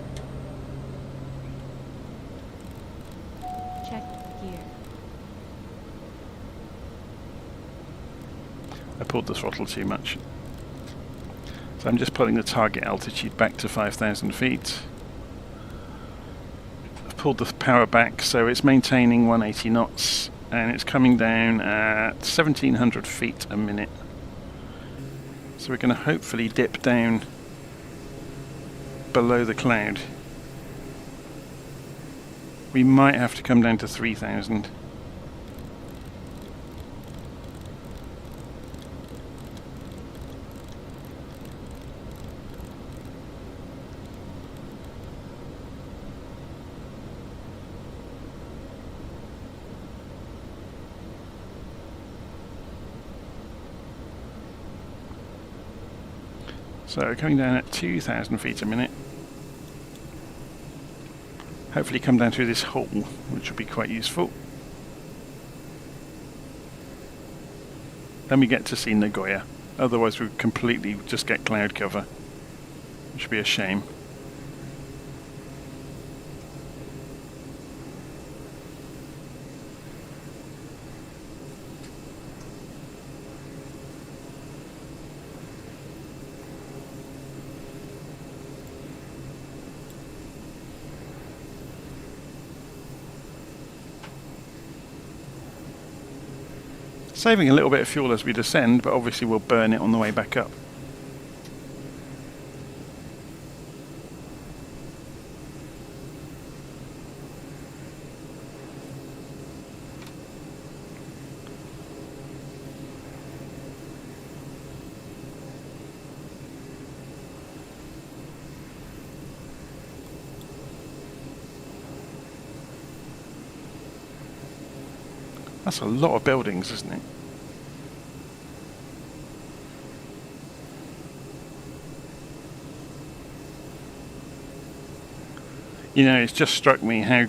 B: Check gear.
A: I pulled the throttle too much. So I'm just putting the target altitude back to 5,000 feet. I've pulled the power back so it's maintaining 180 knots and it's coming down at 1,700 feet a minute. So we're going to hopefully dip down below the cloud. We might have to come down to 3,000. So coming down at 2,000 feet a minute. Hopefully come down through this hole, which will be quite useful. Then we get to see Nagoya. Otherwise we completely just get cloud cover, which would be a shame. Saving a little bit of fuel as we descend, but obviously we'll burn it on the way back up. That's a lot of buildings, isn't it? You know, it's just struck me how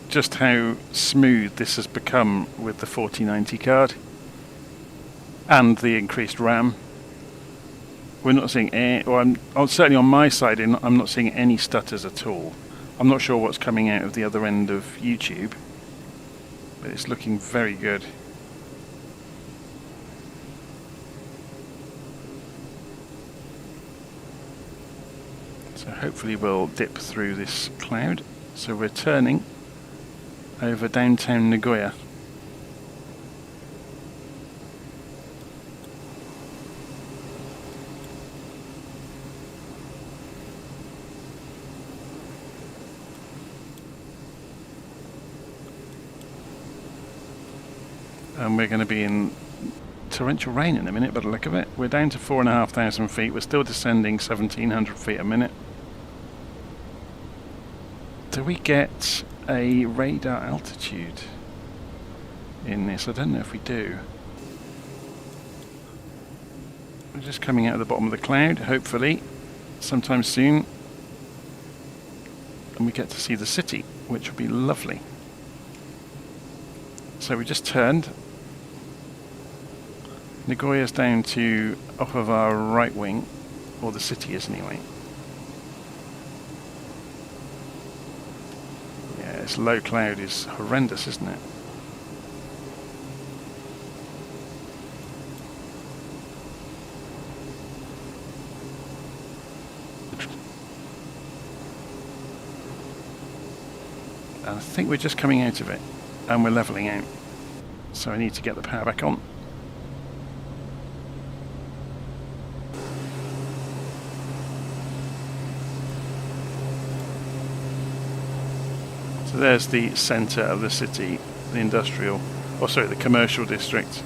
A: smooth this has become with the 4090 card and the increased RAM. We're not seeing certainly on my side, I'm not seeing any stutters at all. I'm not sure what's coming out of the other end of YouTube, but it's looking very good. So hopefully we'll dip through this cloud. So we're turning over downtown Nagoya. And we're going to be in torrential rain in a minute by the look of it. We're down to 4,500 feet. We're still descending 1,700 feet a minute. Do we get a radar altitude in this? I don't know if we do. We're just coming out of the bottom of the cloud, hopefully, sometime soon. And we get to see the city, which will be lovely. So we just turned. Nagoya's down to off of our right wing, or the city is anyway. This low cloud is horrendous, isn't it? And I think we're just coming out of it and we're levelling out. So I need to get the power back on. So there's the centre of the city, the the commercial district.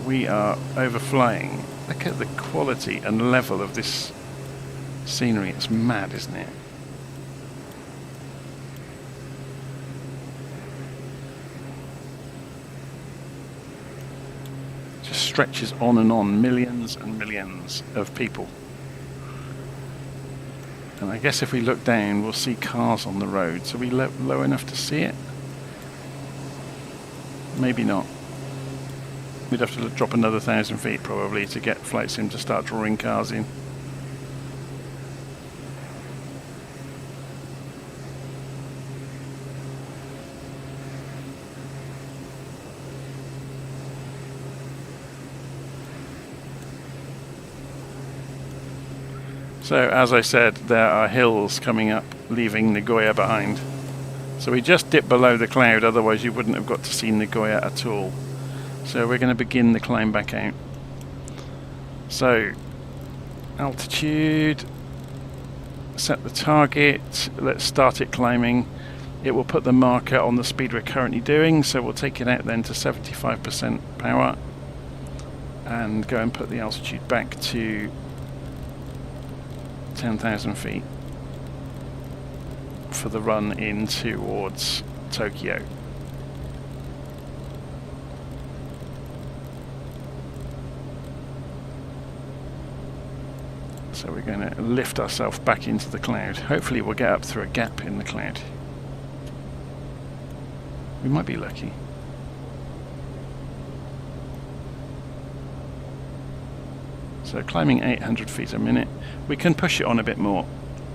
A: We are overflying. Look at the quality and level of this scenery. It's mad, isn't it? Just stretches on and on, millions and millions of people. And I guess if we look down, we'll see cars on the road. So we low enough to see it? Maybe not. We'd have to drop another 1,000 feet probably to get Flight Sim to start drawing cars in. So as I said, there are hills coming up, leaving Nagoya behind. So we just dipped below the cloud, otherwise you wouldn't have got to see Nagoya at all. So we're going to begin the climb back out. So, altitude, set the target, let's start it climbing. It will put the marker on the speed we're currently doing, so we'll take it out then to 75% power and go and put the altitude back to 10,000 feet for the run in towards Tokyo. So we're going to lift ourselves back into the cloud. Hopefully we'll get up through a gap in the cloud. We might be lucky. So climbing 800 feet a minute. We can push it on a bit more.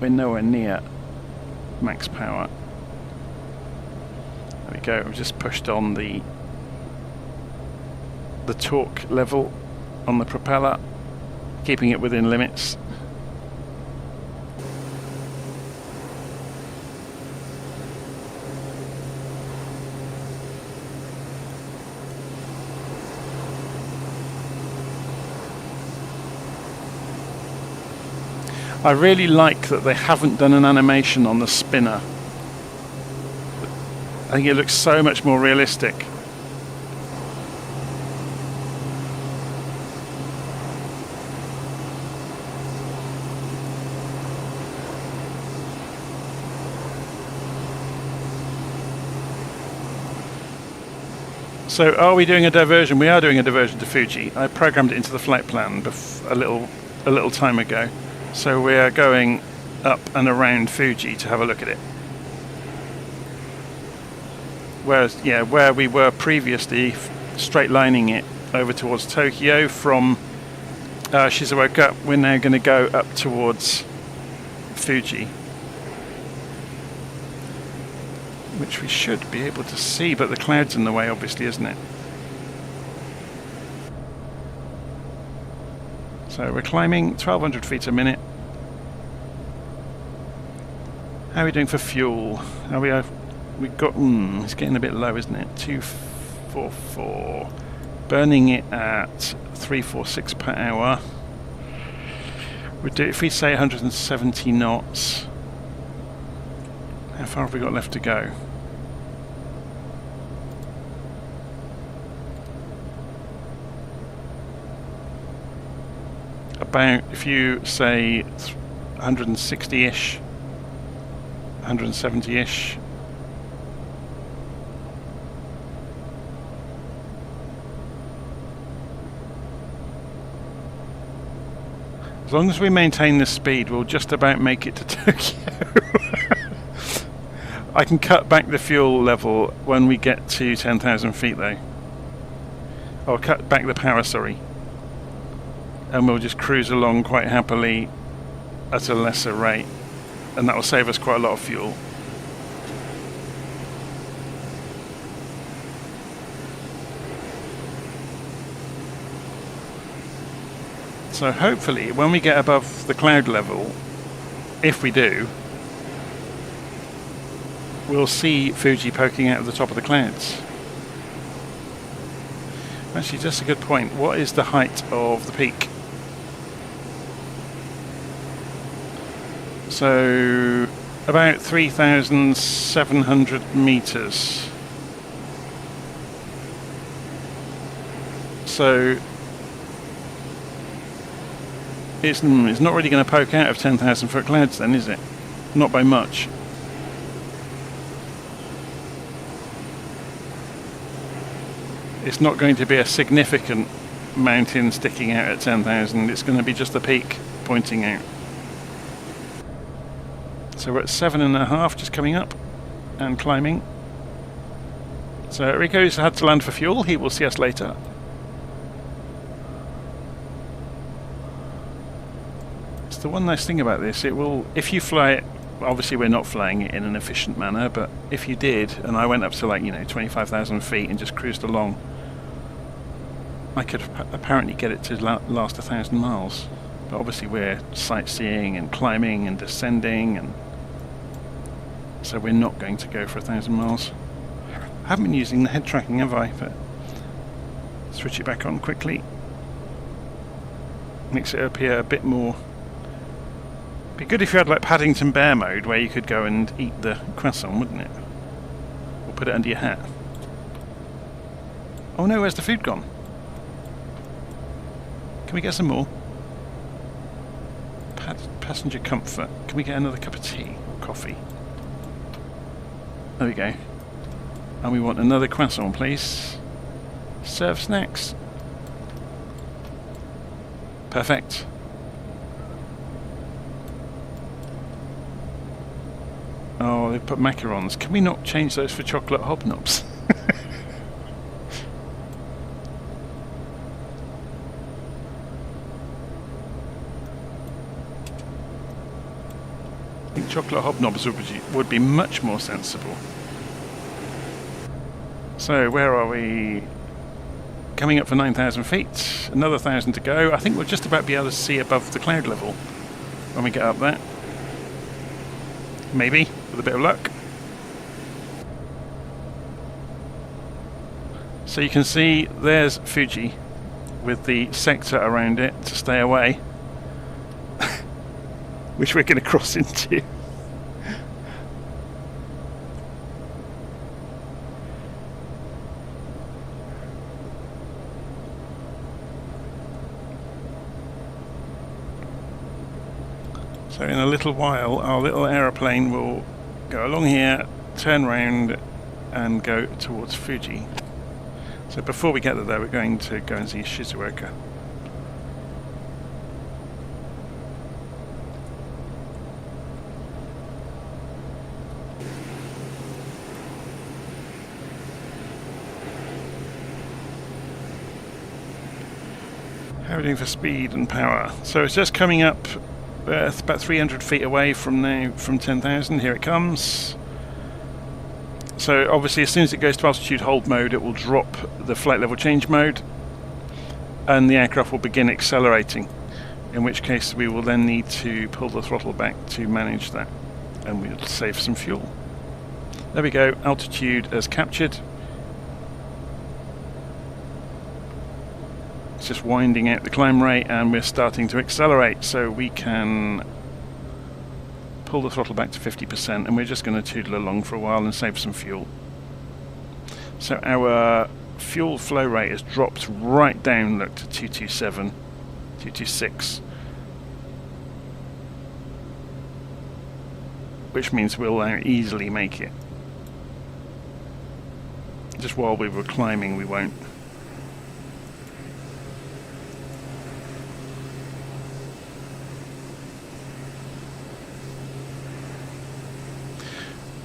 A: We're nowhere near max power. There we go. We've just pushed on the torque level on the propeller, keeping it within limits. I really like that they haven't done an animation on the spinner. I think it looks so much more realistic. So are we doing a diversion? We are doing a diversion to Fuji. I programmed it into the flight plan a little time ago. So we are going up and around Fuji to have a look at it. Whereas, yeah, where we were previously, straight lining it over towards Tokyo from Shizuoka, we're now going to go up towards Fuji, which we should be able to see, but the cloud's in the way, obviously, isn't it? So we're climbing 1,200 feet a minute. How are we doing for fuel? We got it's getting a bit low, isn't it? 244. Burning it at 346 per hour. If we say 170 knots, how far have we got left to go? About, if you say 160-ish, 170-ish. As long as we maintain this speed, we'll just about make it to Tokyo. I can cut back the fuel level when we get to 10,000 feet though. Or cut back the power, sorry. And we'll just cruise along quite happily at a lesser rate, and that will save us quite a lot of fuel. So hopefully when we get above the cloud level, if we do, we'll see Fuji poking out of the top of the clouds. Actually, that's a good point. What is the height of the peak? So about 3,700 meters. So it's not really going to poke out of 10,000 foot clouds then, is it? Not by much. It's not going to be a significant mountain sticking out at 10,000. It's going to be just the peak pointing out. So we're at 7.5, just coming up and climbing. So Rico's had to land for fuel. He will see us later. It's the one nice thing about this. It will, if you fly it, obviously we're not flying it in an efficient manner, but if you did, and I went up to 25,000 feet and just cruised along, I could apparently get it to last 1,000 miles. But obviously we're sightseeing and climbing and descending, and so we're not going to go for 1,000 miles. I haven't been using the head tracking, have I? But switch it back on quickly. Makes it appear a bit more. Be good if you had like Paddington Bear mode, where you could go and eat the croissant, wouldn't it? Or put it under your hat. Oh no, where's the food gone? Can we get some more? Passenger comfort. Can we get another cup of tea or coffee? There we go. And we want another croissant, please. Serve snacks. Perfect. Oh, they've put macarons. Can we not change those for chocolate hobnobs? I think chocolate hobnobs would be much more sensible. So where are we? Coming up for 9,000 feet. Another 1,000 to go. I think we'll just about be able to see above the cloud level when we get up there. Maybe, with a bit of luck. So you can see there's Fuji with the sector around it to stay away, which we're going to cross into. So in a little while our little aeroplane will go along here, turn round and go towards Fuji. So before we get there, we're going to go and see Shizuoka. How are we doing for speed and power? So it's just coming up. It's about 300 feet away from now, from 10,000. Here it comes. So obviously as soon as it goes to altitude hold mode, it will drop the flight level change mode and the aircraft will begin accelerating, in which case we will then need to pull the throttle back to manage that, and we'll save some fuel. There we go, altitude as captured. It's just winding out the climb rate and we're starting to accelerate, so we can pull the throttle back to 50% and we're just going to tootle along for a while and save some fuel. So our fuel flow rate has dropped right down, look, to 227, 226, which means we'll now easily make it. Just while we were climbing we won't.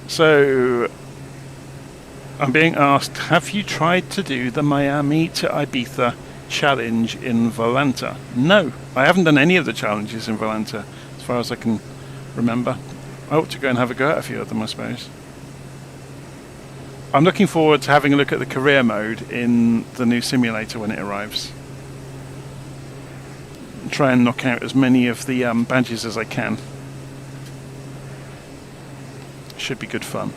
A: So, I'm being asked, have you tried to do the Miami to Ibiza challenge in Volanta? No, I haven't done any of the challenges in Volanta, as far as I can remember. I ought to go and have a go at a few of them, I suppose. I'm looking forward to having a look at the career mode in the new simulator when it arrives. Try and knock out as many of the badges as I can. Should be good fun.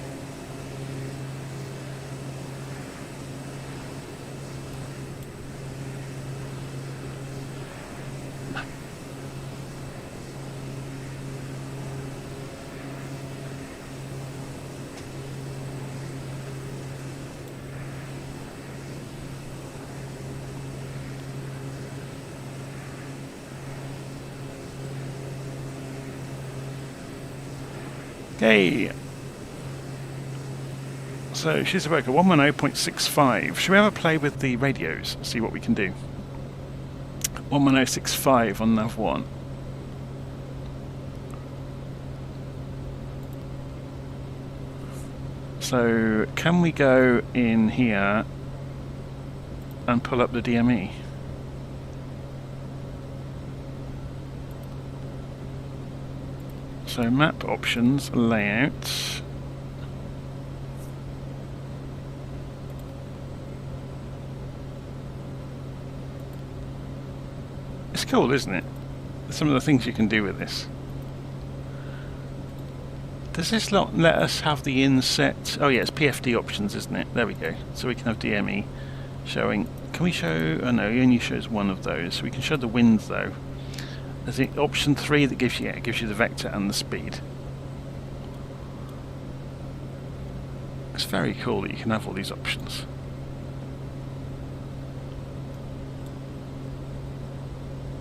A: Okay. So Shizuoka 110.65. Should we have a play with the radios? See what we can do. 11065 on nav 1. So can we go in here and pull up the DME? So map options, layout. It's cool, isn't it? Some of the things you can do with this. Does this not let us have the inset? Oh yeah, it's PFD options, isn't it? There we go. So we can have DME showing. Can we show? Oh no, it only shows one of those. So we can show the wind though. Is it option 3 that gives you? Yeah, it gives you the vector and the speed. It's very cool that you can have all these options.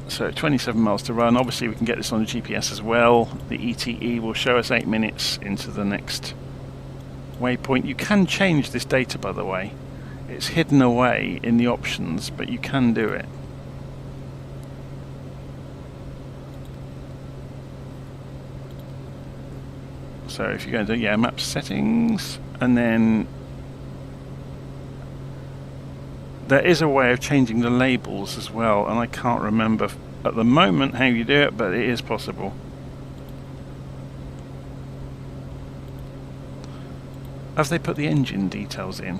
A: So 27 miles to run. Obviously we can get this on the GPS as well. The ETE will show us 8 minutes into the next waypoint. You can change this data, by the way. It's hidden away in the options, but you can do it. So if you go into map settings, and then there is a way of changing the labels as well, and I can't remember at the moment how you do it, but it is possible. Have they put the engine details in?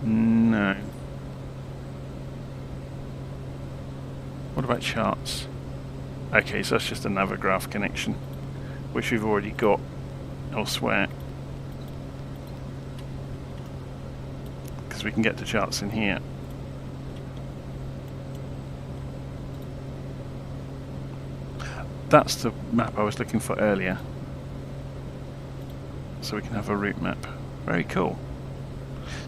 A: No. What about charts? Okay, so that's just a Navigraph connection, which we've already got elsewhere. Because we can get to charts in here. That's the map I was looking for earlier. So we can have a route map. Very cool.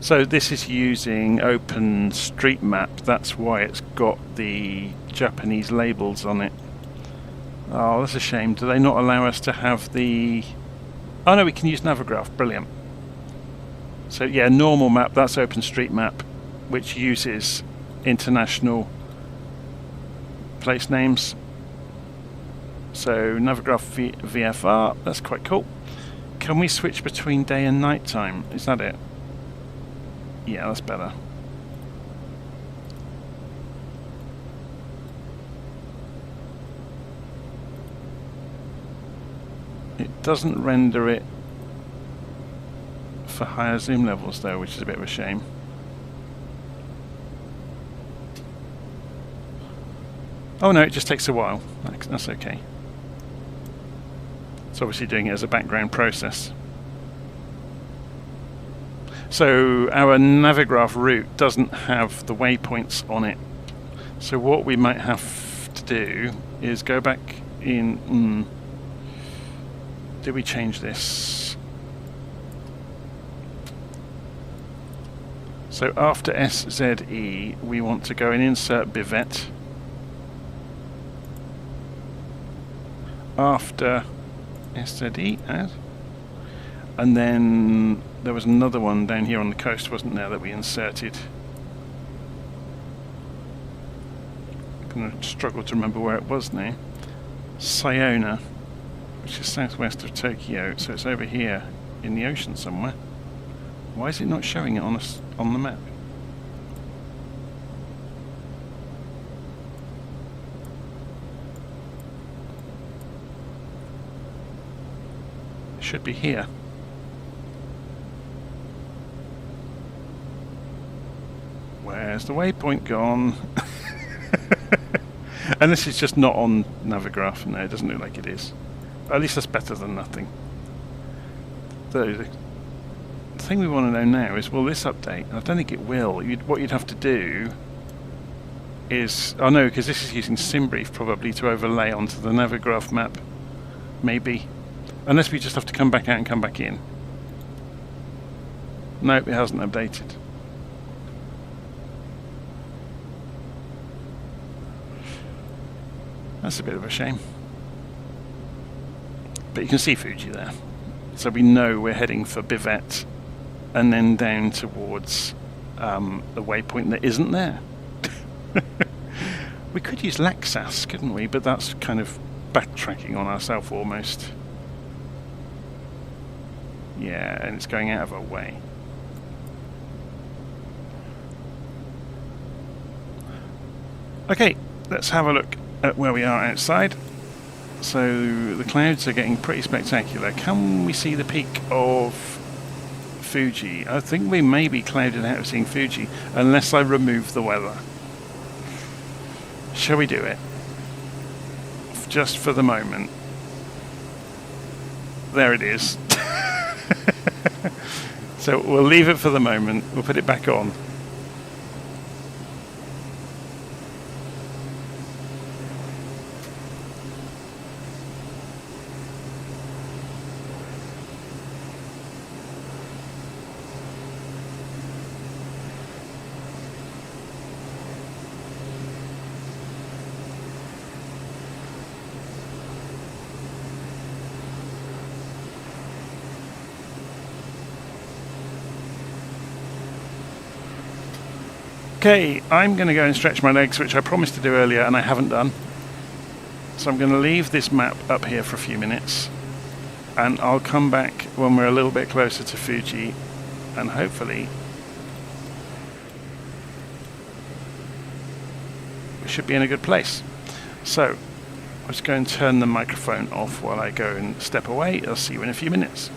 A: So this is using OpenStreetMap. That's why it's got the Japanese labels on it. Oh, that's a shame. Do they not allow us to have the... Oh no, we can use Navigraph. Brilliant. So yeah, normal map, that's OpenStreetMap, which uses international place names. So Navigraph VFR, that's quite cool. Can we switch between day and night time? Is that it? Yeah, that's better. It doesn't render it for higher zoom levels though, which is a bit of a shame. Oh no, it just takes a while. That's okay. It's obviously doing it as a background process. So our Navigraph route doesn't have the waypoints on it. So what we might have to do is go back in... Did we change this? So after SZE, we want to go and insert Bivet. After SZE, add. And then there was another one down here on the coast, wasn't there, that we inserted? I'm going to struggle to remember where it was now. Siona, which is southwest of Tokyo, so it's over here in the ocean somewhere. Why is it not showing it on us on the map? It should be here. Where's the waypoint gone? And this is just not on Navigraph. No, it doesn't look like it is. At least that's better than nothing. The thing we want to know now is, will this update? I don't think it will. What you'd have to do is... Oh no, because this is using Simbrief probably to overlay onto the Navigraph map. Maybe. Unless we just have to come back out and come back in. Nope, it hasn't updated. That's a bit of a shame. But you can see Fuji there. So we know we're heading for Bivet and then down towards the waypoint that isn't there. We could use Laxas, couldn't we? But that's kind of backtracking on ourselves almost. Yeah, and it's going out of our way. Okay, let's have a look at where we are outside. So the clouds are getting pretty spectacular. Can we see the peak of Fuji? I think we may be clouded out of seeing Fuji unless I remove the weather. Shall we do it? Just for the moment. There it is. So we'll leave it for the moment. We'll put it back on. Okay, I'm going to go and stretch my legs, which I promised to do earlier and I haven't done. So I'm going to leave this map up here for a few minutes and I'll come back when we're a little bit closer to Fuji and hopefully we should be in a good place. So I'll just go and turn the microphone off while I go and step away. I'll see you in a few minutes.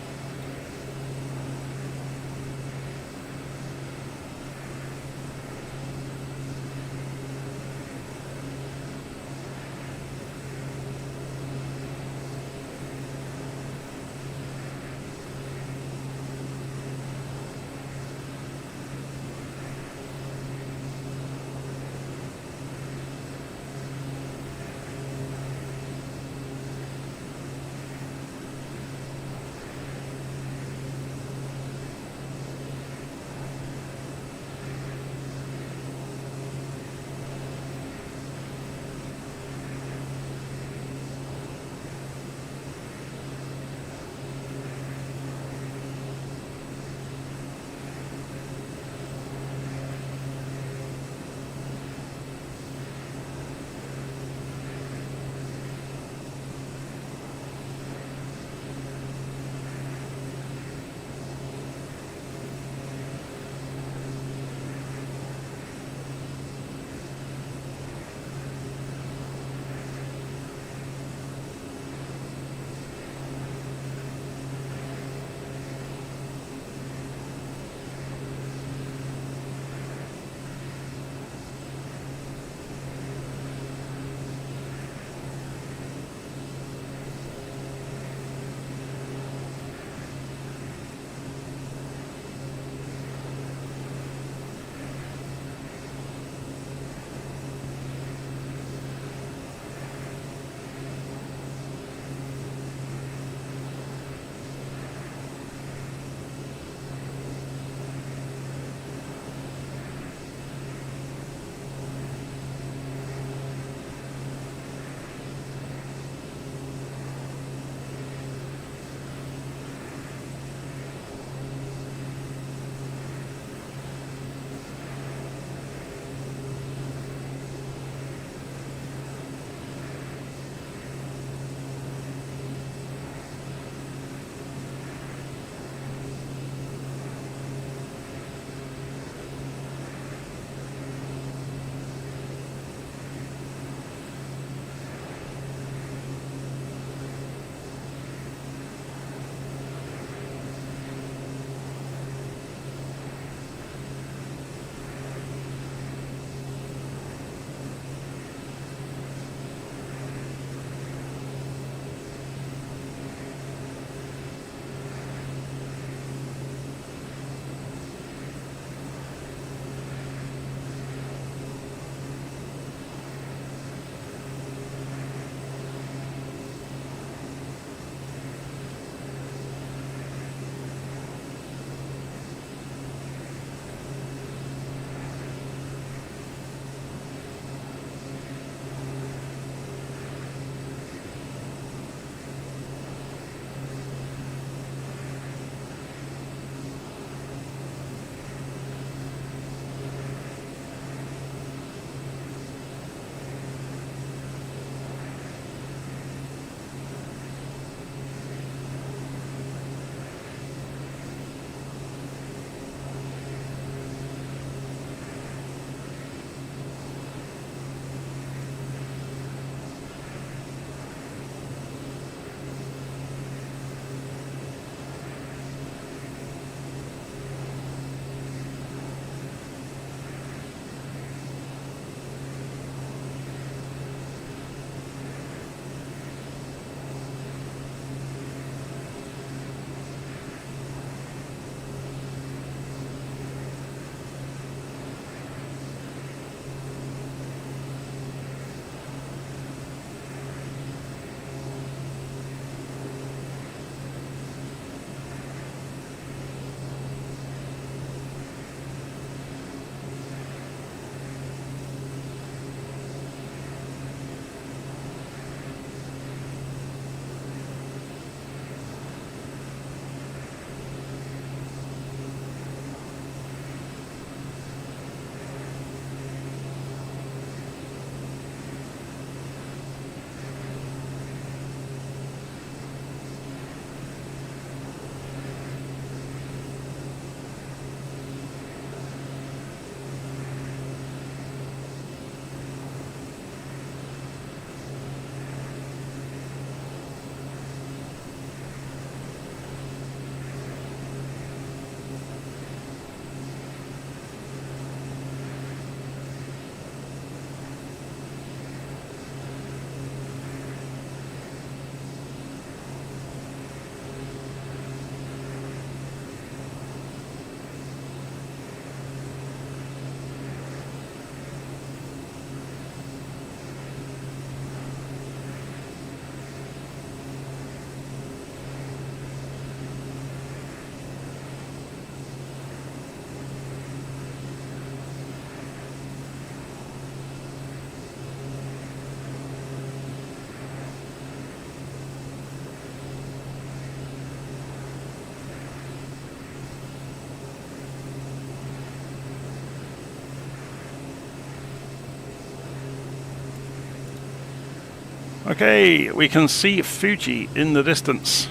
A: Okay, we can see Fuji in the distance.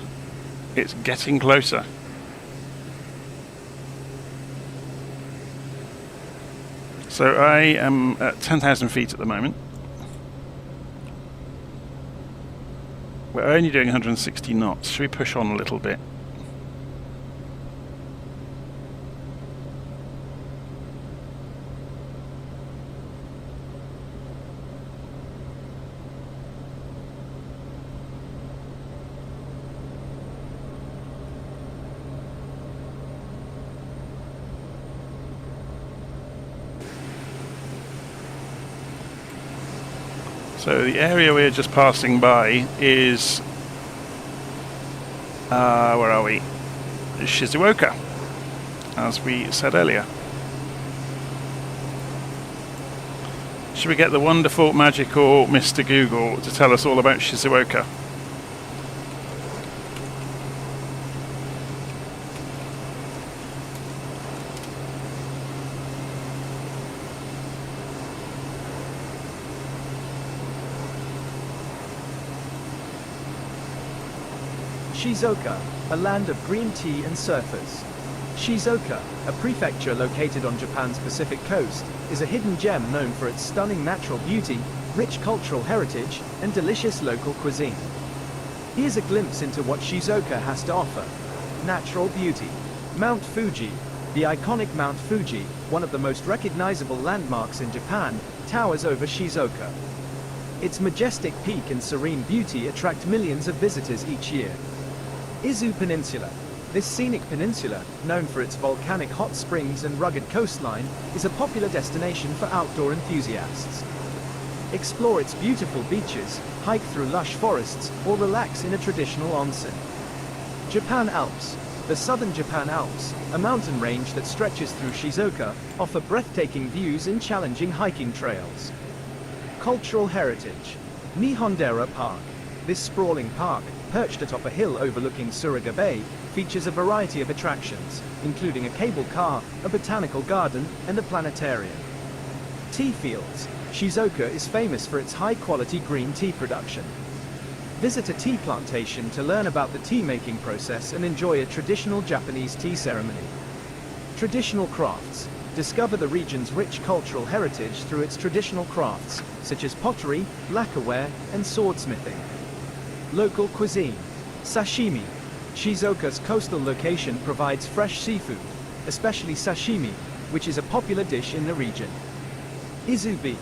A: It's getting closer. So I am at 10,000 feet at the moment. We're only doing 160 knots. Should we push on a little bit? So the area we're just passing by is, where are we? Shizuoka, as we said earlier. Should we get the wonderful, magical Mr. Google to tell us all about Shizuoka?
C: Shizuoka, a land of green tea and surfers. Shizuoka, a prefecture located on Japan's Pacific coast, is a hidden gem known for its stunning natural beauty, rich cultural heritage, and delicious local cuisine. Here's a glimpse into what Shizuoka has to offer. Natural beauty. Mount Fuji. The iconic Mount Fuji, one of the most recognizable landmarks in Japan, towers over Shizuoka. Its majestic peak and serene beauty attract millions of visitors each year. Izu Peninsula. This scenic peninsula, known for its volcanic hot springs and rugged coastline, is a popular destination for outdoor enthusiasts. Explore its beautiful beaches, hike through lush forests, or relax in a traditional onsen. Japan Alps. The southern Japan Alps, a mountain range that stretches through Shizuoka, offer breathtaking views and challenging hiking trails. Cultural heritage. Nihondera Park. This sprawling park, perched atop a hill overlooking Suruga Bay, features a variety of attractions, including a cable car, a botanical garden, and a planetarium. Tea fields. Shizuoka is famous for its high-quality green tea production. Visit a tea plantation to learn about the tea-making process and enjoy a traditional Japanese tea ceremony. Traditional crafts. Discover the region's rich cultural heritage through its traditional crafts, such as pottery, lacquerware, and swordsmithing. Local cuisine. Sashimi. Shizuoka's coastal location provides fresh seafood, especially sashimi, which is a popular dish in the region. Izu beef.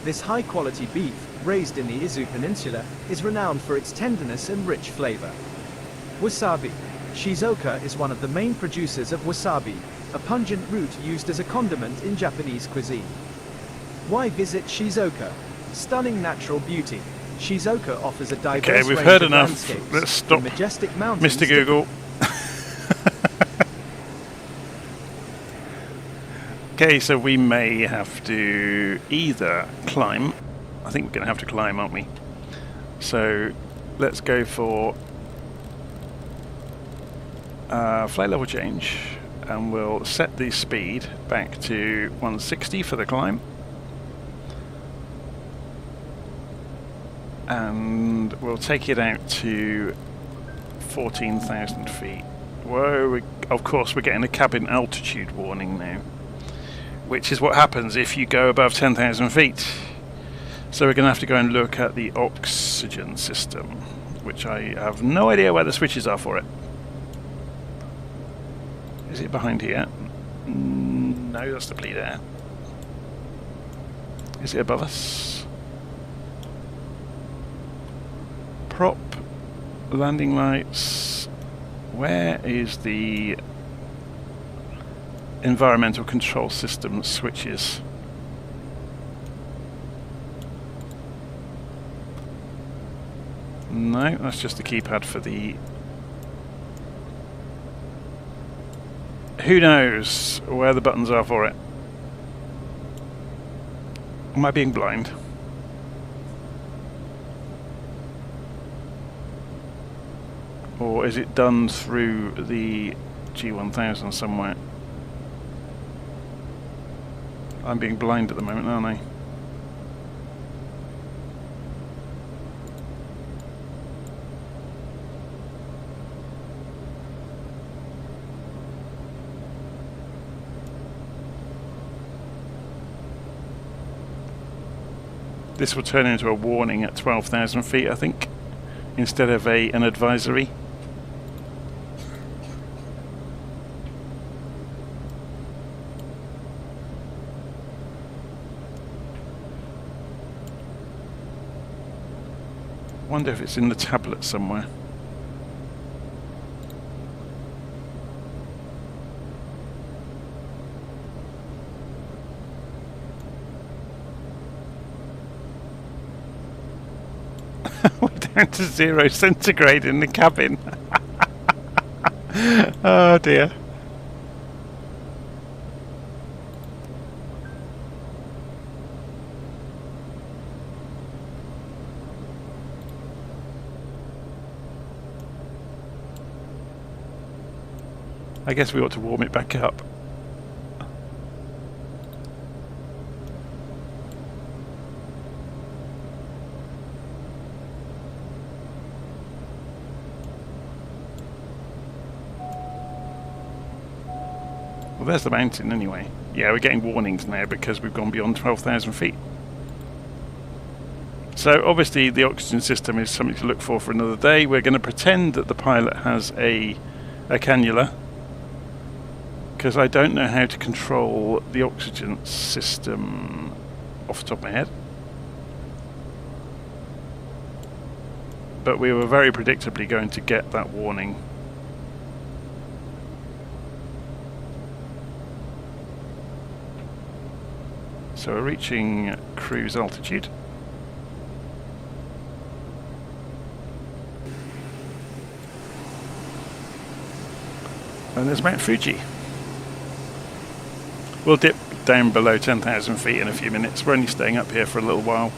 C: This high-quality beef, raised in the Izu Peninsula, is renowned for its tenderness and rich flavor. Wasabi. Shizuoka is one of the main producers of wasabi, a pungent root used as a condiment in Japanese cuisine. Why visit Shizuoka? Stunning natural beauty. Shizuoka offers a diverse
A: Okay, we've
C: range
A: heard
C: of
A: enough.
C: landscapes,
A: Let's stop.
C: from majestic mountains
A: Mr. Google. Okay, so we may have to either climb. I think we're going to have to climb, aren't we? So let's go for flight level change, and we'll set the speed back to 160 for the climb. And we'll take it out to 14,000 feet. Whoa, of course we're getting a cabin altitude warning now, which is what happens if you go above 10,000 feet. So we're going to have to go and look at the oxygen system, which I have no idea where the switches are for it. Is it behind here? No, that's the bleed air. Is it above us? Prop, landing lights. Where is the environmental control system switches? No, that's just the keypad for the... Who knows where the buttons are for it? Am I being blind? Or is it done through the G1000 somewhere? I'm being blind at the moment, aren't I? This will turn into a warning at 12,000 feet, I think, instead of an advisory. I wonder if it's in the tablet somewhere. We're down to 0 centigrade in the cabin. Oh dear. I guess we ought to warm it back up. Well, there's the mountain anyway. Yeah, we're getting warnings now because we've gone beyond 12,000 feet. So obviously the oxygen system is something to look for another day. We're going to pretend that the pilot has a cannula, because I don't know how to control the oxygen system off the top of my head. But we were very predictably going to get that warning. So we're reaching cruise altitude. And there's Mount Fuji. We'll dip down below 10,000 feet in a few minutes. We're only staying up here for a little while.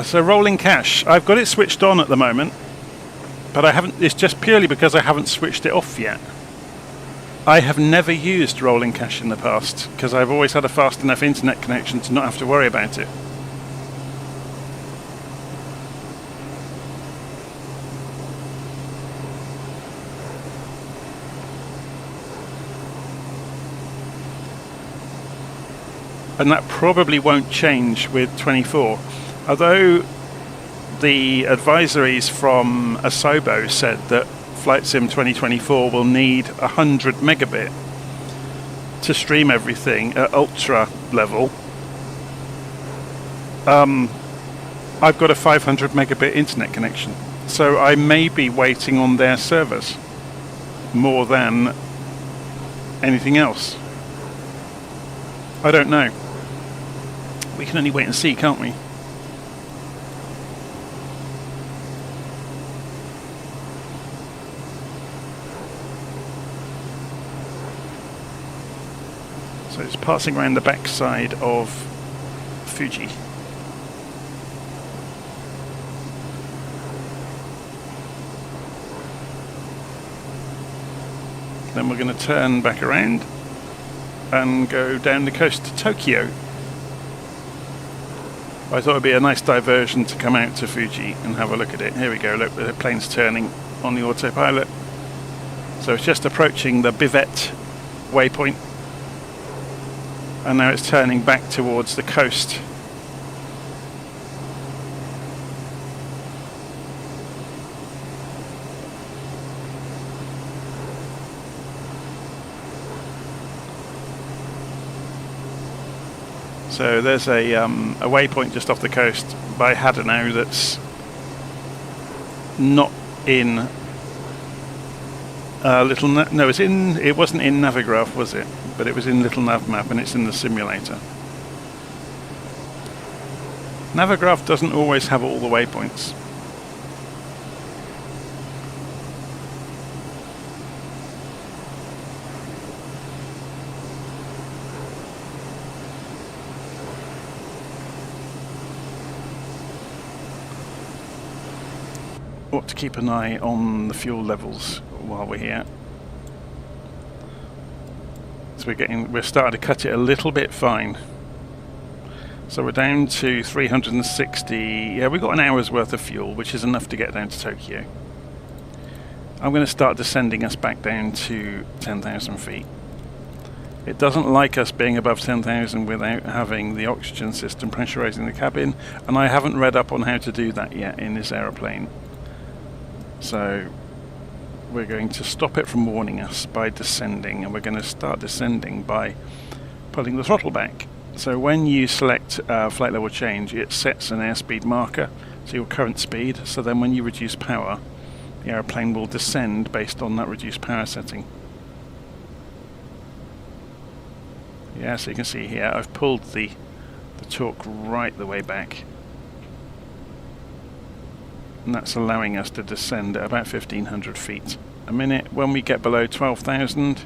A: So rolling cache, I've got it switched on at the moment, but I haven't. It's just purely because I haven't switched it off yet. I have never used rolling cache in the past because I've always had a fast enough internet connection to not have to worry about it. And that probably won't change with 24. Although the advisories from Asobo said that Flight Sim 2024 will need 100 megabit to stream everything at ultra level, I've got a 500 megabit internet connection. So I may be waiting on their servers more than anything else. I don't know. We can only wait and see, can't we? So it's passing around the backside of Fuji. Then we're going to turn back around and go down the coast to Tokyo. I thought it would be a nice diversion to come out to Fuji and have a look at it. Here we go, look, the plane's turning on the autopilot. So it's just approaching the Bivet waypoint. And now it's turning back towards the coast. So there's a waypoint just off the coast by Hadonow that's not in no, it wasn't in Navigraph, was it? But it was in LittleNavMap, and it's in the simulator. Navigraph doesn't always have all the waypoints. Ought to keep an eye on the fuel levels while we're here. So we're starting to cut it a little bit fine. So we're down to 360. Yeah, we've got an hour's worth of fuel, which is enough to get down to Tokyo. I'm going to start descending us back down to 10,000 feet. It doesn't like us being above 10,000 without having the oxygen system pressurizing the cabin, and I haven't read up on how to do that yet in this aeroplane. So we're going to stop it from warning us by descending, and we're going to start descending by pulling the throttle back. So when you select flight level change, it sets an airspeed marker to your current speed, so then when you reduce power, the aeroplane will descend based on that reduced power setting. Yeah, so you can see here I've pulled the torque right the way back, and that's allowing us to descend at about 1,500 feet a minute. When we get below 12,000,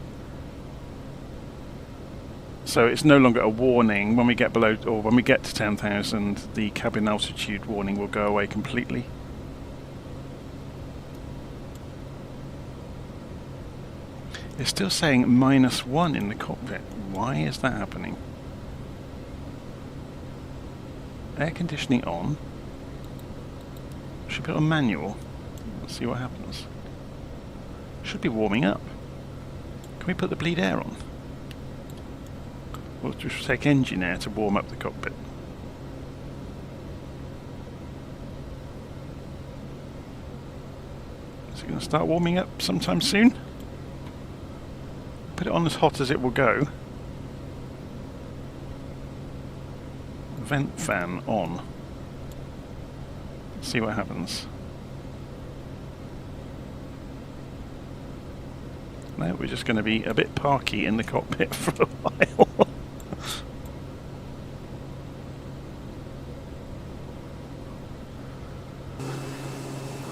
A: so it's no longer a warning. When we get below, or when we get to 10,000, the cabin altitude warning will go away completely. It's still saying -1 in the cockpit. Why is that happening? Air conditioning on. Should be on manual. Let's see what happens. Should be warming up. Can we put the bleed air on? We'll just take engine air to warm up the cockpit. Is it going to start warming up sometime soon? Put it on as hot as it will go. Vent fan on. See what happens. No, we're just going to be a bit parky in the cockpit for a while.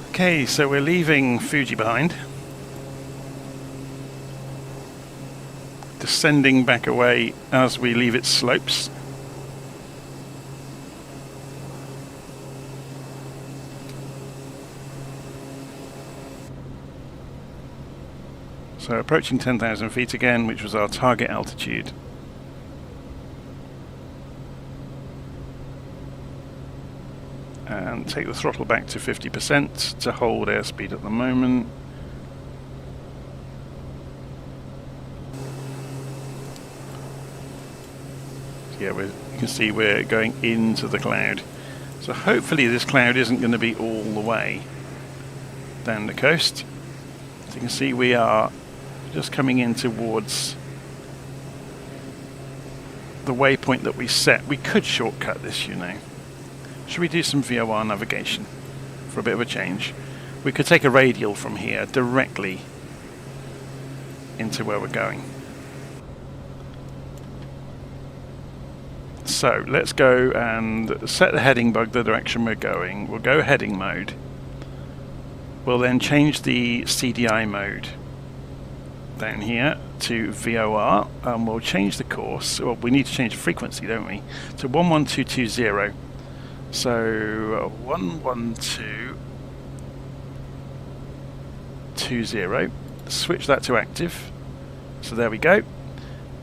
A: Okay, so we're leaving Fuji behind. Descending back away as we leave its slopes. So approaching 10,000 feet again, which was our target altitude. And take the throttle back to 50% to hold airspeed at the moment. Yeah, you can see we're going into the cloud. So hopefully this cloud isn't going to be all the way down the coast. So you can see we are just coming in towards the waypoint that we set. We could shortcut this, you know. Should we do some VOR navigation for a bit of a change? We could take a radial from here directly into where we're going. So let's go and set the heading bug the direction we're going. We'll go heading mode. We'll then change the CDI mode down here to VOR, and we'll change the course. Well, we need to change the frequency, don't we? To 11220. So 11220. Switch that to active. So there we go.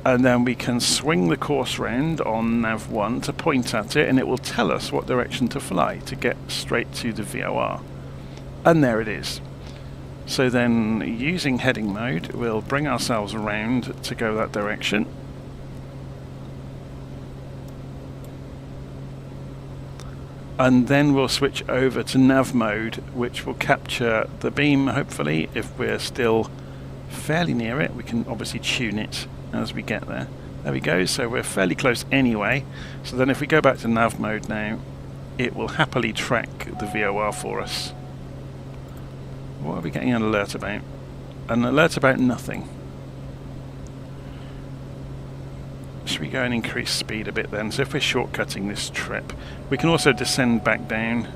A: And then we can swing the course round on nav1 to point at it, and it will tell us what direction to fly to get straight to the VOR. And there it is. So then, using heading mode, we'll bring ourselves around to go that direction. And then we'll switch over to nav mode, which will capture the beam, hopefully. If we're still fairly near it, we can obviously tune it as we get there. There we go, so we're fairly close anyway. So then if we go back to nav mode now, it will happily track the VOR for us. What are we getting an alert about? An alert about nothing. Should we go and increase speed a bit then? So if we're shortcutting this trip, we can also descend back down.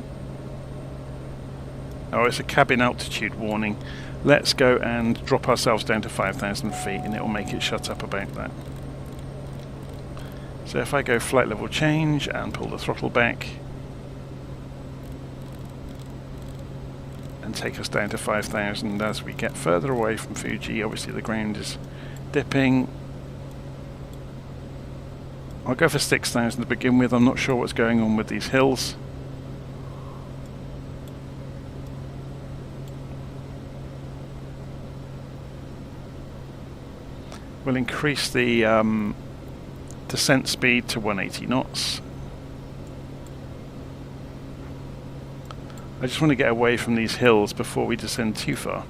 A: Oh, it's a cabin altitude warning. Let's go and drop ourselves down to 5,000 feet, and it will make it shut up about that. So if I go flight level change and pull the throttle back and take us down to 5,000 as we get further away from Fuji. Obviously the ground is dipping. I'll go for 6,000 to begin with. I'm not sure what's going on with these hills. We'll increase the descent speed to 180 knots. I just want to get away from these hills before we descend too far.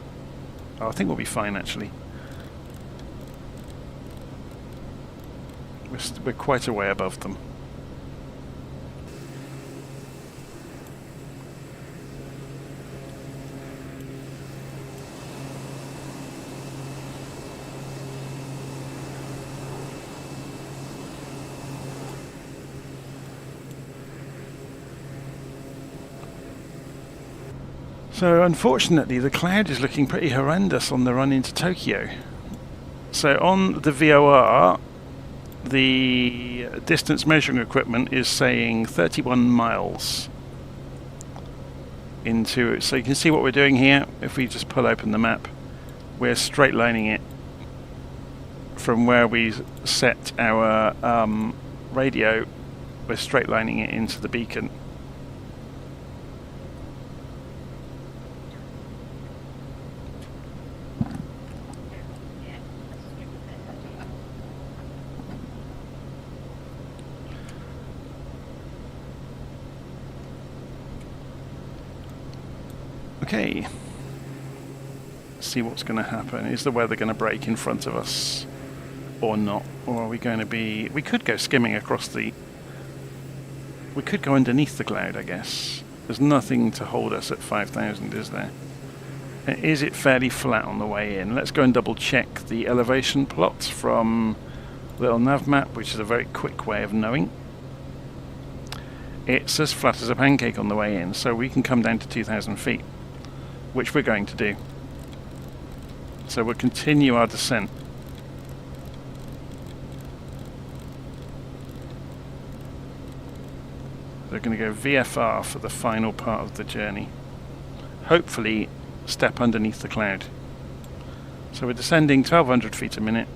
A: Oh, I think we'll be fine actually. We're quite a way above them. So unfortunately the cloud is looking pretty horrendous on the run into Tokyo. So on the VOR, the distance measuring equipment is saying 31 miles into it. So you can see what we're doing here. If we just pull open the map, we're straight lining it from where we set our radio. We're straight lining it into the beacon. Okay, let's see what's going to happen. Is the weather going to break in front of us or not? Or are we going to be... We could go skimming across the... We could go underneath the cloud, I guess. There's nothing to hold us at 5,000, is there? Is it fairly flat on the way in? Let's go and double check the elevation plots from LittleNavMap, which is a very quick way of knowing. It's as flat as a pancake on the way in, so we can come down to 2,000 feet. Which we're going to do. So we'll continue our descent. We're going to go VFR for the final part of the journey. Hopefully step underneath the cloud. So we're descending 1,200 feet a minute.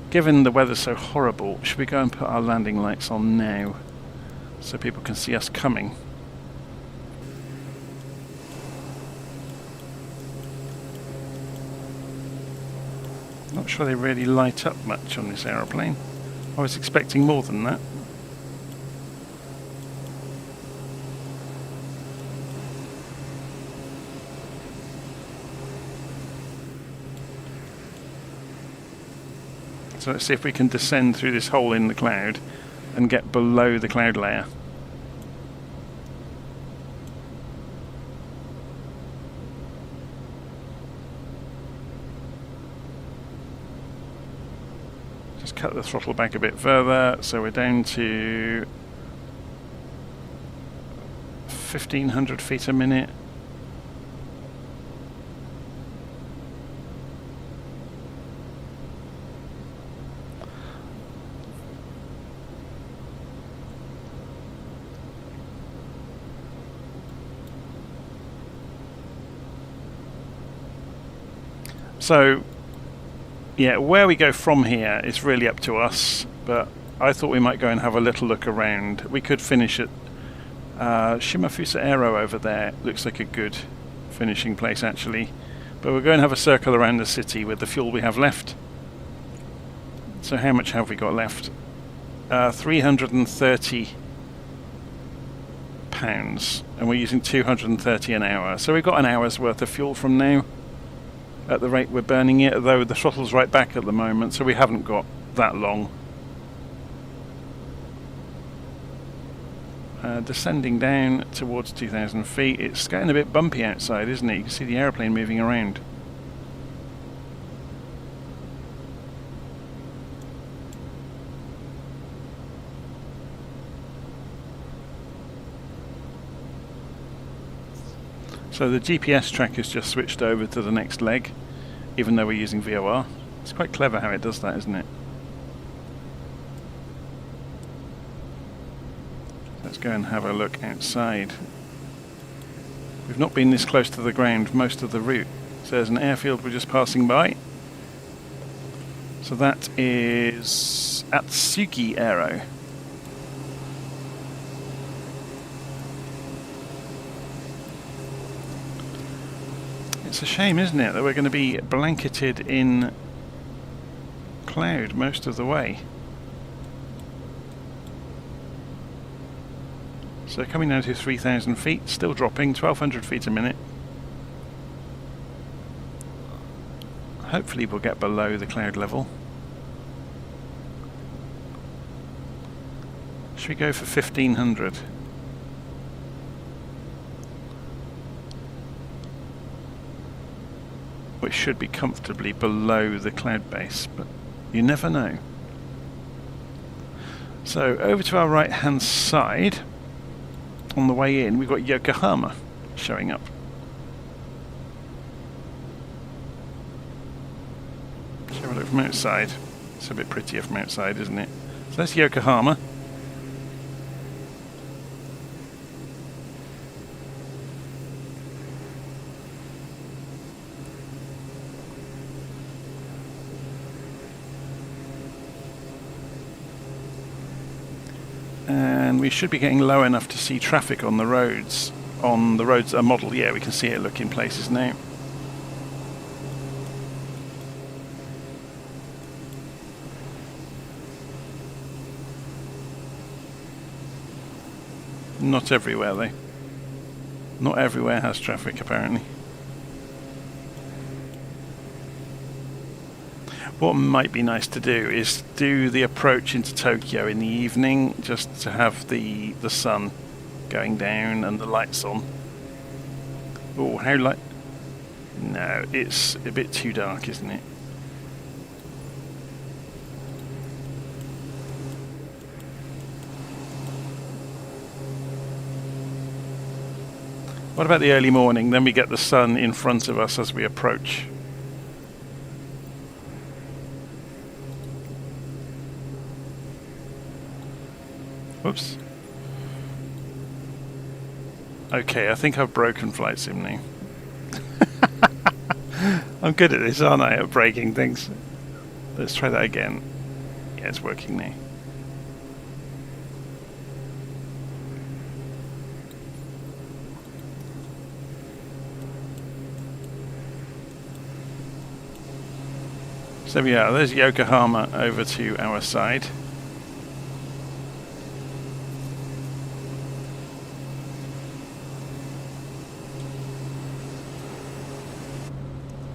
A: Given the weather's so horrible, should we go and put our landing lights on now so people can see us coming? Not sure they really light up much on this aeroplane. I was expecting more than that. So let's see if we can descend through this hole in the cloud and get below the cloud layer. Cut the throttle back a bit further, so we're down to 1,500 feet a minute. So yeah, where we go from here is really up to us, but I thought we might go and have a little look around. We could finish at Shimafusa Aero over there. Looks like a good finishing place actually. But we're going to have a circle around the city with the fuel we have left. So how much have we got left? 330 pounds, and we're using 230 an hour. So we've got an hour's worth of fuel from now. At the rate we're burning it, though the throttle's right back at the moment, so we haven't got that long. Descending down towards 2,000 feet, it's getting a bit bumpy outside, isn't it? You can see the aeroplane moving around. So the GPS tracker's just switched over to the next leg, even though we're using VOR. It's quite clever how it does that, isn't it? Let's go and have a look outside. We've not been this close to the ground most of the route. So there's an airfield we're just passing by. So that is Atsugi Aero. It's a shame, isn't it, that we're going to be blanketed in cloud most of the way. So coming down to 3,000 feet, still dropping, 1,200 feet a minute. Hopefully we'll get below the cloud level. Should we go for 1,500? Which should be comfortably below the cloud base, but you never know. So over to our right hand side, on the way in, we've got Yokohama showing up. Show a look from outside. It's a bit prettier from outside, isn't it? So that's Yokohama. And we should be getting low enough to see traffic on the roads. On the roads are modelled, yeah, we can see it looking places now. Not everywhere though. Not everywhere has traffic apparently. What might be nice to do is do the approach into Tokyo in the evening, just to have the sun going down and the lights on. Oh, how light? No, it's a bit too dark, isn't it? What about the early morning? Then we get the sun in front of us as we approach. Whoops. Okay, I think I've broken Flight Sim now. I'm good at this, aren't I, at breaking things? Let's try that again. Yeah, it's working now. So there we are, there's Yokohama over to our side.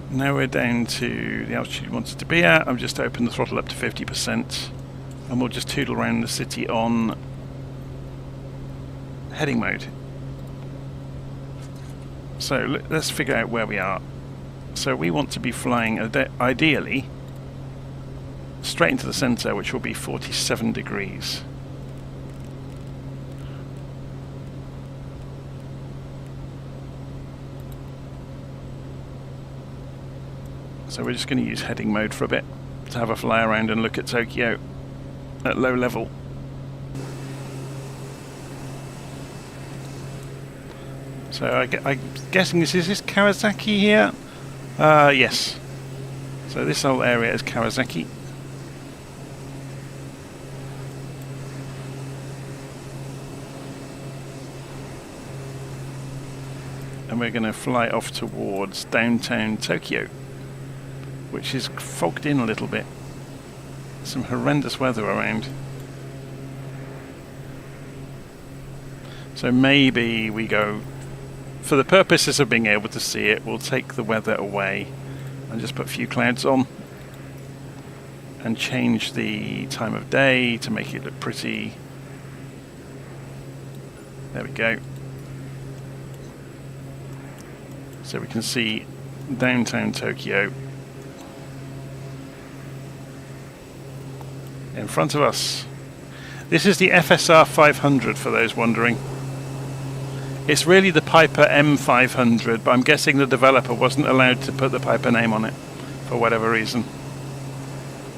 A: Now we're down to the altitude we wanted to be at. I've just opened the throttle up to 50% and we'll just tootle around the city on heading mode. So let's figure out where we are. So we want to be flying ideally straight into the centre, which will be 47 degrees. So we're just going to use heading mode for a bit to have a fly around and look at Tokyo at low level. So I'm guessing this is Kawasaki here? Yes. So this whole area is Kawasaki. And we're going to fly off towards downtown Tokyo, which is fogged in a little bit. Some horrendous weather around. So maybe we go, for the purposes of being able to see it, we'll take the weather away and just put a few clouds on and change the time of day to make it look pretty. There we go. So we can see downtown Tokyo in front of us. This is the FSR500 for those wondering. It's really the Piper M500, but I'm guessing the developer wasn't allowed to put the Piper name on it for whatever reason.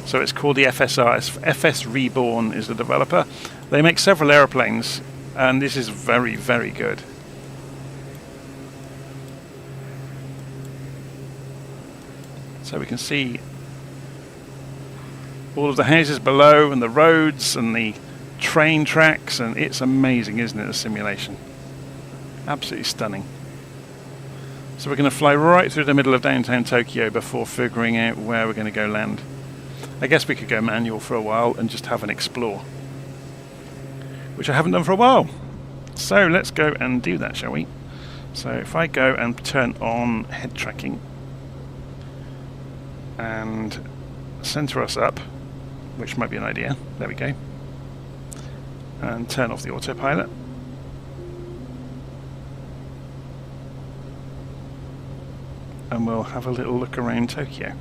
A: So it's called the FSR. FSReborn is the developer. They make several airplanes, and this is very, very good. So we can see all of the houses below and the roads and the train tracks, and it's amazing, isn't it, the simulation? Absolutely stunning. So we're going to fly right through the middle of downtown Tokyo before figuring out where we're going to go land. I guess we could go manual for a while and just have an explore, which I haven't done for a while. So let's go and do that, shall we? So if I go and turn on head tracking and center us up, which might be an idea. There we go. And turn off the autopilot. And we'll have a little look around Tokyo.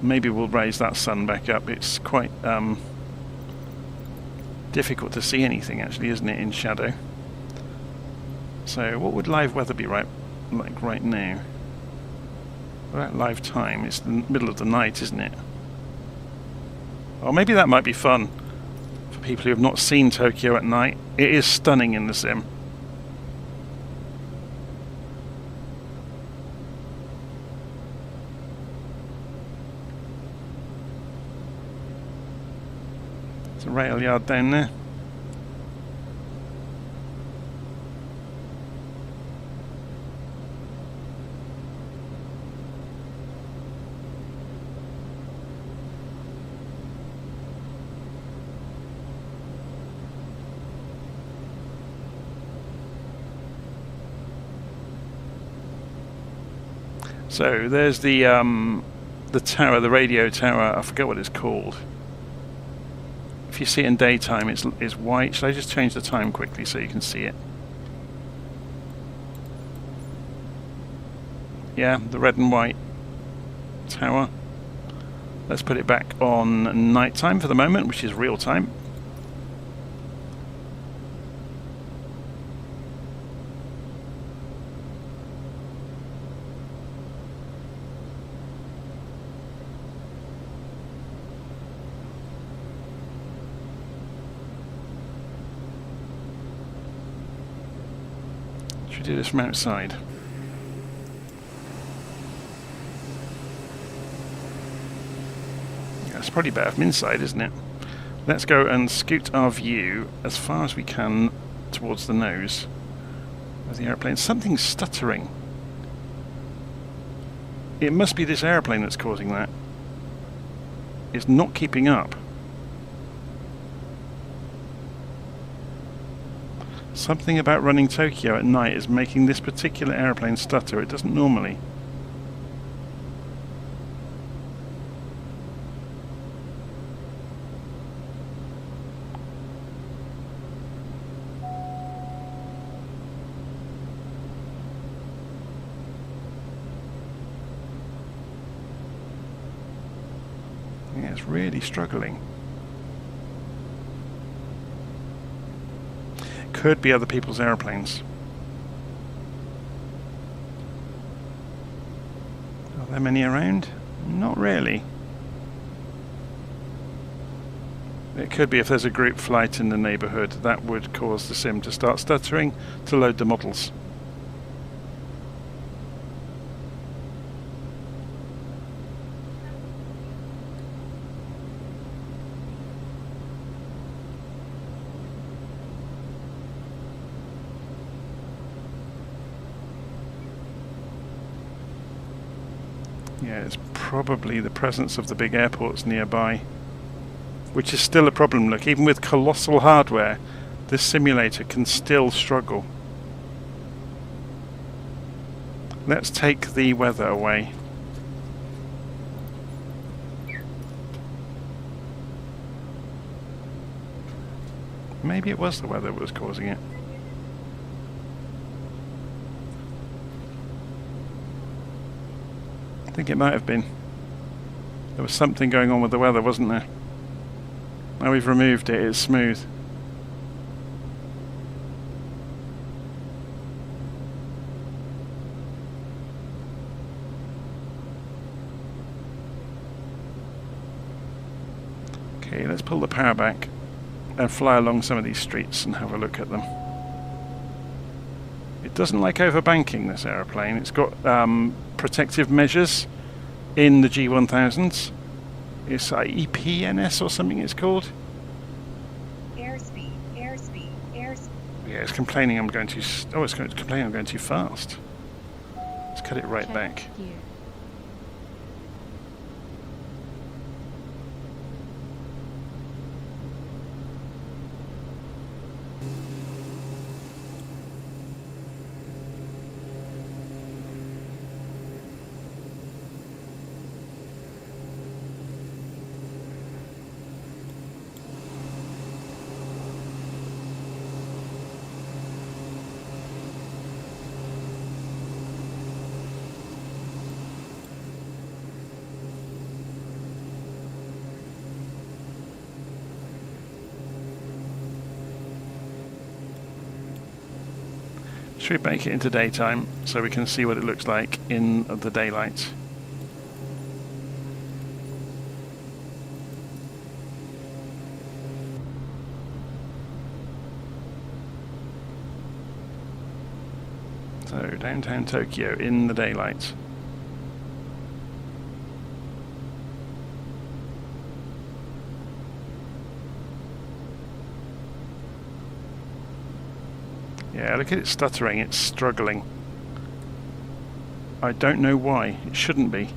A: Maybe we'll raise that sun back up. It's quite difficult to see anything, actually, isn't it, in shadow? So what would live weather be like right now? About live time, it's the middle of the night, isn't it? Or maybe that might be fun for people who have not seen Tokyo at night. It is stunning in the sim. There's a rail yard down there. So there's the tower, the radio tower. I forget what it's called. If you see it in daytime, it's white. Should I just change the time quickly so you can see it? Yeah, the red and white tower. Let's put it back on nighttime for the moment, which is real time. Do this from outside. Yeah, it's probably better from inside, isn't it? Let's go and scoot our view as far as we can towards the nose of the airplane. Something's stuttering. It must be this airplane that's causing that. It's not keeping up. Something about running Tokyo at night is making this particular airplane stutter. It doesn't normally. Yeah, it's really struggling. Could be other people's airplanes. Are there many around? Not really. It could be if there's a group flight in the neighbourhood, that would cause the sim to start stuttering to load the models. Yeah, it's probably the presence of the big airports nearby, which is still a problem. Look, even with colossal hardware, this simulator can still struggle. Let's take the weather away. Maybe it was the weather that was causing it. I think it might have been. There was something going on with the weather, wasn't there? Now we've removed it, it's smooth. Okay, let's pull the power back and fly along some of these streets and have a look at them. It doesn't like overbanking, this aeroplane. It's got protective measures in the G1000s. It's EPNS or something it's called.
D: Airspeed, airspeed, airspeed.
A: Yeah, it's complaining I'm going too... Oh, it's complaining I'm going too fast. Let's cut it right
B: Check
A: back.
B: gear.
A: Should we make it into daytime so we can see what it looks like in the daylight? So, downtown Tokyo in the daylight. Yeah, look at it stuttering, it's struggling. I don't know why, it shouldn't be.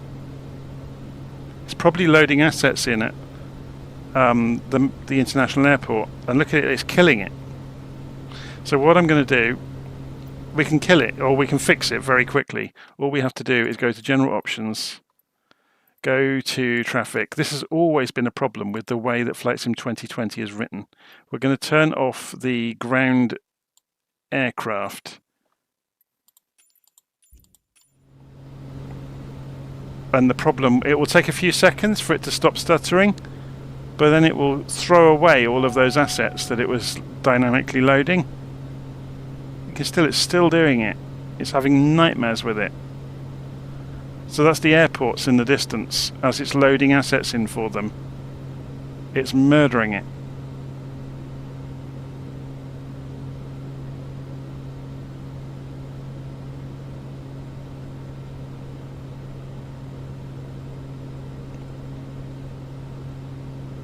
A: It's probably loading assets in at the international airport, and look at it, it's killing it. So what I'm going to do, we can kill it, or we can fix it very quickly. All we have to do is go to General Options, go to Traffic. This has always been a problem with the way that Flight Sim 2020 is written. We're going to turn off the ground aircraft, and the problem, it will take a few seconds for it to stop stuttering, but then it will throw away all of those assets that it was dynamically loading. You can still, it's still doing it. It's having nightmares with it. So that's the airports in the distance as it's loading assets in for them. It's murdering it.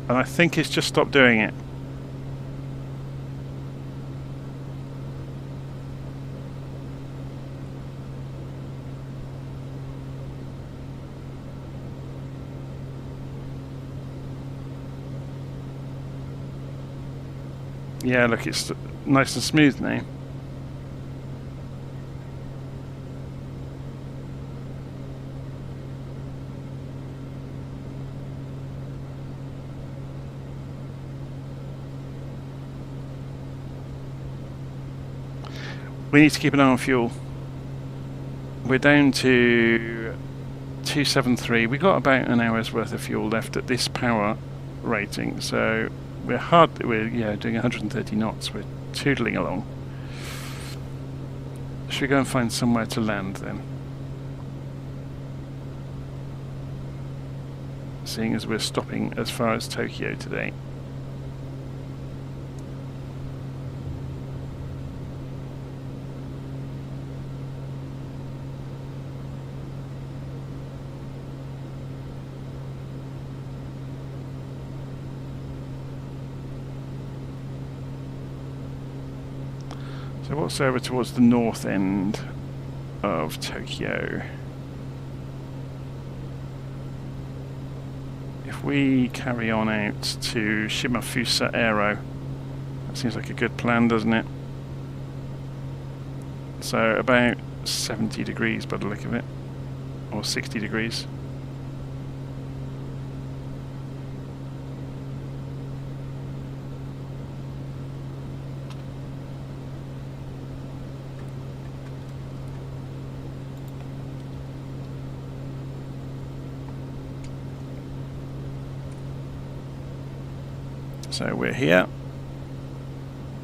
A: And I think it's just stopped doing it. Yeah, look, it's nice and smooth now. We need to keep an eye on fuel. We're down to 273. We got about an hour's worth of fuel left at this power rating, so we're doing 130 knots. We're tootling along. Should we go and find somewhere to land then? Seeing as we're stopping as far as Tokyo today. So what's over towards the north end of Tokyo? If we carry on out to Shimafusa Aero, that seems like a good plan, doesn't it? So about 70 degrees by the look of it, or 60 degrees. So we're here.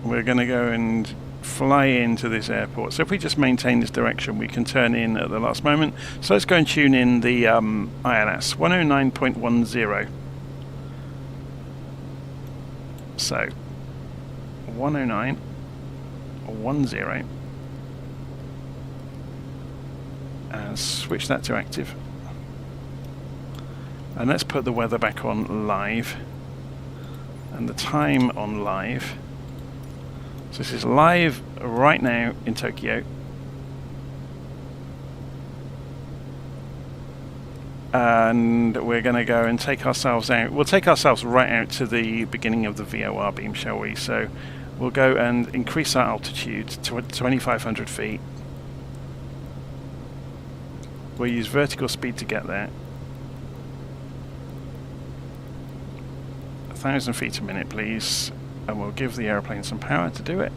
A: We're going to go and fly into this airport. So if we just maintain this direction, we can turn in at the last moment. So let's go and tune in the ILS 109.10. So 109.10, and switch that to active. And let's put the weather back on live and the time on live. So this is live right now in Tokyo. And we're going to go and take ourselves out. We'll take ourselves right out to the beginning of the VOR beam, shall we? So we'll go and increase our altitude to 2,500 feet. We'll use vertical speed to get there. 1,000 feet a minute, please. And we'll give the aeroplane some power to do it.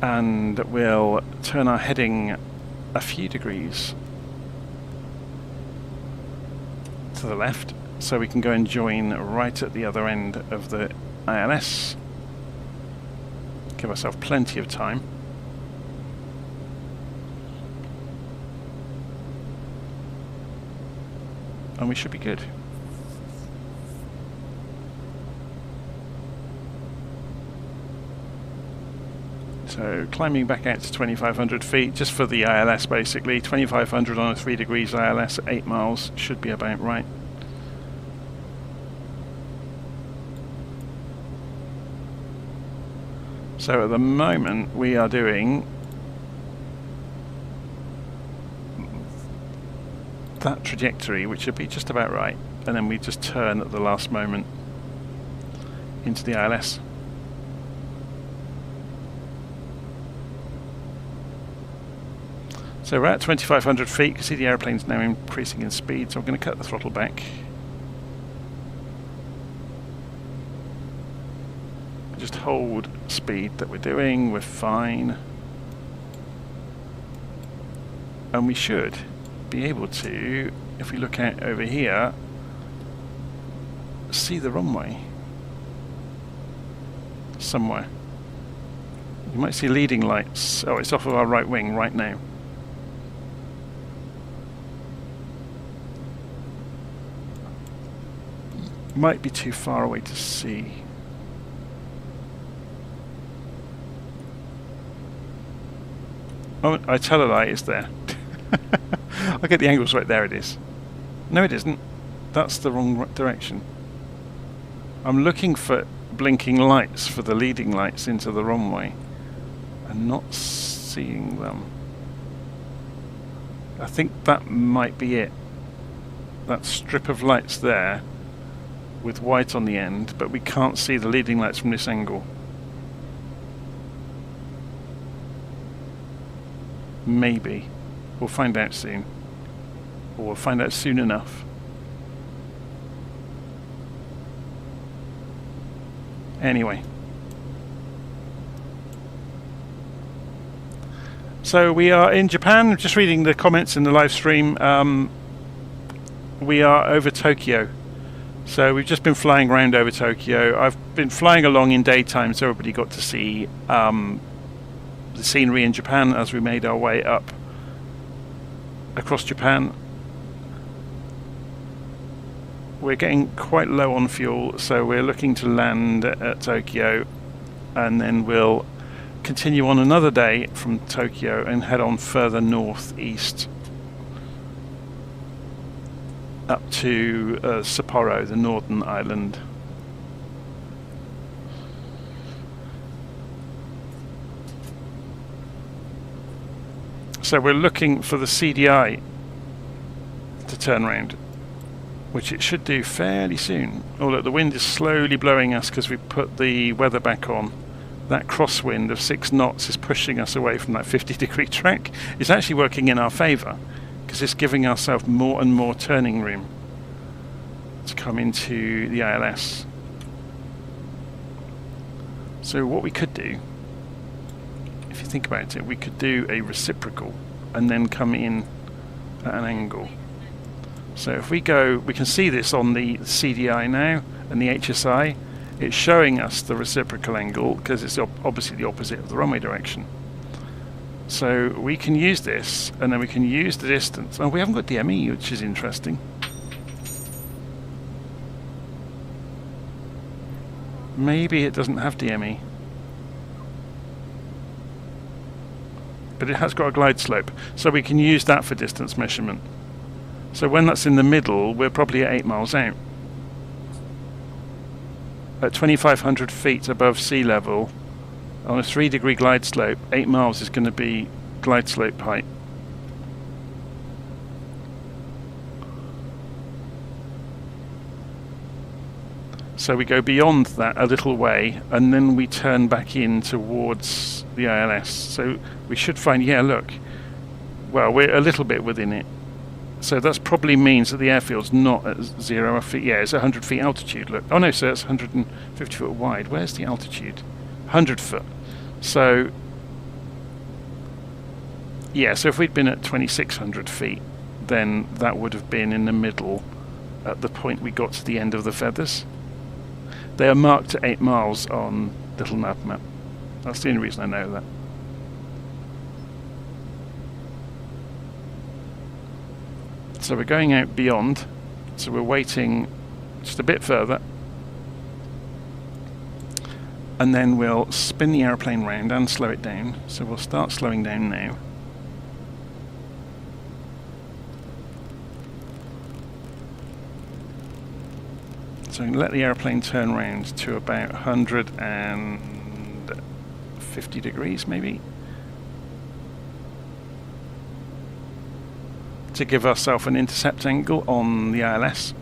A: And we'll turn our heading a few degrees to the left so we can go and join right at the other end of the ILS. Give ourselves plenty of time. And we should be good. So climbing back out to 2,500 feet, just for the ILS basically. 2,500 on a 3 degrees ILS at 8 miles should be about right. So at the moment we are doing that trajectory, which should be just about right, and then we just turn at the last moment into the ILS. So we're at 2,500 feet. You can see the aeroplane's now increasing in speed, so I'm going to cut the throttle back. Just hold speed that we're doing, we're fine. And we should be able to, if we look out over here, see the runway somewhere. You might see leading lights. Oh, it's off of our right wing right now. Might be too far away to see. Oh, I tell a lie, it's there. I'll get the angles right. There it is. No, it isn't. That's the wrong direction. I'm looking for blinking lights for the leading lights into the runway and not seeing them. I think that might be it. That strip of lights there with white on the end, but we can't see the leading lights from this angle. Maybe. We'll find out soon. Or we'll find out soon enough. Anyway. So we are in Japan, just reading the comments in the live stream. We are over Tokyo. So we've just been flying around over Tokyo. I've been flying along in daytime, so everybody got to see the scenery in Japan as we made our way up across Japan. We're getting quite low on fuel, so we're looking to land at Tokyo, and then we'll continue on another day from Tokyo and head on further northeast up to Sapporo, the northern island. So we're looking for the CDI to turn round, which it should do fairly soon. Oh look, the wind is slowly blowing us because we put the weather back on. That crosswind of 6 knots is pushing us away from that 50-degree track. It's actually working in our favour because it's giving ourselves more and more turning room to come into the ILS. So what we could do, if you think about it, we could do a reciprocal and then come in at an angle. So if we go, we can see this on the CDI now and the HSI. It's showing us the reciprocal angle because it's obviously the opposite of the runway direction. So we can use this, and then we can use the distance. Oh, we haven't got DME, which is interesting. Maybe it doesn't have DME. but it has got a glide slope, so we can use that for distance measurement. So when that's in the middle, we're probably at 8 miles out. At 2,500 feet above sea level, on a 3-degree glide slope, 8 miles is going to be glide slope height. So we go beyond that a little way, and then we turn back in towards the ILS. So we should find, yeah, look, well, we're a little bit within it. So that probably means that the airfield's not at 0 feet. Yeah, it's 100 feet altitude. Look, oh no, so it's 150 foot wide. Where's the altitude? 100 foot. So, yeah, so if we'd been at 2,600 feet, then that would have been in the middle at the point we got to the end of the feathers. They are marked at 8 miles on LittleNavMap. That's the only reason I know that. So we're going out beyond, so we're waiting just a bit further, and then we'll spin the aeroplane round and slow it down. So we'll start slowing down now. So let the aeroplane turn round to about 150 degrees maybe, to give ourselves an intercept angle on the ILS.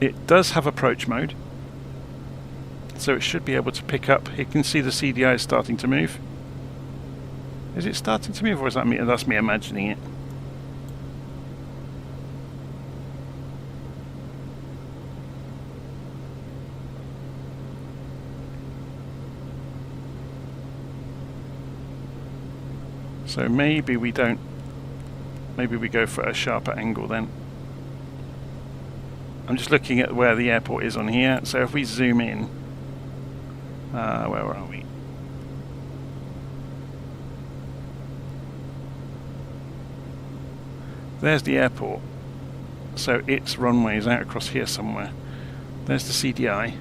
A: It does have approach mode, so it should be able to pick up. You can see the CDI is starting to move. Is it starting to move, or is that me? That's me imagining it. So maybe we don't, maybe we go for a sharper angle then. I'm just looking at where the airport is on here, so if we zoom in, where are we? There's the airport, so its runway is out across here somewhere. There's the CDI.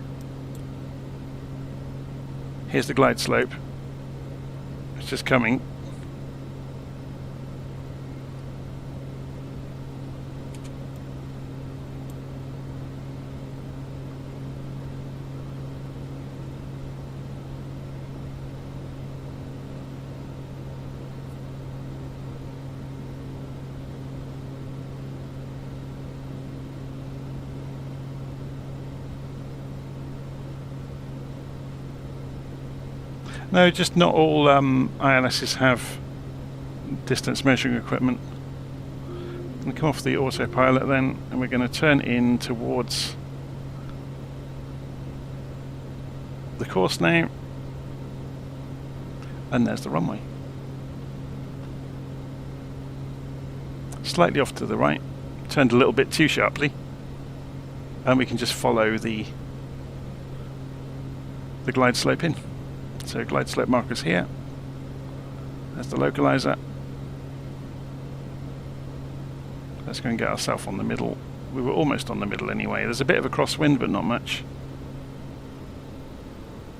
A: Here's the glide slope. It's just coming. No, just not all ILSs have distance measuring equipment. I'm going to come off the autopilot then, and we're going to turn in towards the course now, and there's the runway. Slightly off to the right, turned a little bit too sharply, and we can just follow the glide slope in. So glide slope markers here. There's the localizer. Let's go and get ourselves on the middle. We were almost on the middle anyway. There's a bit of a crosswind, but not much.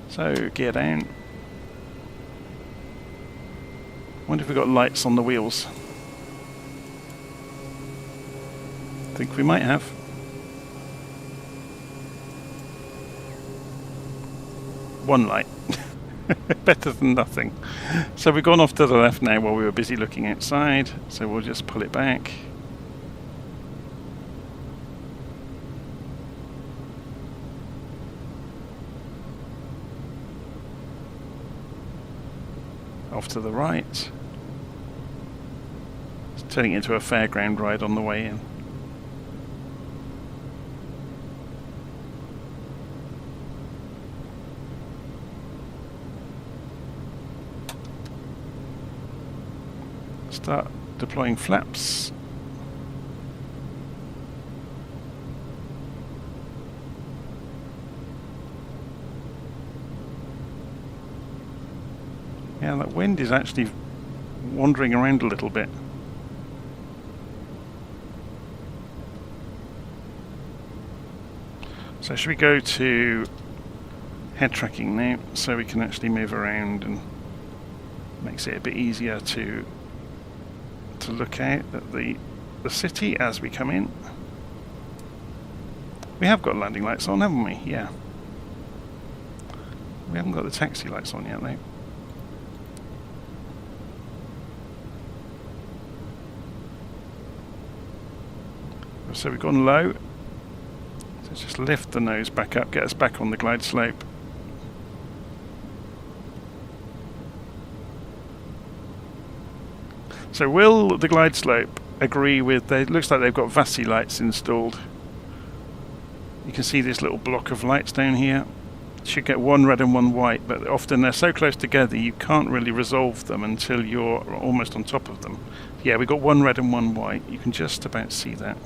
A: So gear down. Wonder if we've got lights on the wheels. Think we might have. One light. Better than nothing. So we've gone off to the left now while we were busy looking outside, so we'll just pull it back. Off to the right. It's turning into a fairground ride on the way in. Start deploying flaps. Yeah, that wind is actually wandering around a little bit. So should we go to head tracking now, so we can actually move around, and makes it a bit easier to look out at the city as we come in. We have got landing lights on, haven't we? Yeah. We haven't got the taxi lights on yet, though. So we've gone low. So just lift the nose back up, get us back on the glide slope. So will the glide slope agree with, it looks like they've got VASI lights installed. You can see this little block of lights down here. Should get one red and one white, but often they're so close together you can't really resolve them until you're almost on top of them. Yeah, we've got one red and one white. You can just about see that.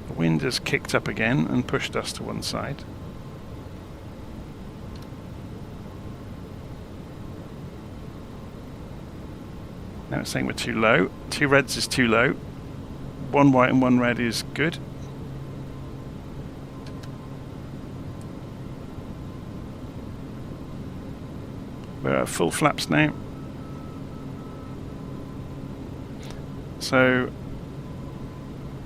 A: The wind has kicked up again and pushed us to one side. Now it's saying we're too low. 2 reds is too low. 1 white and 1 red is good. We're at full flaps now. So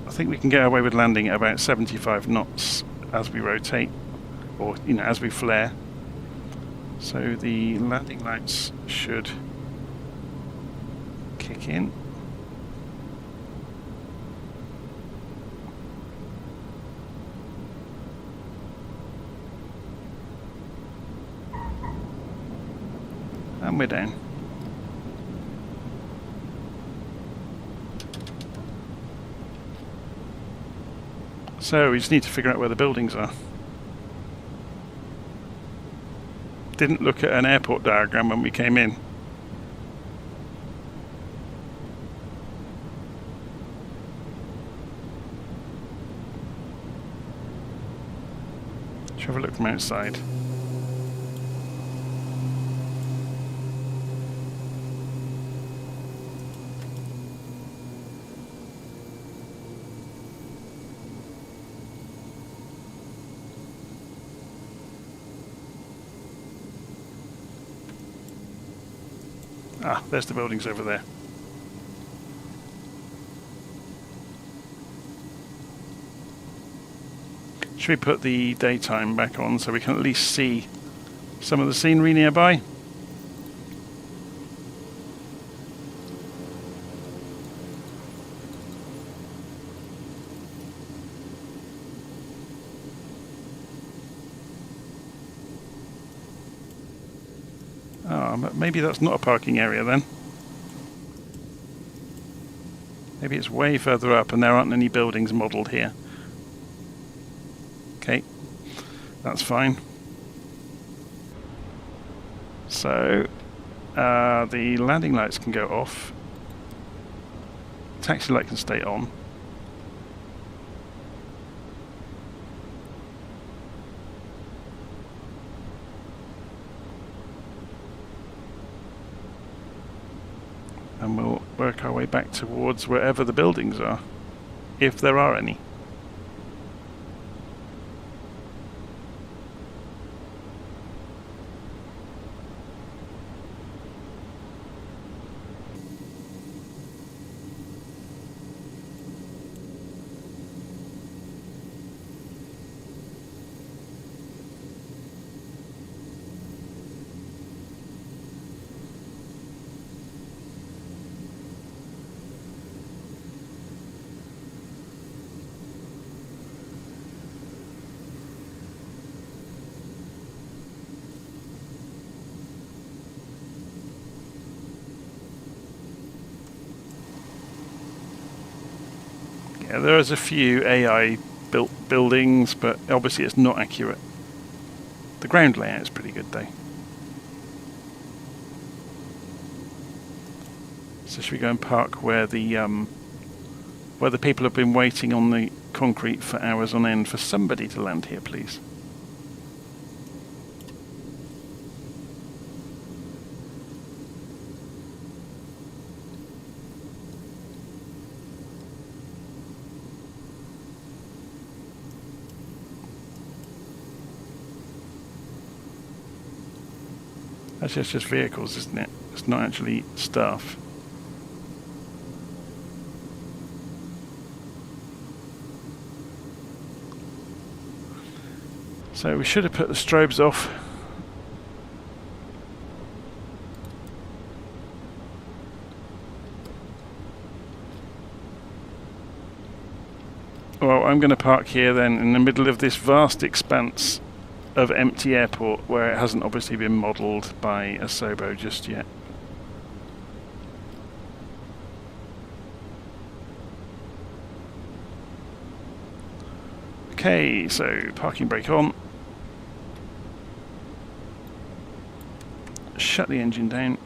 A: I think we can get away with landing at about 75 knots as we rotate, or as we flare. So the landing lights should kick in. And we're down. So we just need to figure out where the buildings are. Didn't look at an airport diagram when we came in. Let's have a look from outside. Ah, there's the buildings over there. Should we put the daytime back on so we can at least see some of the scenery nearby? But maybe that's not a parking area then. Maybe it's way further up and there aren't any buildings modelled here. Okay, that's fine. So the landing lights can go off. Taxi light can stay on. And we'll work our way back towards wherever the buildings are, if there are any. Yeah, there's a few AI built buildings, but obviously it's not accurate. The ground layout is pretty good though. So should we go and park where the people have been waiting on the concrete for hours on end for somebody to land here, please? Actually, it's just vehicles, isn't it? It's not actually staff. So we should have put the strobes off. Well, I'm going to park here then in the middle of this vast expanse of empty airport where it hasn't obviously been modelled by Asobo just yet. Okay, so parking brake on. Shut the engine down.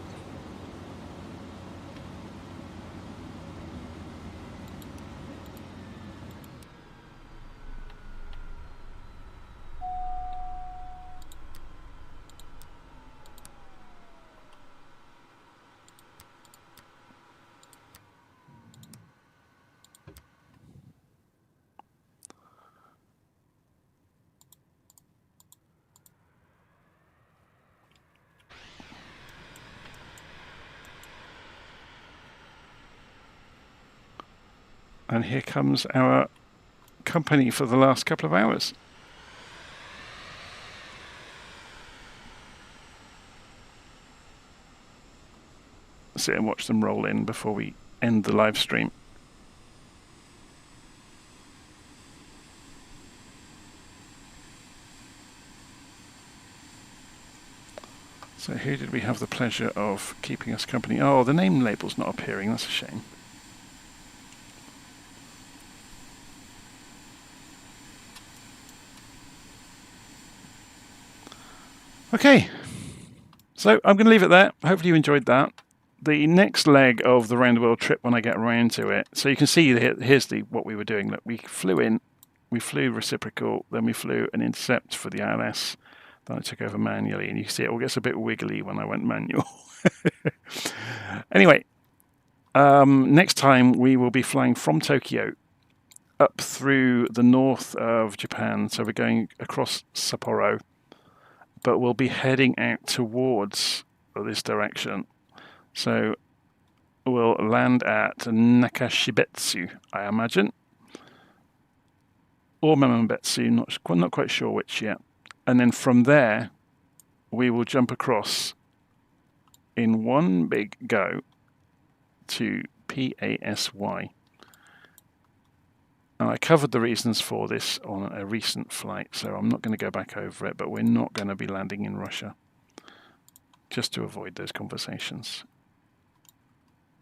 A: And here comes our company for the last couple of hours. Sit and watch them roll in before we end the live stream. So who did we have the pleasure of keeping us company? Oh, the name label's not appearing, that's a shame. Okay, so I'm going to leave it there. Hopefully you enjoyed that. The next leg of the round the world trip when I get around to it. So you can see here's what we were doing. Look, we flew in, we flew reciprocal, then we flew an intercept for the ILS. Then I took over manually, and you can see it all gets a bit wiggly when I went manual. Anyway, next time we will be flying from Tokyo up through the north of Japan. So we're going across Sapporo, but we'll be heading out towards this direction. So we'll land at Nakashibetsu, I imagine, or Mamambetsu, not quite sure which yet. And then from there, we will jump across in one big go to PASY. And I covered the reasons for this on a recent flight, so I'm not going to go back over it, but we're not going to be landing in Russia, just to avoid those conversations.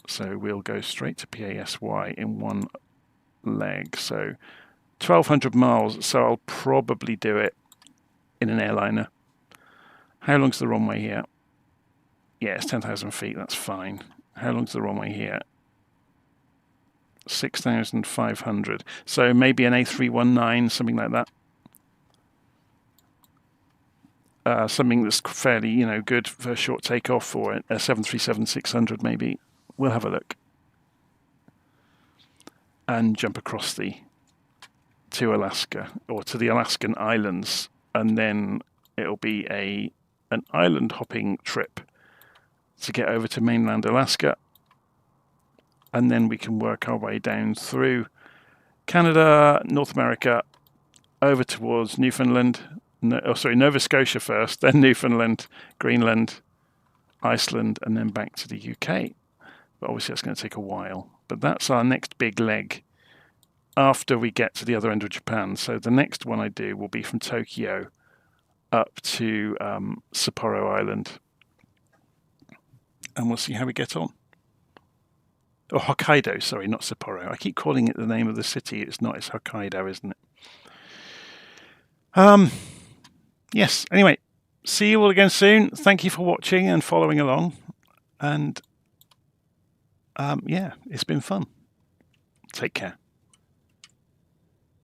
A: So we'll go straight to PASY in one leg. So 1,200 miles, so I'll probably do it in an airliner. How long's the runway here? Yeah, it's 10,000 feet, that's fine. How long's the runway here? 6,500. So maybe an A319, something like that. Something that's fairly, good for a short takeoff, or a 737-600 maybe. We'll have a look. And jump across to Alaska, or to the Alaskan islands, and then it'll be an island hopping trip to get over to mainland Alaska, and then we can work our way down through Canada, North America, over towards Newfoundland, Nova Scotia first, then Newfoundland, Greenland, Iceland, and then back to the UK. But obviously that's going to take a while. But that's our next big leg after we get to the other end of Japan. So the next one I do will be from Tokyo up to Sapporo Island. And we'll see how we get on. Or Hokkaido, sorry, not Sapporo. I keep calling it the name of the city. It's not, it's Hokkaido, isn't it? Yes, anyway, see you all again soon. Thank you for watching and following along. And yeah, it's been fun. Take care.